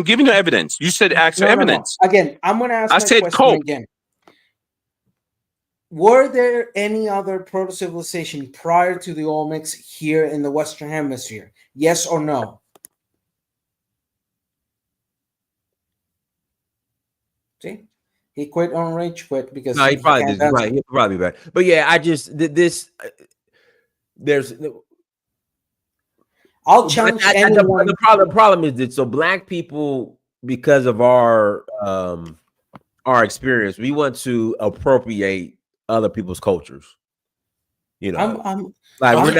giving you evidence. You said ask for evidence. No. Again, I'm going to ask. I said coke again. Were there any other proto-civilization prior to the Olmecs here in the Western Hemisphere? Yes or no? See? He quit on rage quit because he probably did. Right, he'll probably be back. But yeah, I just there's. I'll challenge anyone. The problem is that black people, because of our experience, we want to appropriate other people's cultures. You know, we're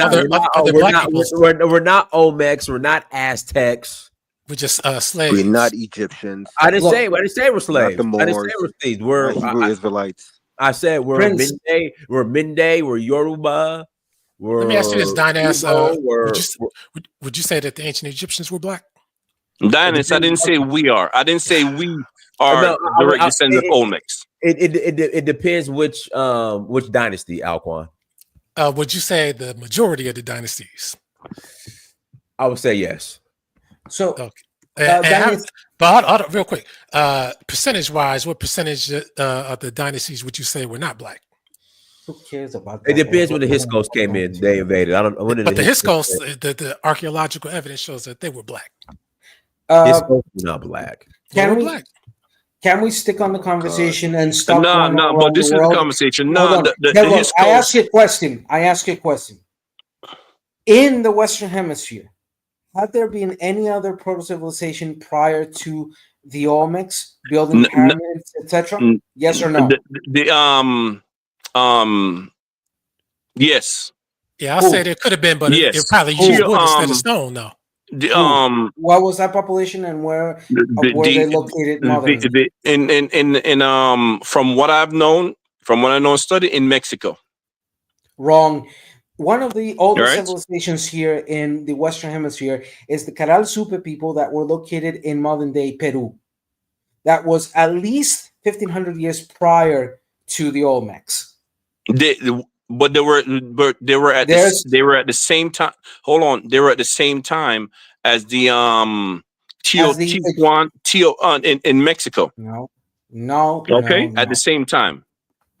not Olmecs, we're not Aztecs. We're just slaves. We're not Egyptians. I didn't say we're slaves. Not the Moors. I didn't say we're slaves. We're Hebrew Israelites. I said we're Mende, we're Yoruba. Let me ask you this, Dinas. Would you say that the ancient Egyptians were black? Dinas, I didn't say we are. I didn't say we are direct descendants of Olmecs. It depends which dynasty, Alquan. Would you say the majority of the dynasties? I would say yes. So, but real quick, percentage-wise, what percentage of the dynasties would you say were not black? Who cares about that? It depends when the Hyksos came in. They invaded. I don't. But the Hyksos, the archaeological evidence shows that they were black. Hyksos were not black. Can we stick on the conversation and stop? No, but this is the conversation. No, I ask you a question. In the Western Hemisphere, had there been any other proto-civilization prior to the Olmecs building pyramids, etc.? Yes or no? Yes. Yeah, I'll say there could have been, but it probably used wood instead of stone, though. What was that population and where were they located? From what I know, study in Mexico. Wrong. One of the oldest civilizations here in the Western Hemisphere is the Caral Supe people that were located in modern-day Peru. That was at least 1,500 years prior to the Olmecs. But they were at the same time. Hold on, they were at the same time as the Tijuana, in Mexico. No. Okay, at the same time.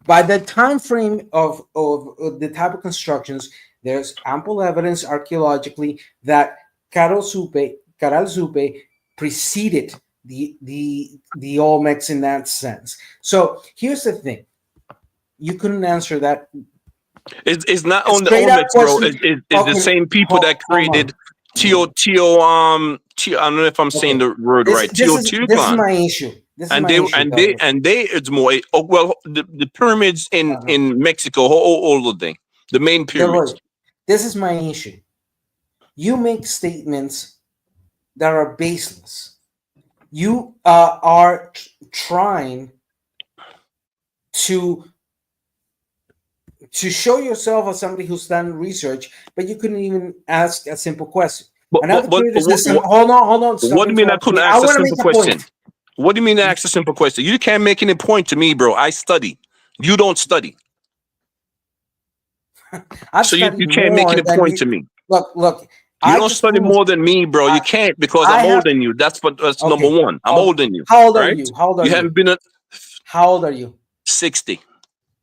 By the time frame of the type of constructions, there's ample evidence archaeologically that Caral Supe preceded the Olmecs in that sense. So here's the thing: you couldn't answer that. It's not on the Olmecs, bro. It's the same people that created I don't know if I'm saying the word right. This is my issue. It's more. The pyramids in Mexico. How old are they? The main pyramids. This is my issue. You make statements that are baseless. You are trying to show yourself as somebody who's done research, but you couldn't even ask a simple question. Hold on. What do you mean I couldn't ask a simple question? What do you mean to ask a simple question? You can't make any point to me, bro. I study. You don't study. So you can't make any point to me. Look. You don't study more than me, bro. You can't because I'm older than you. That's number one. I'm older than you. How old are you? You haven't been How old are you? 60.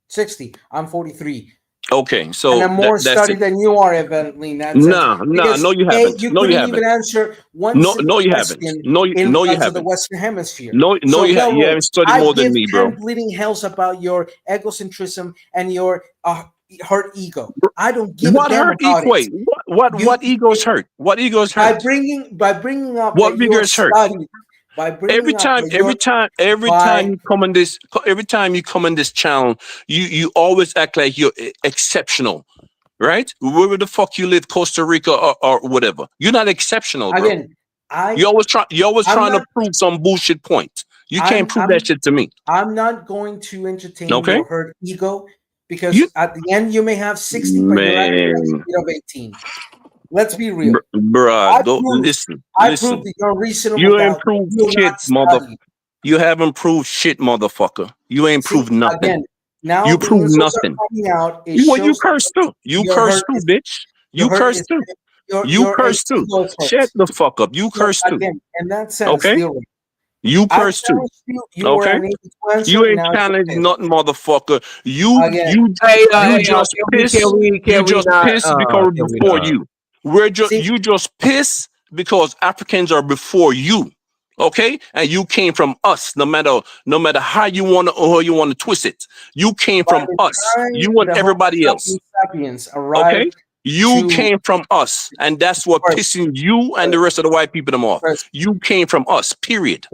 60. I'm 43. Okay, so and I'm more studied than you are, evidently. No, you haven't. You couldn't even answer one simple you question haven't. No, you haven't. The Western Hemisphere. No, you haven't studied more than me, bro. I give 10 bleeding hells about your egocentrism and your hurt ego. I don't give a damn about it. What egos hurt? What egos hurt? By bringing up what egos hurt? Every time you come on this channel, you always act like you're exceptional, right? Wherever the fuck you live, Costa Rica or whatever, you're not exceptional, bro. Again, you're always trying to prove some bullshit point. You can't prove that shit to me. I'm not going to entertain your hurt ego because at the end you may have 60, but you're actually of 18. Let's be real, bruh. Listen. Proved that you're reasonable. You ain't proved shit, motherfucker. You haven't proved shit, motherfucker. You ain't proved nothing. Again, now you proved nothing. You cursed too. You cursed too, bitch. You cursed too. You cursed too. Shut the fuck up. You cursed too. Again, in that sense, okay. You cursed too. Okay. You ain't challenged nothing, motherfucker. You just pissed. You just pissed because before you. You just pissed because Africans are before you, okay? And you came from us. No matter how you want to twist it, you came from us. You and everybody else. Okay, you came from us, and that's what pissing you and the rest of the white people them off. You came from us. Period.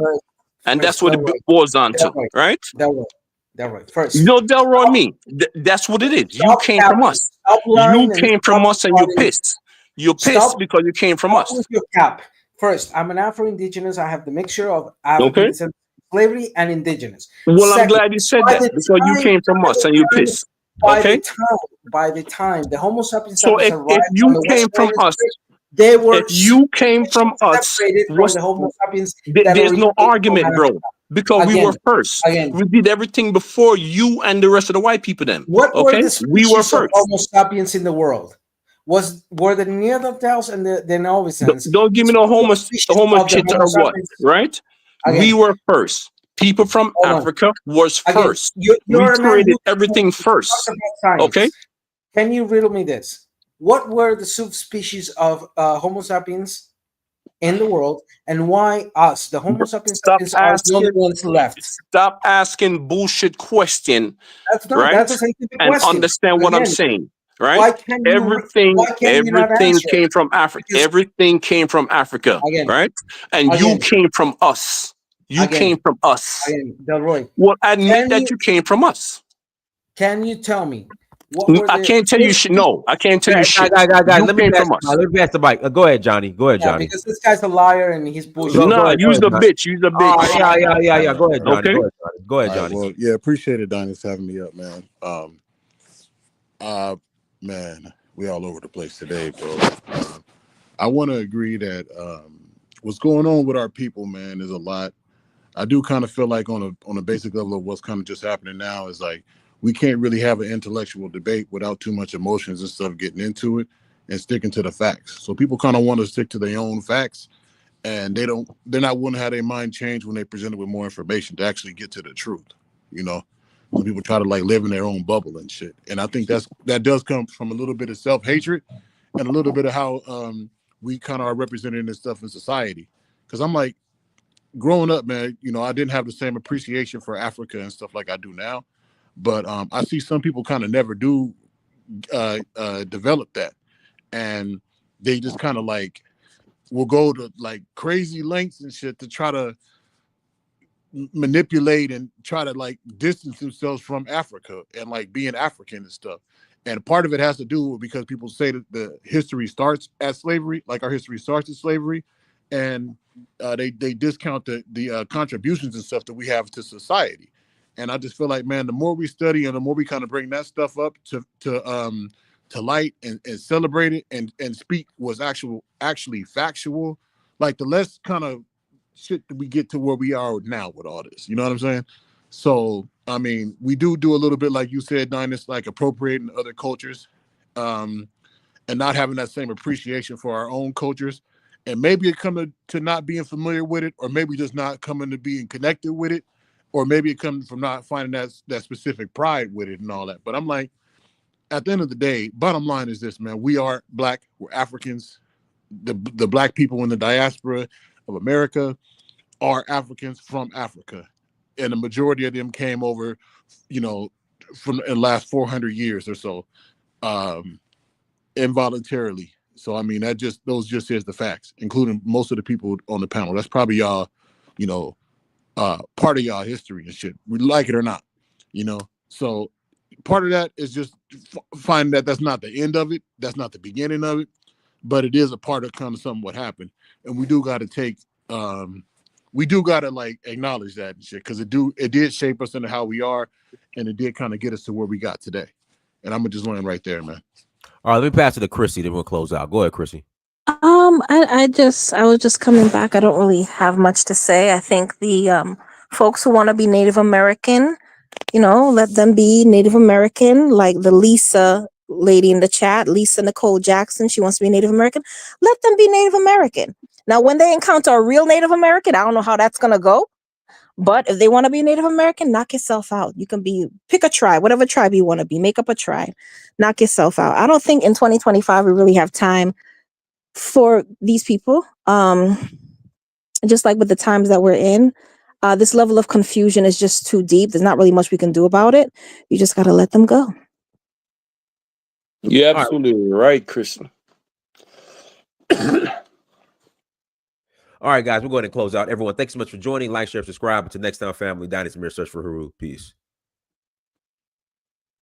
And that's what it boils down to, right? Delroy. First, you know Delroy me. That's what it is. You came from us. You came from us, and you pissed. You're pissed because you came from us. With your cap. First, I'm an Afro-Indigenous. I have the mixture of African slavery and indigenous. Well, I'm glad you said that because you came from us and you pissed. Okay. By the time the Homo sapiens. So if you came from us, they were. If you came from us, the Homo sapiens. There's no argument, bro. Because we were first. We did everything before you and the rest of the white people. Then what were the we were first. Of Homo sapiens in the world? Were the Neanderthals and the Novicens? Don't give me no homo shit or what, right? We were first. People from Africa was first. We created everything first. Okay. Can you riddle me this? What were the subspecies of Homo sapiens in the world, and why us, the Homo sapiens, are the only ones left? Stop asking bullshit question. That's a scientific and question. Understand what I'm saying. Right? Everything came from Africa. Everything came from Africa. Right? And you came from us. You came from us. Delroy. Well, admit that you came from us. Can you tell me? I can't tell you shit. No, I can't tell you shit. Guys, let me pass the mic. Go ahead, Johnny. Because this guy's a liar and he's bullshit. No, use the bitch. Use the bitch. Oh, yeah. Go ahead, Johnny. Okay. Go ahead, Johnny. Well, yeah, appreciate it, Donnie, for having me up, man. Man, we all over the place today, bro. I want to agree that what's going on with our people, man, is a lot. I do kind of feel like on a basic level of what's kind of just happening now is like we can't really have an intellectual debate without too much emotions and stuff getting into it and sticking to the facts. So people kind of want to stick to their own facts and they're not willing to have their mind change when they presented with more information to actually get to the truth. You know, some people try to like live in their own bubble and shit, and I think that does come from a little bit of self-hatred and a little bit of how we kind of are represented in stuff in society. Because I'm like, growing up, man, you know, I didn't have the same appreciation for Africa and stuff like I do now, but I see some people kind of never do develop that, and they just kind of like will go to like crazy lengths and shit to try to manipulate and try to like distance themselves from Africa and like being African and stuff. And part of it has to do with because people say that the history starts at slavery, like our history starts at slavery, and they discount the contributions and stuff that we have to society. And I just feel like, man, the more we study and the more we kind of bring that stuff up to light and celebrate it and speak what's actually factual, like the less kind of shit that we get to where we are now with all this. You know what I'm saying? So, I mean, we do a little bit, like you said, Dinus, like appropriating other cultures and not having that same appreciation for our own cultures. And maybe it coming to not being familiar with it, or maybe just not coming to being connected with it, or maybe it comes from not finding that specific pride with it and all that. But I'm like, at the end of the day, bottom line is this, man, we are Black, we're Africans. The Black people in the diaspora of America are Africans from Africa. And the majority of them came over, you know, from in the last 400 years or so, involuntarily. So, I mean, those just is the facts, including most of the people on the panel. That's probably y'all, you know, part of y'all history and shit. We like it or not, you know? So part of that is just finding that that's not the end of it. That's not the beginning of it, but it is a part of kind of something what happened. And we do got to like acknowledge that and shit, because it did shape us into how we are, and it did kind of get us to where we got today. And I'm gonna just land right there, man. All right, let me pass it to Chrissy, then we'll close out. Go ahead, Chrissy. I was just coming back. I don't really have much to say. I think the folks who want to be Native American, you know, let them be Native American. Like the Lisa lady in the chat, Lisa Nicole Jackson, she wants to be Native American. Let them be Native American. Now, when they encounter a real Native American, I don't know how that's gonna go. But if they want to be Native American, knock yourself out. You can pick a tribe, whatever tribe you want to be, make up a tribe, knock yourself out. I don't think in 2025 we really have time for these people. Just like with the times that we're in, this level of confusion is just too deep. There's not really much we can do about it. You just got to let them go. You're absolutely right, Kristen. All right, guys, we're going to close out. Everyone, thanks so much for joining. Like, share, subscribe. Until next time, family. Dinus Mirror, search for Haru. Peace.